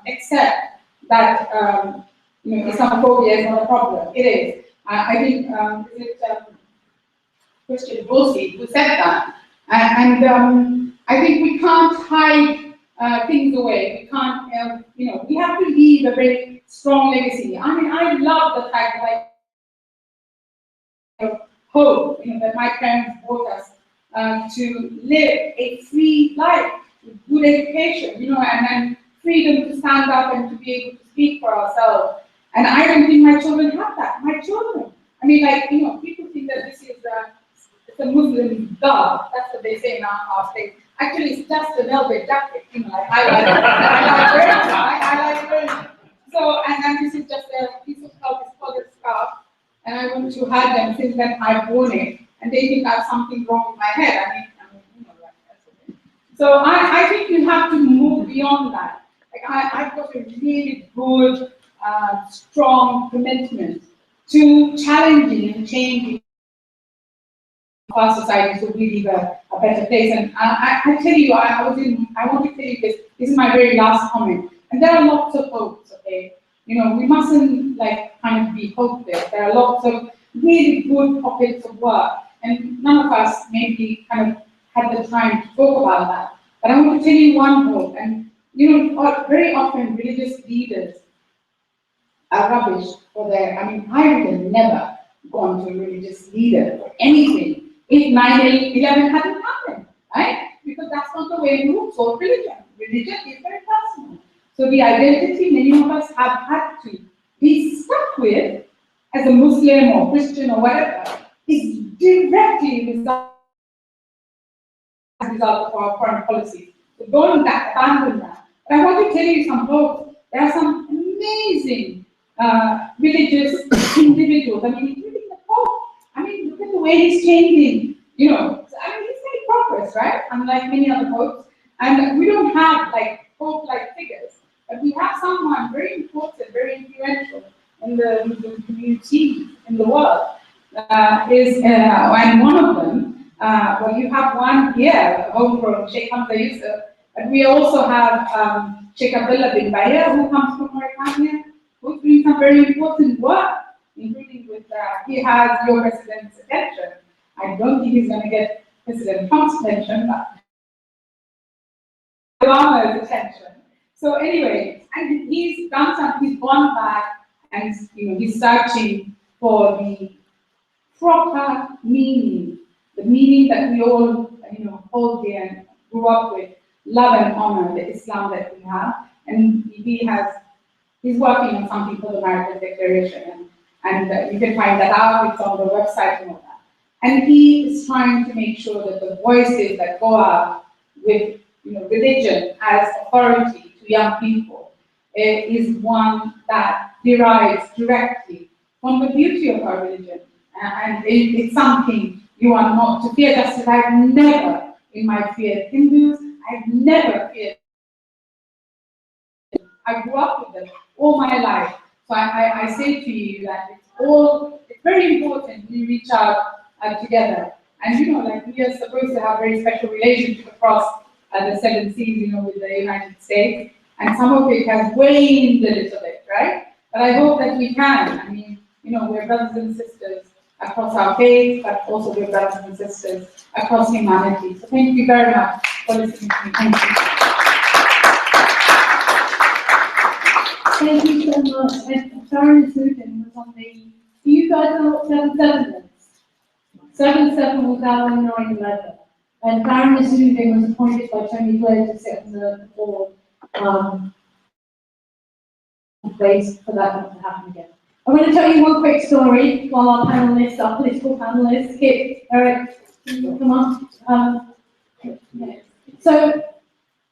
accept that you know, Islamophobia is not a problem. It is. I think Christian Dorsey who said that, and I think we can't hide things away. We can't, you know, we have to leave a very strong legacy. I mean, I love the fact that I hope, you know, that my parents brought us to live a free life with good education, you know, and then freedom to stand up and to be able to speak for ourselves. And I don't think my children have that. My children, I mean, like, you know, people think that this is it's a Muslim God. That's what they say in our state. Actually, it's just a velvet jacket, you know, like I like wearing it. So, and then this is just a piece of cloth, it's called a scarf, and I want to hide them since then I've worn it, and they think I have something wrong with my head. I mean, you know, like, that's okay. So I think you have to move beyond that. Like I've got a really good, strong commitment to challenging and changing our society so we live a better place. And I tell you, I want to tell you this. This is my very last comment. And there are lots of hopes, okay? You know, we mustn't like kind of be hopeless. There are lots of really good pockets of work, and none of us maybe kind of had the time to talk about that. But I want to tell you one hope, and you know, very often religious leaders are rubbish for their, I mean, I would have never gone to a religious leader for anything if 9/11 hadn't happened, right? Because that's not the way we look for religion. Religion is very personal. So the identity many of us have had to be stuck with as a Muslim or Christian or whatever is directly result of our foreign policy. So don't abandon that. But I want to tell you some hope. There are some amazing religious individuals. I mean, including the Pope. I mean, look at the way he's changing. You know, I mean, he's made progress, right? Unlike many other popes. And we don't have like Pope-like figures, but we have someone very important, very influential in the community in the world. And one of them Well, you have one here, homegrown, Sheikh Hamza Yusuf, but we also have Sheikh Abdullah bin Bayer, who comes from Mauritania, who's doing some very important work, including with, he has your president's attention. I don't think he's going to get President Trump's attention, but Obama's attention. So anyway, and he's done some, he's gone back and he's searching for the proper meaning, the meaning that we all hold dear and grew up with, love and honor the Islam that we have. And he's working on something called the American Declaration, and you can find that out, it's on the website and all that. And he is trying to make sure that the voices that go out with religion as authority to young people is one that derives directly from the beauty of our religion. And it's something you are not to fear. Just as I've never in my feared Hindus, I've never feared. I grew up with them all my life. So I say to you that it's very important we reach out together. And like we are supposed to have very special relationship across the 7 seas, with the United States. And some of it has waned a little bit, right? But I hope that we can. I mean, we're brothers and sisters across our faith, but also we're brothers and sisters across humanity. So thank you very much for listening to me. Thank you. Thank you so much. And Baroness Uddin was on the, do you guys know what 7/7 is? 7/7 was out on 9/11. And Baroness Uddin was appointed by Tony Blair to sit on the board in place for that not to happen again. I'm going to tell you one quick story while our panelists, our political panelists, Eric, come on. So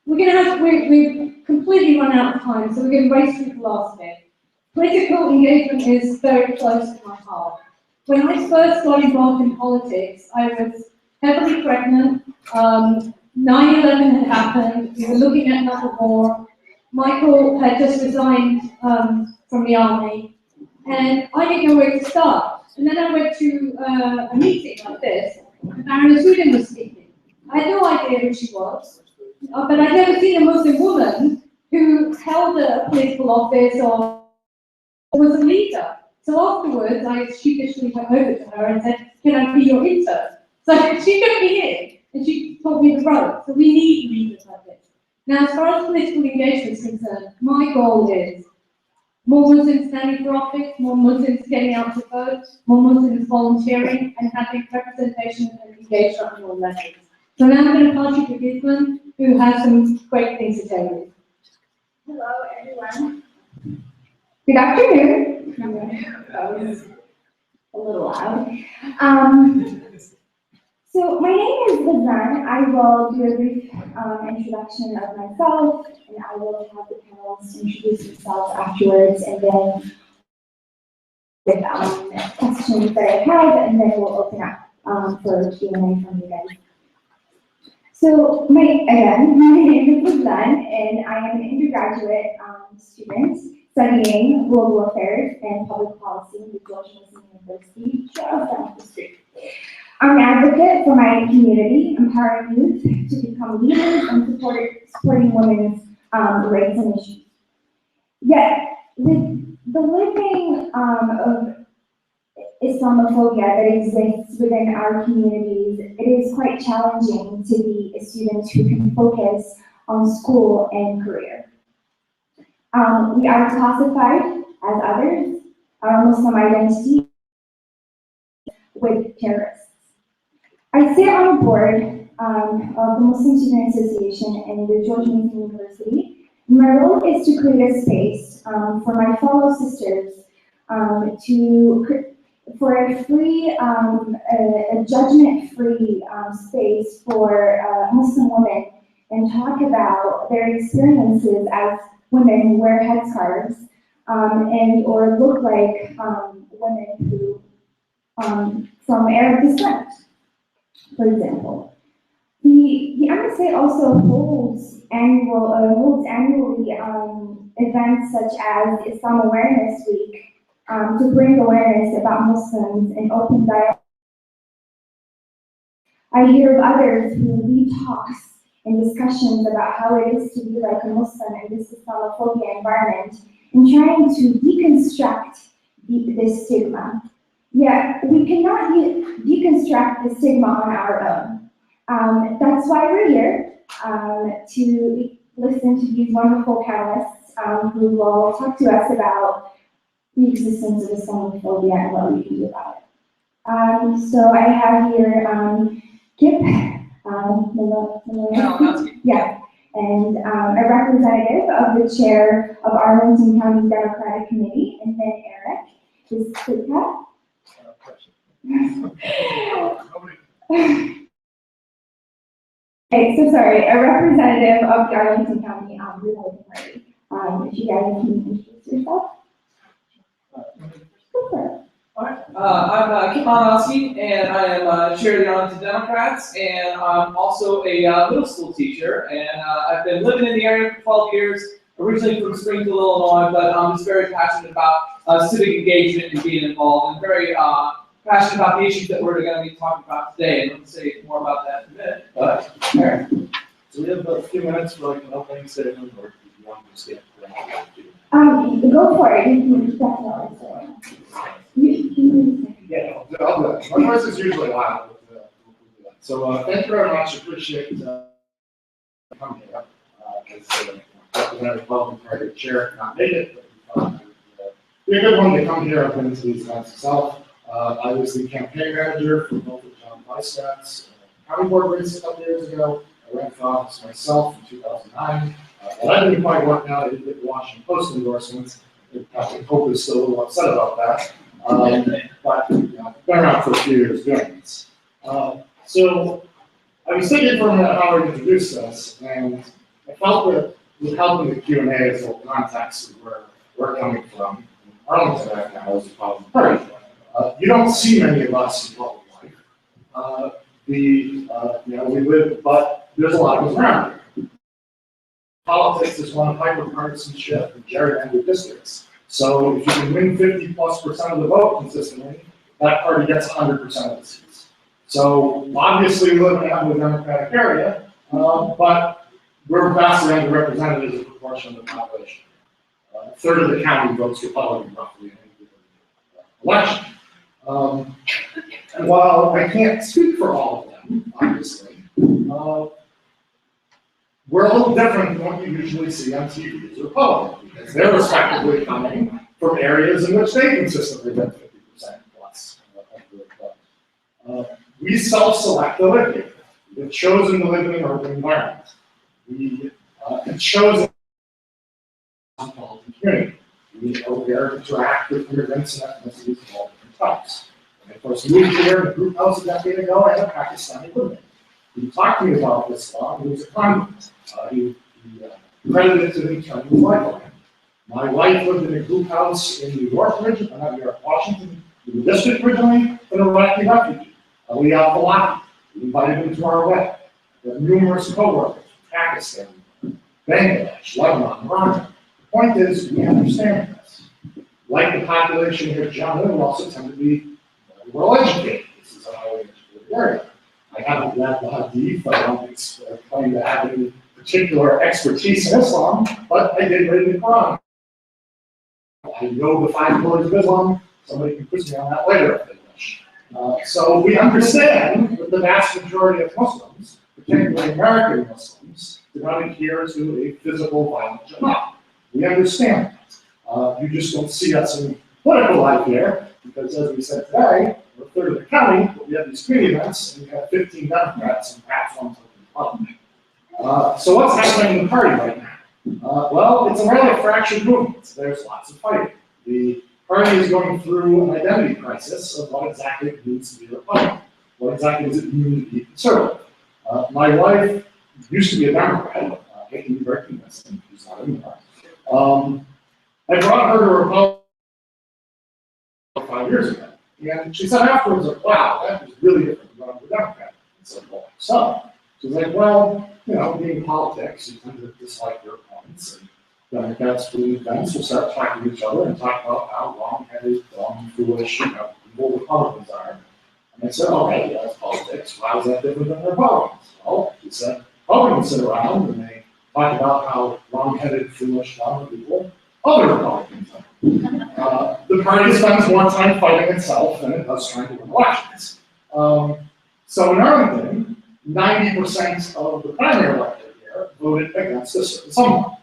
we've completely run out of time, so we're going to race through the last bit. Political engagement is very close to my heart. When I first got involved in politics, I was heavily pregnant. 9/11 had happened. We were looking at another war. Michael had just resigned from the army, and I didn't know where to start. And then I went to a meeting like this, and Baroness Uddin was speaking. I had no idea who she was, but I'd never seen a Muslim woman who held a political office or was a leader. So afterwards, I sheepishly went over to her and said, "Can I be your intern?" So she took me in, and she taught me the ropes. So we need leaders like this. Now, as far as political engagement is concerned, my goal is more Muslims standing for office, more Muslims getting out to vote, more Muslims volunteering, and having representation and engagement on all levels. So now I'm going to pass you to Ghizlane, who has some great things to tell you. Hello, everyone. Good afternoon. That was a little loud. So my name is Ghizlane. I will do a brief introduction of myself, and I will have the panelists introduce themselves afterwards, and then with questions that I have, and then we'll open up for Q&A from you guys. So my name is Ghizlane, and I am an undergraduate student studying global affairs and public policy at the George Mason University, just down the street. I'm an advocate for my community, empowering youth to become leaders and supporting women's rights and issues. Yet, with the living of Islamophobia that exists within our communities, it is quite challenging to be a student who can focus on school and career. We are classified as others, our Muslim identity, with terrorists. I sit on the board of the Muslim Student Association and the George Mason University. My role is to create a space for my fellow sisters for a free, a judgment-free space for Muslim women and talk about their experiences as women who wear headscarves and or look like women who from Arab descent, for example. The MSA also holds annually events such as Islam Awareness Week to bring awareness about Muslims and open dialogue. I hear of others who lead talks and discussions about how it is to be like a Muslim in this Islamophobia environment and trying to deconstruct this stigma. Yet we cannot deconstruct the stigma on our own. That's why we're here, to listen to these wonderful panelists who will talk to us about the existence of Islamophobia and what we can do about it. So I have here Kip, yeah, and a representative of the chair of Arlington County Democratic Committee, and then Eric, is Sika. Okay, so sorry, a representative of the Arlington County Republican Party. If you guys can introduce yourself. I'm Kip Malinosky, and I am chair of the Arlington Democrats, and I'm also a middle school teacher, and I've been living in the area for 12 years, originally from Springfield, Illinois, but I'm just very passionate about civic engagement and being involved, and very passionate about the issues that we're going to be talking about today, and I'm going to say more about that in a minute, but Aaron. So we have a few minutes for like an opening statement, or if you want to stay up for Go for it. You can definitely. Yeah, I'll do it. My voice is usually loud. So thank you very much. Appreciate coming here. As Representative Welcome Party Chair not made it, but be a good one to come here. I've been to these events myself. I was the campaign manager for both of John Weisstat's county board race a couple years ago. I ran for office myself in 2009. But I didn't quite work out. I didn't get the Washington Post endorsements. Captain Pope is still a little upset about that. But you know, I've been around for a few years doing this. So I was thinking from how I introduced us, and I felt that with helping the Q&A as a context of where we're coming from, Arlington right now is a problem. You don't see many of us in public life. You know, we live, but there's a lot of us around here. Politics is one of hyper-partisanship and gerrymandered districts. So if you can win 50+% of the vote consistently, that party gets 100% of the seats. So obviously we live in a heavily Democratic area, but we're vastly underrepresented as a proportion of the population. A third of the county votes Republican roughly in any given election. And while I can't speak for all of them, obviously, we're a little different than what you usually see on TV as a Republican, because they're respectively coming from areas in which they consistently get 50% plus of the vote. We self-select to live here. We've chosen to live in an urban environment. We have chosen a cosmopolitan community. We know where to interact with immigrants and ethnicities of all different types. When I first moved here in a group house a decade ago, I had a Pakistani roommate. He talked to me about this law. He was a convert. He credited to the term of lifeline. My wife lived in a group house in New York originally, not New York, Washington, in the district originally, an Iraqi refugee. We have Pola. We invited him to our wedding. We have numerous co-workers from Pakistan, Bangladesh, Lebanon, Iran. The point is, we understand this. Like the population here at John, we also tend to be well educated. This is a highly educated area. I haven't read the Hadith. I don't claim to have any particular expertise in Islam, but I did read the Quran. I know the 5 pillars of Islam. Somebody can quiz me on that later if they wish. So we understand that the vast majority of Muslims, particularly American Muslims, do not adhere to a physical violent jihad. We understand that. You just don't see us in political life here, because as we said today, we're a third of the county, but we have these community events, and we have 15 Democrats and perhaps one Republican. So what's happening in the party right now? Well, it's a rather fractured movement. There's lots of fighting. The party is going through an identity crisis of what exactly it means to be a Republican. What exactly does it mean to be conservative? My wife used to be a Democrat. I can be very convincing. She's not anymore. I brought her to a Republican 5 years ago. And she said afterwards, like, wow, that was really different than when I was a Democrat. I said, well, so. She's like, well, you know, being in politics, you tend to dislike your opponents. And Democrats doing events will start talking to each other and talk about how wrong-headed, dumb, foolish, evil Republicans are. And I said, okay, that's politics. Why was that different than Republicans? Well, he said, Republicans sit around and they talk about how wrong-headed, foolish, dumb people other Republicans are. The party spends more time fighting itself than it does trying to win elections. So in Arlington, 90% of the primary electorate here voted against a certain someone.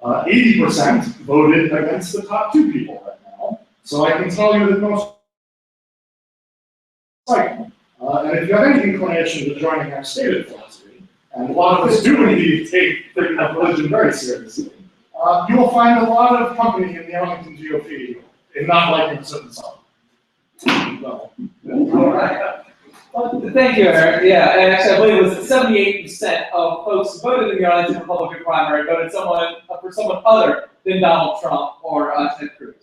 80% voted against the top two people right now. So I can tell you that most cycle. And if you have any inclination to joining our stated philosophy, and a lot of us do indeed take religion very seriously, you will find a lot of company in the Arlington GOP in not liking a certain song. All right. Well, thank you, Eric. Yeah, and actually, I believe it was 78% of folks who voted in the Arlington Republican primary voted for someone other than Donald Trump or Ted Cruz.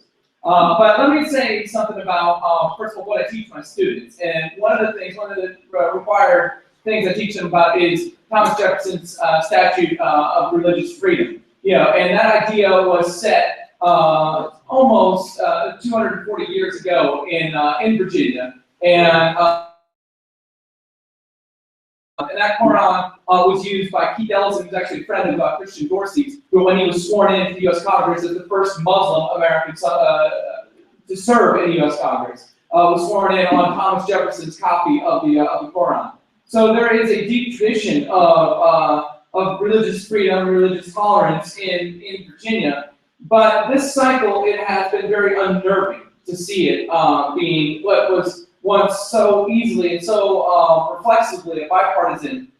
But let me say something about, first of all, what I teach my students. And one of the required things I teach them about is Thomas Jefferson's statute of religious freedom. You know, and that idea was set almost 240 years ago in Virginia, and that Quran was used by Keith Ellison, who's actually a friend of Christian Dorsey's, who, when he was sworn into the U.S. Congress as the first Muslim American to serve in the U.S. Congress, was sworn in on Thomas Jefferson's copy of the Quran. So there is a deep tradition of religious freedom, religious tolerance in Virginia. But this cycle, it has been very unnerving to see it being what was once so easily and so reflexively a bipartisan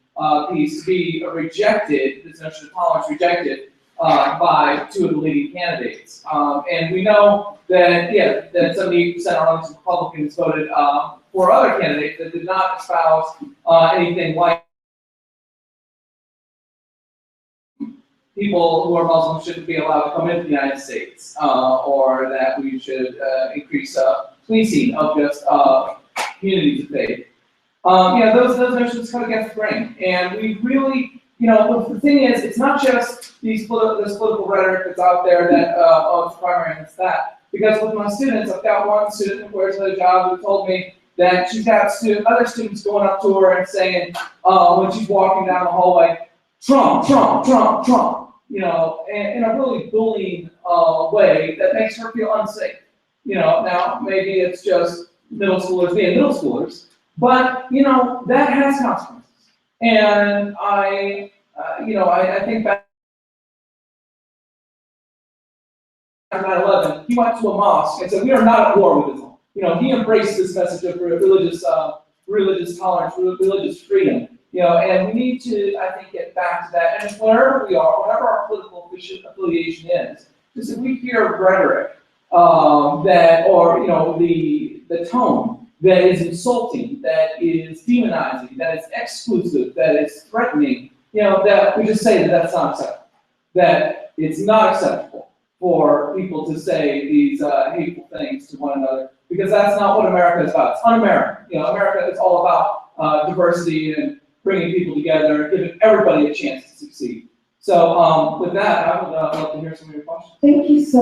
piece to be rejected, this notion of tolerance rejected by two of the leading candidates. And we know that, yeah, that 78% of Arlington Republicans voted for other candidates that did not espouse anything like people who are Muslims shouldn't be allowed to come into the United States, or that we should increase policing of just communities of faith. Yeah, those notions cut against the grain. And we really, you know, the thing is, it's not just this political rhetoric that's out there that, oh, it's primary and it's that. Because with my students, I've got one student who wears a job who told me that she's got other students going up to her and saying, when she's walking down the hallway, Trump, Trump, Trump, Trump. You know, in a really bullying way that makes her feel unsafe. You know, now maybe it's just middle schoolers being middle schoolers, but you know that has consequences. And I think back to 9/11, he went to a mosque and said, "We are not at war with Islam." You know, he embraced this message of religious tolerance, religious freedom. You know, and we need to, I think, get back to that. And wherever we are, whatever our political affiliation is, just if we hear rhetoric that, or you know, the tone that is insulting, that is demonizing, that is exclusive, that is threatening, you know, that we just say that that's not acceptable. That it's not acceptable for people to say these hateful things to one another, because that's not what America is about. It's un-American. You know, America is all about diversity and bringing people together, giving everybody a chance to succeed. So with that, I would love to hear some of your questions. Thank you so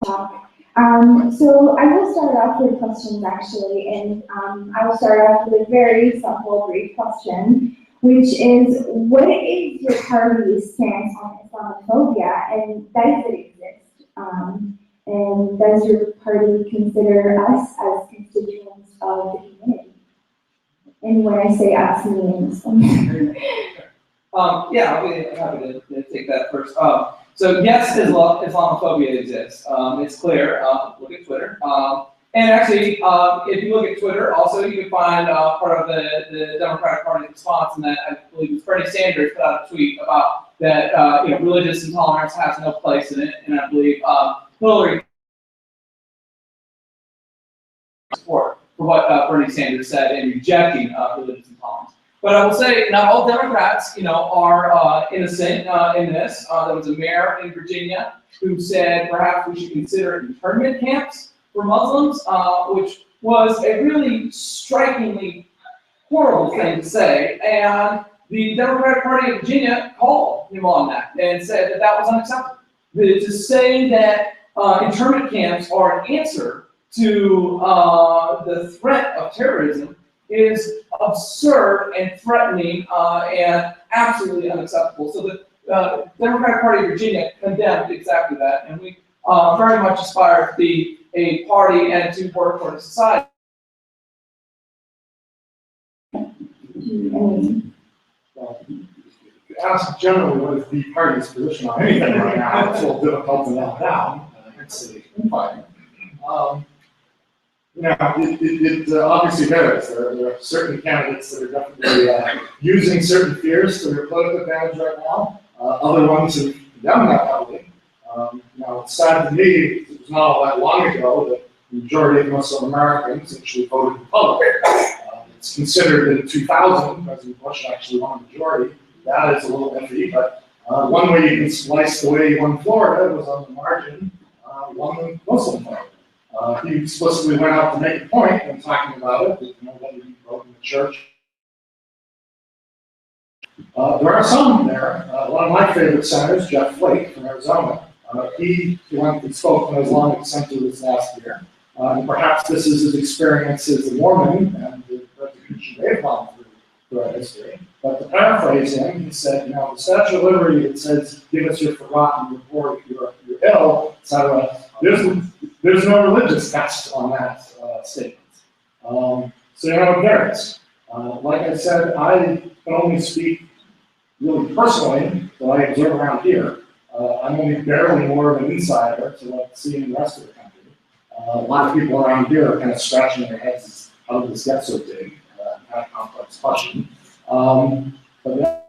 much. So I will start off with questions actually, and I will start off with a very simple, brief question, which is, what is your party's stance on Islamophobia, and does it exist? And does your party consider us as constituents of the community? And when I say us, means yeah, I'll be happy to take that first. So yes, Islamophobia exists. It's clear. Look at Twitter. And actually, if you look at Twitter, also you can find part of the Democratic Party's response, and that I believe it's Bernie Sanders put out a tweet about that. You know, religious intolerance has no place in it, and I believe Hillary support for what Bernie Sanders said in rejecting religious intolerance. But I will say, not all Democrats, you know, are innocent in this. There was a mayor in Virginia who said perhaps we should consider internment camps for Muslims, which was a really strikingly horrible thing to say. And the Democratic Party of Virginia called him on that and said that that was unacceptable. To say that internment camps are an answer to the threat of terrorism is absurd and threatening and absolutely unacceptable. So the Democratic Party of Virginia condemned exactly that, and we very much aspire to be a party and to work for the society. Ask generally what is the party's position on anything right now, it's a little difficult to nail down. It's a infighting. It obviously varies. There are certain candidates that are definitely using certain fears to their political advantage right now. Other ones have condemned that heavily. It's sad to me, it was not all that long ago that the majority of Muslim Americans actually voted Republican. It's considered that in 2000, President Bush actually won a majority. That is a little iffy, but one way you can slice the way he won Florida was on the margin, won the Muslim vote. He explicitly went out to make a point when talking about it, that nobody voted in the church. There are some there. One of my favorite senators, Jeff Flake from Arizona, he went and spoke on Islamic Center this last year. And perhaps this is his experience as a Mormon and the persecution they've gone throughout history. But to paraphrase him, he said, the Statue of Liberty that says, give us your forgotten, report if you're ill, etc. There's no religious test on that statement. So it varies. Like I said, I can only speak really personally that I observe around here. I'm only barely more of an insider to what I see in the rest of the country. A lot of people around here are kind of scratching their heads as how did this get so big? Kind of complex question. But yeah.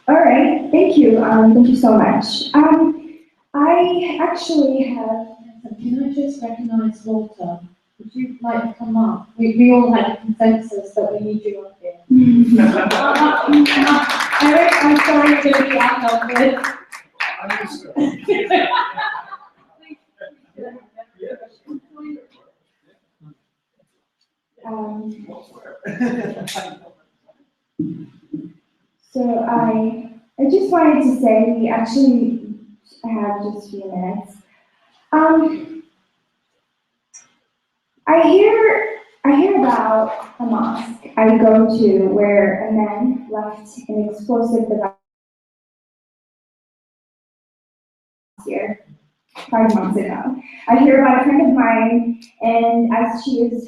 All right, thank you. Thank you so much. I actually have. Can I just recognise Walter? Would you like to come up? We all had a consensus that we need you up here. Eric, I'm sorry you're going to be outnumbered. So I just wanted to say we actually have just a few minutes. I hear about a mosque I go to where a man left an explosive device here 5 months ago. I hear about a friend of mine, and as she was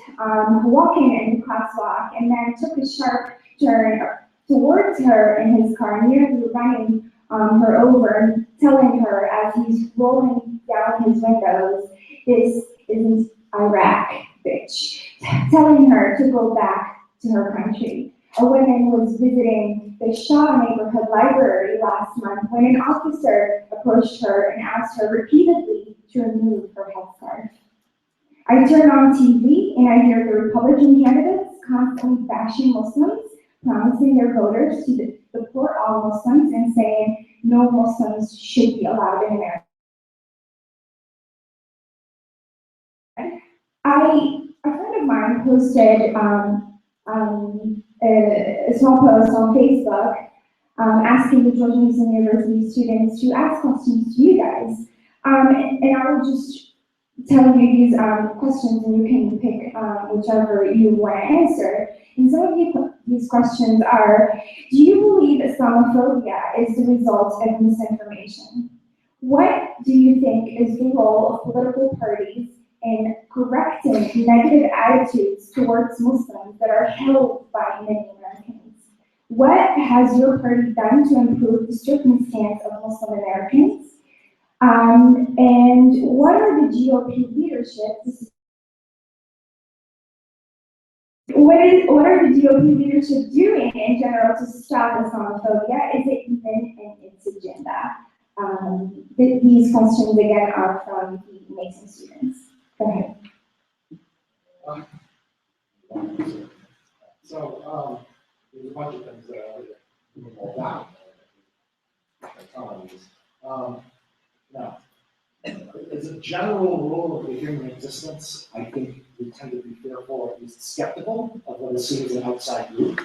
walking in the crosswalk, and then took a sharp turn towards her in his car, nearly running her over and telling her as he's rolling down his windows, "This isn't Iraq, bitch," telling her to go back to her country. A woman was visiting the Shaw neighborhood library last month when an officer approached her and asked her repeatedly to remove her headscarf. I turn on TV and I hear the Republican candidates constantly bashing Muslims, promising their voters to deport all Muslims and saying no Muslims should be allowed in America. A friend of mine posted a small post on Facebook asking the Georgia Mason University students to ask questions to you guys. And I will just tell you these questions and you can pick whichever you want to answer. And some of these questions are, do you believe Islamophobia is the result of misinformation? What do you think is the role of political parties in correcting negative attitudes towards Muslims that are held by many Americans? What has your party done to improve the circumstance of Muslim Americans? And what are the GOP leadership? What are the GOP leadership doing in general to stop Islamophobia? Is it even in its agenda? These questions again are from the Mason students. Go ahead. So there's a bunch of things that I roll down. Now, as a general rule of the human existence, I think we tend to be fearful or at least skeptical of what is seen as an outside group.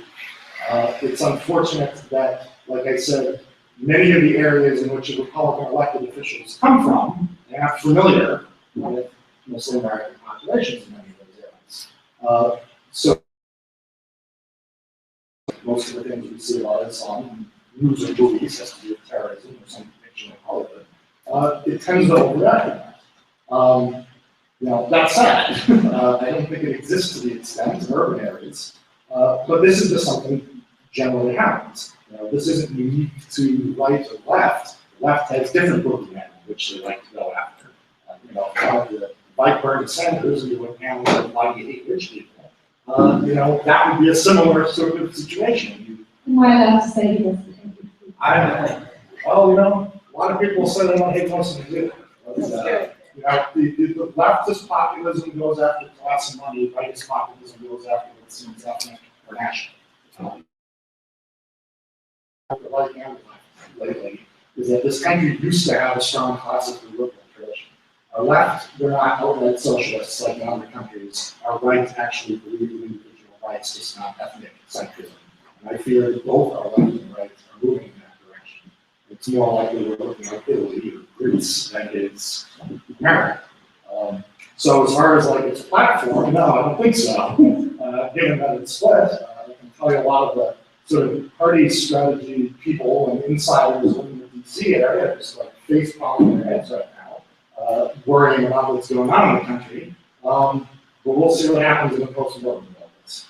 It's unfortunate that, like I said, many of the areas in which the Republican elected officials come from, they're not familiar with mostly American populations in many of those areas. So most of the things we see about Islam in news or movies has to do with terrorism or some fictional color, it tends to overreact that. That's sad. I don't think it exists to the extent in urban areas, but this is just something generally happens. This isn't unique to right or left. The left has different boogeymen which they like to go after. Like Bernie Sanders, and you would handle why you hate rich people. That would be a similar sort of situation. Am I allowed to say this? A lot of people say they don't hate most of the good. The leftist populism goes after class and money, rightist populism goes after what seems ethnic or national. The right hand lately is that this country used to have a strong classical liberal tradition. Our left, they're not outright socialists like in other countries. Our right actually believe in individual rights, just not ethnic centrism. And I fear that both our left and right are moving in that direction. It's more likely we're looking at Italy or Greece than it is America. So as far as like its platform, no, I don't think so. Given that it's split, I can tell you a lot of the sort of party strategy people and insiders in the DC area just like face palming their heads right now, worrying about what's going on in the country. But we'll see what happens in the post-war developments.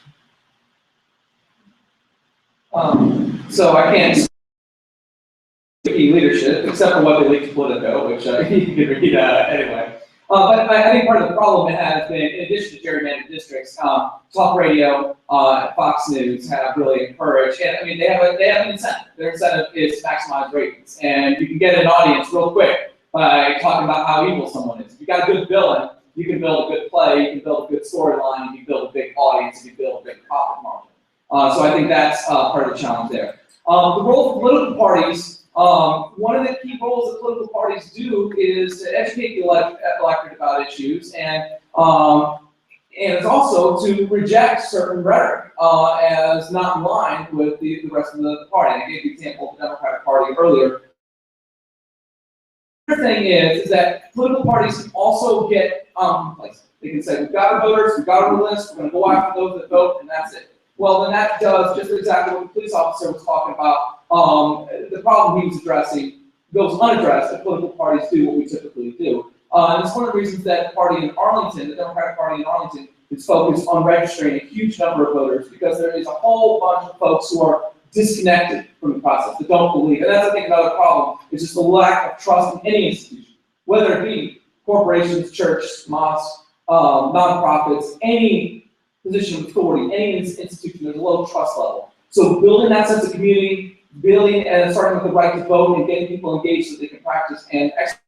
So I can't speak leadership, except for what they leaked to Politico, which you can read anyway. But I think part of the problem it has been, in addition to gerrymandered districts, talk radio, Fox News have really encouraged, and I mean, they have an incentive. Their incentive is to maximize ratings, and you can get an audience real quick by talking about how evil someone is. If you got a good villain, you can build a good play, you can build a good storyline, you can build a big audience, you can build a big profit margin. So I think that's part of the challenge there. The role of political parties. One of the key roles that political parties do is to educate the electorate about issues, and it's also to reject certain rhetoric as not in line with the rest of the party. I gave the example of the Democratic Party earlier. The other thing is that political parties can also get they can say, we've got our voters, we've got our list, we're going to go after those that vote, and that's it. Well, then that does just exactly what the police officer was talking about. The problem he was addressing goes unaddressed, and political parties do what we typically do. And it's one of the reasons that the party in Arlington, the Democratic Party in Arlington, is focused on registering a huge number of voters, because there is a whole bunch of folks who are disconnected from the process, that don't believe. And that's, I think, another problem, is just the lack of trust in any institution, whether it be corporations, churches, mosques, nonprofits, any position of authority, any institution, there's a low trust level. So building that sense of community, building and starting with the right to vote and getting people engaged so they can practice and exercise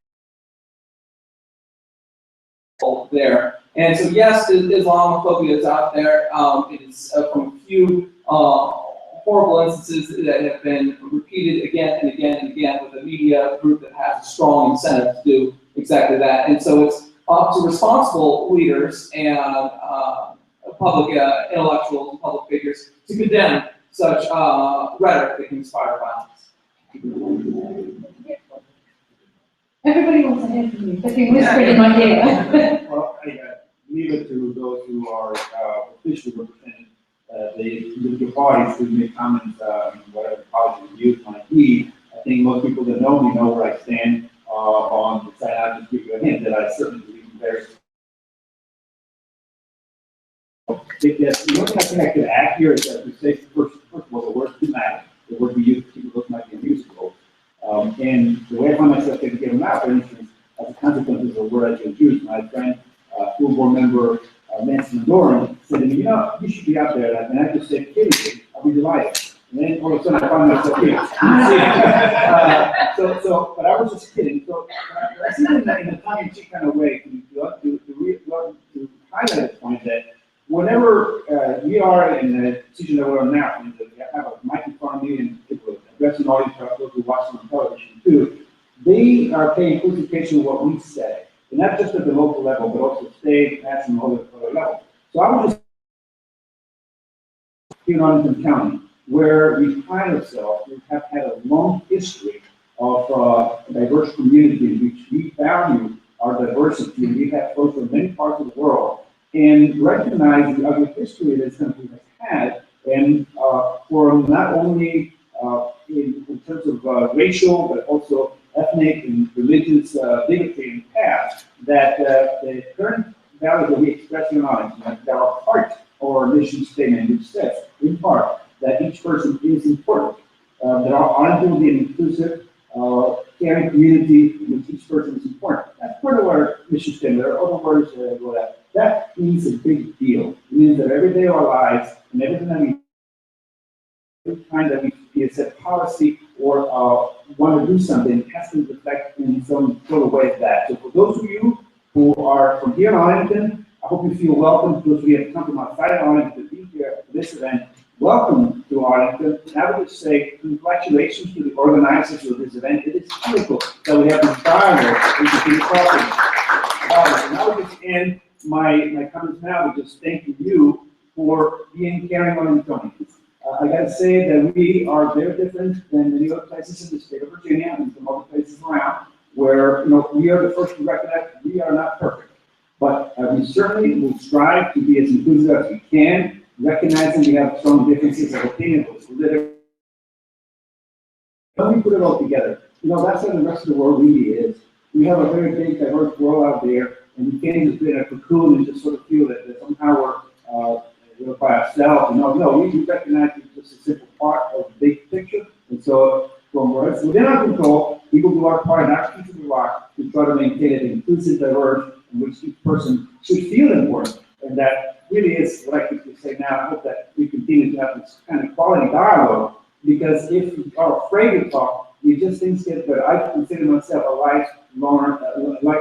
there. And so yes, Islamophobia is out there. It's from a few horrible instances that have been repeated again and again and again with a media group that has a strong incentive to do exactly that. And so it's up to responsible leaders and public intellectuals and public figures to condemn such rhetoric that can inspire violence. Everybody wants to hear from you. They've been whispering in my ear. Well, I leave it to those who are officially representing the political parties to make comments on whatever policy views might be. I think most people that know me know where I stand on the side. I'll just give you a hint that I certainly believe in various. If you look at connected act here, is that we say first of all, the word thematic, the word we use, people look might be musical. And the way I find myself taking care of them out, for instance, as a consequence of the word I just used, my friend, school board member, Doren, said to me, you should be out there. And I just said, kidding, I'll be delighted. And then all of a sudden I found myself here. But I was just kidding. So I see it in a tongue-in-cheek kind of way to highlight the point that whenever we are in a situation that we're now, and we have a mic in front of me and people addressing audience, those who watch on television too, they are paying close attention to what we say, and not just at the local level, but also state, national, other level. So I would just in Arlington County, where we find ourselves, we have had a long history of a diverse community in which we value our diversity, and we recognize the ugly history this country has had, and for not only in terms of racial, but also ethnic and religious bigotry in the past, that the current values that we express in Arlington, that are part of our mission statement, which says, in part, that each person is important. That Arlington will be an inclusive, caring community in which each person is important. That's part of our mission statement. There are other words that go that. That means a big deal. It means that every day of our lives and everything that we every time that we set policy or want to do something, it has to reflect in some sort of way of that. So for those of you who are from here in Arlington, I hope you feel welcome. Those of you who have come from outside of Arlington to be here for this event, welcome to Arlington. And I would just say congratulations to the organizers of this event. It is beautiful that we have this dialogue and continue talking. And I would just end my comments now with just thanking you for being caring Arlingtonians. I gotta say that we are very different than many other places in the state of Virginia and from other places around, where we are the first to recognize we are not perfect. But we certainly will strive to be as inclusive as we can, recognizing we have strong differences of opinion, political. When we put it all together, that's how the rest of the world really is. We have a very big, diverse world out there, and we can't just be in a cocoon and just sort of feel that somehow we're by ourselves. No, we recognize it's just a simple part of the big picture. And so, from where it's within our control, we will do our part in our piece of the rock to try to maintain an inclusive, diverse, in which each person should feel important. And that really is what I could say now. I hope that we continue to have this kind of quality dialogue, because if we are afraid to talk, things get better. I consider myself a life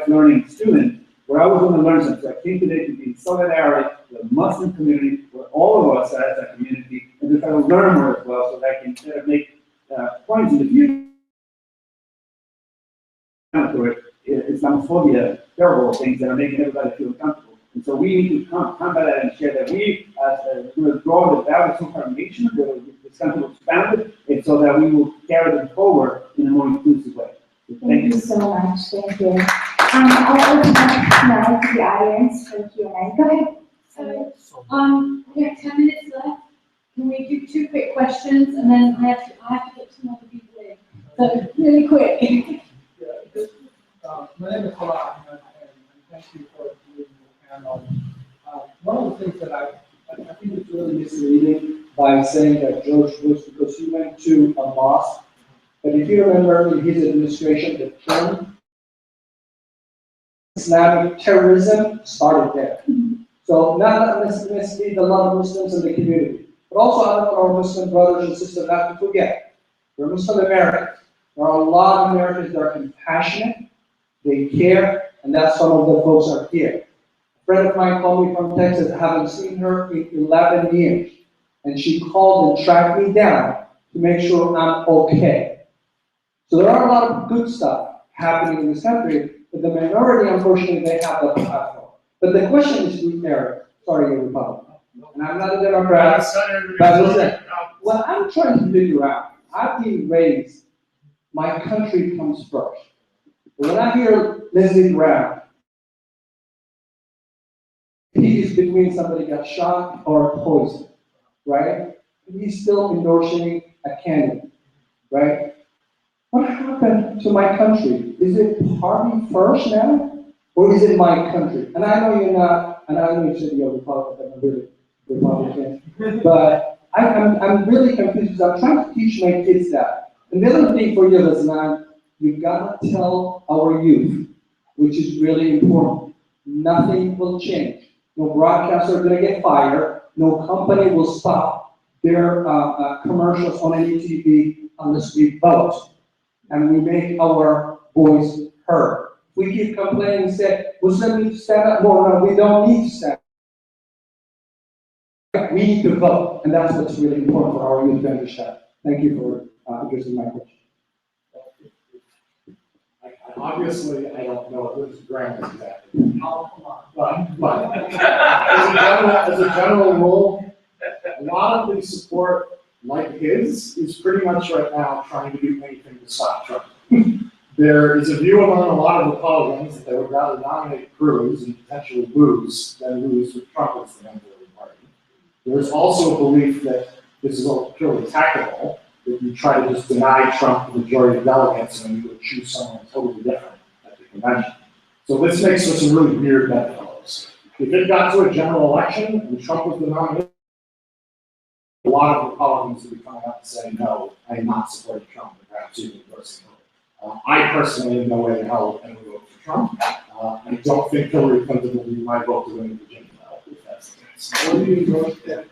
learning student, where I was going to learn something. I came today to be in solidarity with the Muslim community, where all of us are as a community, and to try to learn more as well, so that I can make points in the future. Islamophobia, terrible things that are making everybody feel uncomfortable. And so we need to combat that and share that we draw the values of our nation, where this country was founded, and so that we will carry them forward in a more inclusive way. So thank you so much. Thank you. I'll open up now to the audience for Q&A. Go ahead. We have 10 minutes left. Can we do 2 quick questions, and then I have to get some other people in. So really quick. My name is Pola, and thank you for doing the panel. One of the things that I think is really misleading by saying that George Bush, because he went to a mosque, but if you remember in his administration, the term Islamic terrorism started there. So not necessarily a lot of Muslims in the community, but also I want our Muslim brothers and sisters not to forget, we're Muslim Americans. There are a lot of Americans that are compassionate, they care, and that's some of the folks are here. A friend of mine called me from Texas. I haven't seen her in 11 years. And she called and tracked me down to make sure I'm okay. So there are a lot of good stuff happening in this country, but the minority, unfortunately, they have the platform. But the question is to Eric. Sorry, you're a Republican. And I'm not a Democrat. But listen, what I'm trying to figure out, I've been raised, my country comes first. When I hear Leslie Brown, he is between somebody got shot or poisoned, right? He's still endorsing a candidate, right? What happened to my country? Is it party first now, or is it my country? And I know you're not, and I know you said you're a Republican, I'm really Republican, but I'm really confused because I'm trying to teach my kids that. And the other thing for you, Ghizlane, you gotta tell our youth, which is really important, nothing will change. No broadcaster is gonna get fired. No company will stop their commercials on any TV unless we vote and we make our voice heard. We keep complaining and say, Muslims need to stand up more. No, we don't need to stand up. We need to vote, and that's what's really important for our youth to understand. Thank you for addressing my question. Obviously, I don't know what this grant is exactly. But as a general rule, a lot of the support, like his, is pretty much right now trying to do anything to stop Trump. There is a view among a lot of Republicans that they would rather nominate Cruz and potentially lose than lose with Trump as the member of the party. There is also a belief that this is all purely tactical, that you try to just deny Trump the majority of delegates and you would choose someone totally different at the convention. So this makes for some really weird bedfellows. If it got to a general election and Trump was the nominee, a lot of Republicans would be coming out and saying, no, I am not supporting Trump, and perhaps even endorsing him. I personally have no way in hell I would vote for Trump. I don't think Hillary Clinton will be my vote to win Virginia, if that's the case. What do you endorse that?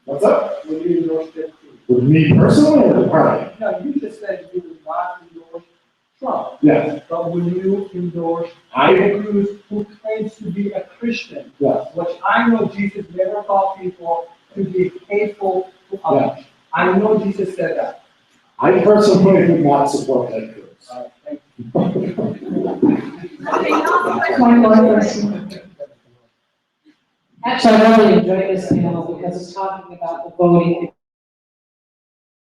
What's up? What do you endorse that? With me personally or the party? No, you just said you would not endorse Trump. Yes. But will you endorse I- Cruz, who claims to be a Christian? Yes. Which I know Jesus never called people to be hateful to others. Yes. I know Jesus said that. I personally would not support Ted Cruz. Thank One more person. Actually, I really enjoyed this panel because it's talking about the voting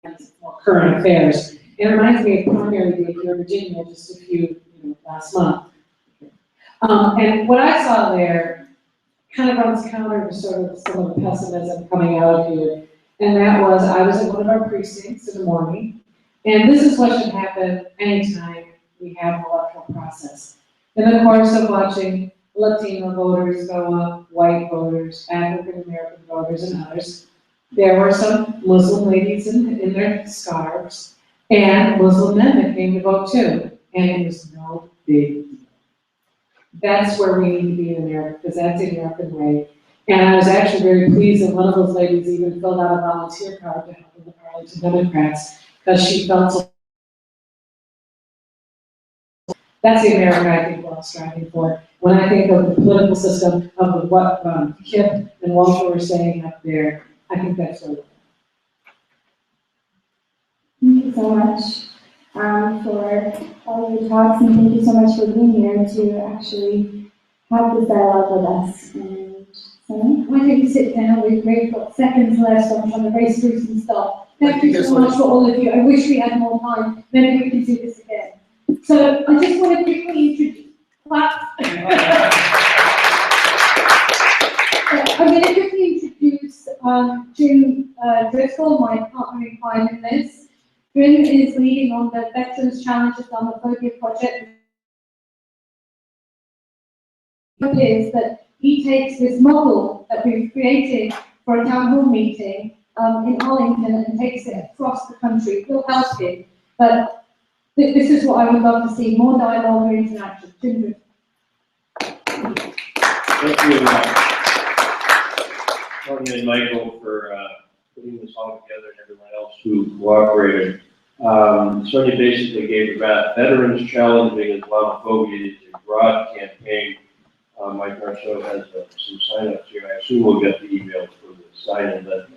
and more current affairs. It reminds me of primary day here in Virginia just a few, last month. And what I saw there kind of runs counter to sort of some of the pessimism coming out of here. And that was, I was at one of our precincts in the morning, and this is what should happen anytime we have an electoral process. In the course of watching Latino voters go up, white voters, African American voters, and others, there were some Muslim ladies in their scarves, and Muslim men that came to vote too, and it was no big deal. That's where we need to be in America, because that's the American way. And I was actually very pleased that one of those ladies even filled out a volunteer card to help the Arlington Democrats, because she felt so. That's the America I think we're all striving for. When I think of the political system of what Kip and Walter were saying up there, I think that's what. Thank you so much for all your talks, and thank you so much for being here to actually have this dialogue with us. And Sonia? Why don't you sit down? We've got seconds left, so I'm trying to race through some stuff. Thank you so much for all of you. I wish we had more time. Maybe we can do this again. So I just want to quickly introduce. I'm going to quickly introduce Jim Driscoll, my partner in crime in this. Jim is leading on the Veterans Challenge Islamophobia project. It is that he takes this model that we've created for a town hall meeting in Arlington and takes it across the country. We'll help him, but this is what I would love to see, more dialogue and interaction. Jim. Thank you, Sonia and Michael, for putting this all together, and everyone else who cooperated. Sonia basically gave about Veterans Challenging Islamophobia. It's a broad campaign. Mike Marceau has some sign-ups here. I assume we'll get the emails for the sign-in. But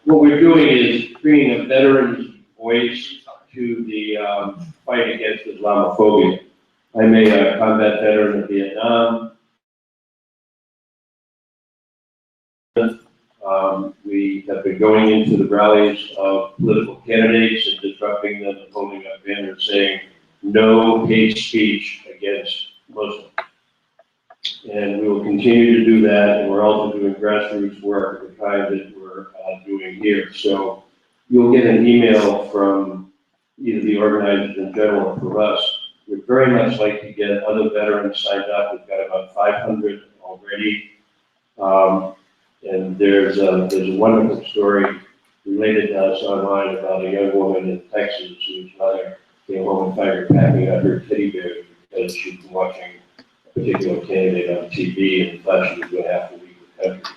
what we're doing is bringing a veteran's voice to the fight against Islamophobia. I'm a combat veteran of Vietnam. We have been going into the rallies of political candidates and disrupting them and holding up banners saying no hate speech against Muslims. And we will continue to do that, and we're also doing grassroots work of the kind that we're doing here. So you'll get an email from either the organizers in general or from us. We'd very much like to get other veterans signed up. We've got about 500 already. And there's a wonderful story related to us online about a young woman in Texas whose mother came home and found her packing up her teddy bears because she'd been watching a particular candidate on TV and thought she was going to have to leave the country.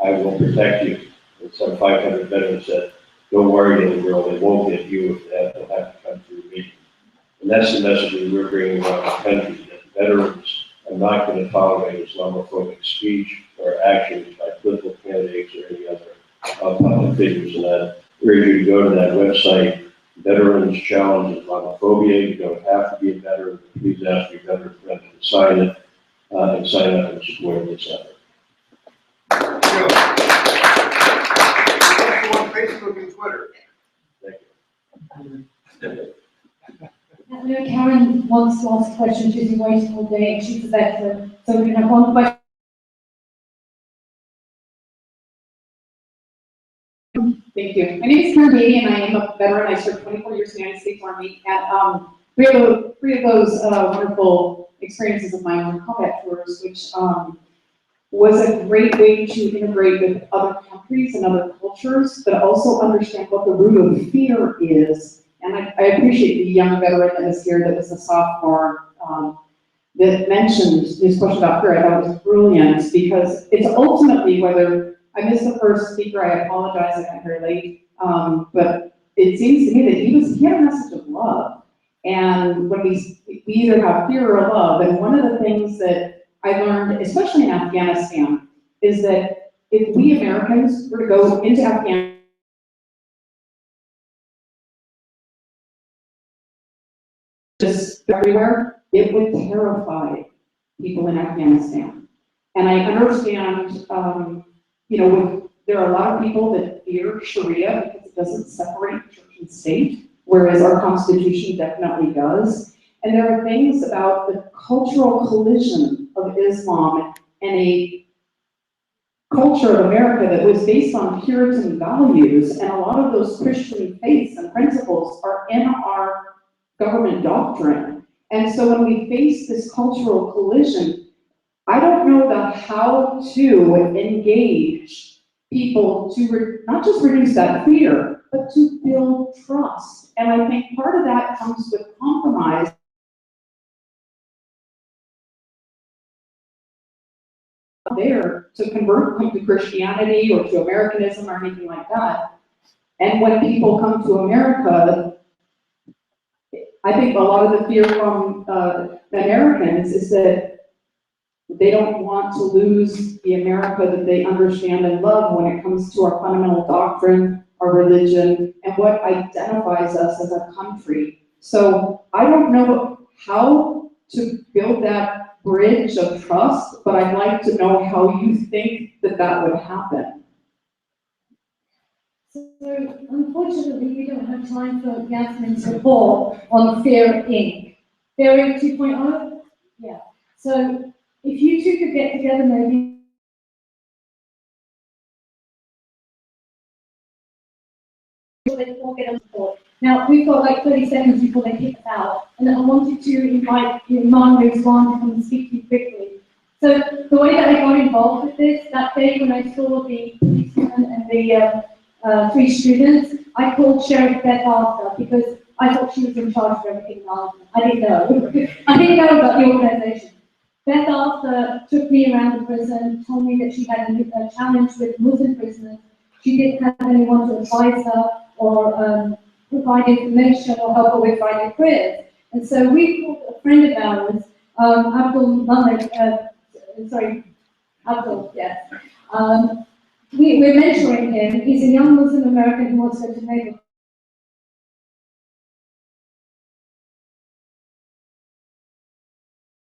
I will protect you. And some 500 veterans said, don't worry, little girl, they won't get you if they have to come through me. And that's the message that we're bringing around the country, that veterans are not going to tolerate Islamophobic speech or actions by political candidates or any other public figures. And I urge you to go to that website, Veterans Challenge Islamophobia. You don't have to be a veteran. Please ask your veteran friend to sign it and sign up in support of this effort. Karen wants to ask a question, she's been waiting all day, and she's a veteran, so we're gonna have one question. Thank you. My name is Karen Beatty, and I am a veteran. I served 24 years in the United States Army, and three of those wonderful experiences of my own combat tours, which was a great way to integrate with other countries and other cultures, but also understand what the root of fear is. And I appreciate the young veteran that was here, that was a sophomore, that mentioned this question about fear. I thought it was brilliant, because it's ultimately whether, I missed the first speaker, I apologize, I got here late, but it seems to me that he had a message of love. And when we either have fear or love, and one of the things that I learned, especially in Afghanistan, is that if we Americans were to go into Afghanistan, just everywhere, it would terrify people in Afghanistan. And I understand, there are a lot of people that fear Sharia because it doesn't separate church and state, whereas our Constitution definitely does. And there are things about the cultural collision of Islam and a culture of America that was based on Puritan values, and a lot of those Christian faiths and principles are in our government doctrine. And so when we face this cultural collision, I don't know the how to engage people to not just reduce that fear, but to build trust. And I think part of that comes with compromise. There to convert them to Christianity or to Americanism or anything like that. And when people come to America, I think a lot of the fear from Americans is that they don't want to lose the America that they understand and love when it comes to our fundamental doctrine, our religion, and what identifies us as a country. So I don't know how to build that bridge of trust, but I'd like to know how you think that that would happen. So unfortunately, we don't have time for Yasmine's report on Fear Inc. Fear Inc. 2.0? Yeah. So if you two could get together maybe they all get on board. Now, we've got like 30 seconds before they kick us out, and I wanted to invite Iman to come and speak to you quickly. So the way that I got involved with this, that day when I saw the policeman and the 3 students, I called Sheriff Beth Arthur because I thought she was in charge of everything in Arlington. I didn't know. I didn't know about the organization. Beth Arthur took me around the prison, told me that she had a challenge with Muslim prisoners. She didn't have anyone to advise her or provide information or help her with writing prayers. And so we called a friend of ours, Abdul, yes. We're mentoring him. He's a young Muslim American who wants to go to neighborhood.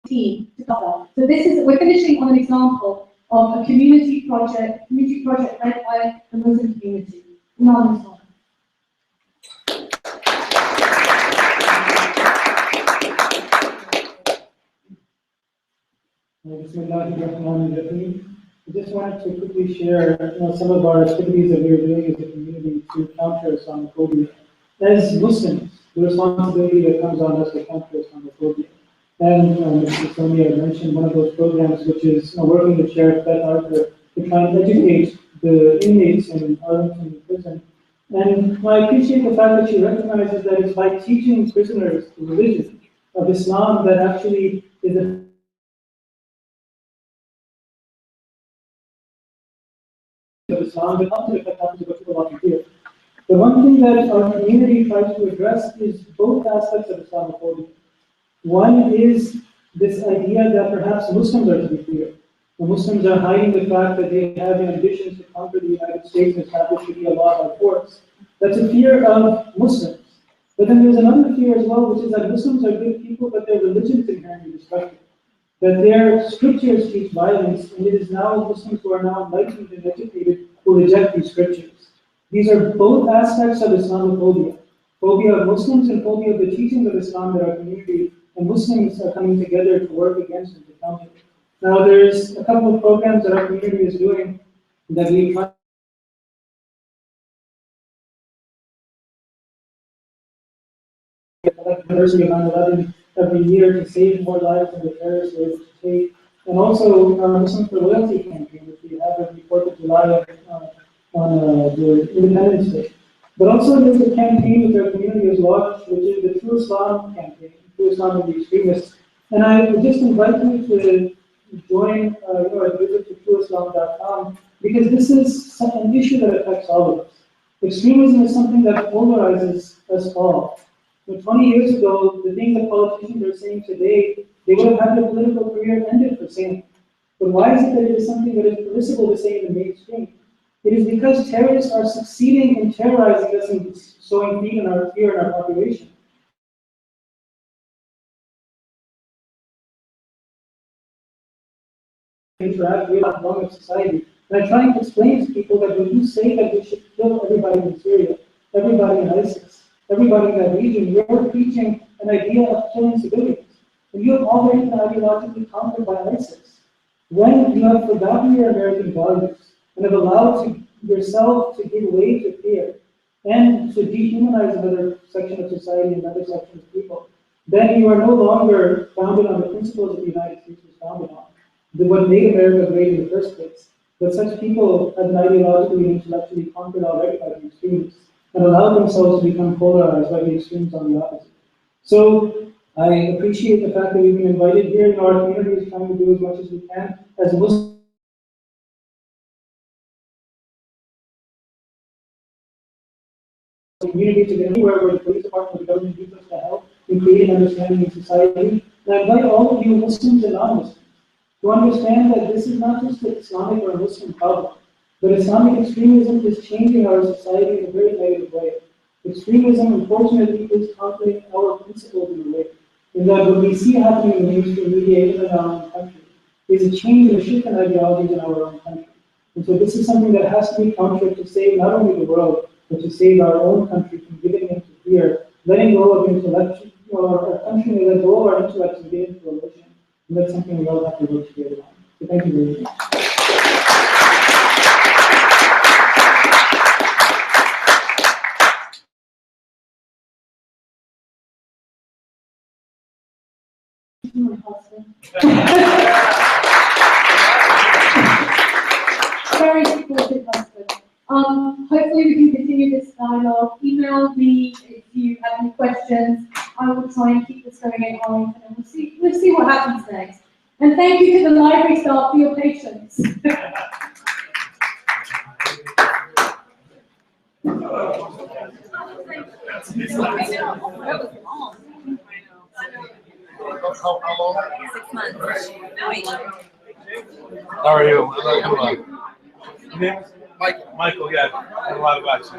Team together. So we're finishing on an example of a community project led by the Muslim community. Non-Muslim. I just wanted to quickly share some of our activities that we are doing as a community to counter Islamophobia. As Muslims, the responsibility that comes on us to counter Islamophobia. And Mr. Sonia mentioned one of those programs, which is working with Sheriff Beth Arthur to try and educate the inmates in Arlington prison. And I appreciate the fact that she recognizes that it's by teaching prisoners the religion of Islam that actually is a of Islam, but not that happens to what people often hear. The one thing that our community tries to address is both aspects of Islamophobia. One is this idea that perhaps Muslims are to be feared. The Muslims are hiding the fact that they have ambitions to conquer the United States and establish Sharia law by force. That's a fear of Muslims. But then there's another fear as well, which is that Muslims are good people, but their religion is inherently destructive. That their scriptures teach violence, and it is now Muslims who are now enlightened and educated who reject these scriptures. These are both aspects of Islamophobia. phobia of Muslims and phobia of the teachings of Islam that our community and Muslims are coming together to work against and to counter. Now, there's a couple of programs that our community is doing that we try. Anniversary of 9/11 every year to save more lives than the terrorists were able to take. And also our Muslim for Loyalty campaign, which we have every 4th of July on the Independence Day. But also there's a campaign which our community has launched, which is the True Islam campaign, True Islam and the Extremists. And I would just invite you to join a visit to trueislam.com, because this is an issue that affects all of us. Extremism is something that polarizes us all. But 20 years ago, the things that politicians are saying today, they would have had their political career ended for saying. But why is it that it is something that is permissible to say in the mainstream? It is because terrorists are succeeding in terrorizing us and sowing fear in our population. Interact with our form of society. And I'm trying to explain to people that when you say that we should kill everybody in Syria, everybody in ISIS, everybody in that region, you're preaching an idea of killing civilians. And you have already been ideologically conquered by ISIS. When you have forgotten your American values and have allowed yourself to give way to fear and to dehumanize another section of society, another section of people, then you are no longer founded on the principles that the United States was founded on, what made America great in the first place. But such people have been ideologically and intellectually conquered already by the extremists and allowed themselves to become polarized by the extremes on the opposite. So I appreciate the fact that we've been invited here, and our community is trying to do as much as we can as Muslims. Community to get anywhere where the police department, the government needs us to help in creating understanding in society. And I invite all of you Muslims and non-Muslims to understand that this is not just an Islamic or a Muslim problem, but Islamic extremism is changing our society in a very negative way. Extremism, unfortunately, is conquering our principles in a way. In that what we see happening in the mainstream media, even in our own country, is a change and a shift in ideologies in our own country. And so this is something that has to be countered to save not only the world, but to save our own country from giving into fear, letting go of intellectual, our country may let go of our intellect and get into religion. And that's something we all have to work together on. So thank you very much. Very supportive husband. Hopefully we can continue this dialogue. Email me if you have any questions. I will try and keep this going in Arlington, and we'll see what happens next. And thank you to the library staff for your patience. How long? 6 months. Wait. How are you? Your name is Michael. Michael, yeah. I know a lot about you.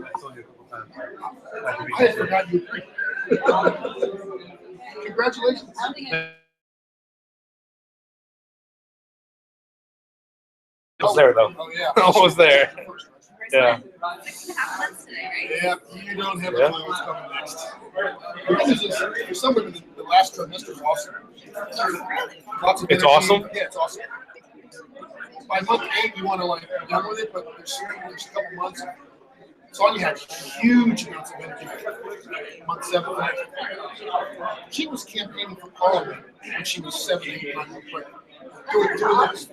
I told you a couple times. I forgot you. Congratulations. Almost there, though. Oh, yeah. Almost there. Yeah. 6.5 months today, right? Yeah, you don't have a clue what's coming next. For some women, the last trimester is awesome. Lots of It's energy. awesome? Yeah, it's awesome. By month 8, you want to be done with it, but there's a couple months. Sonia had huge amounts of energy. Month 7, she was campaigning for Parliament when she was 7, 8 months pregnant. Doing this.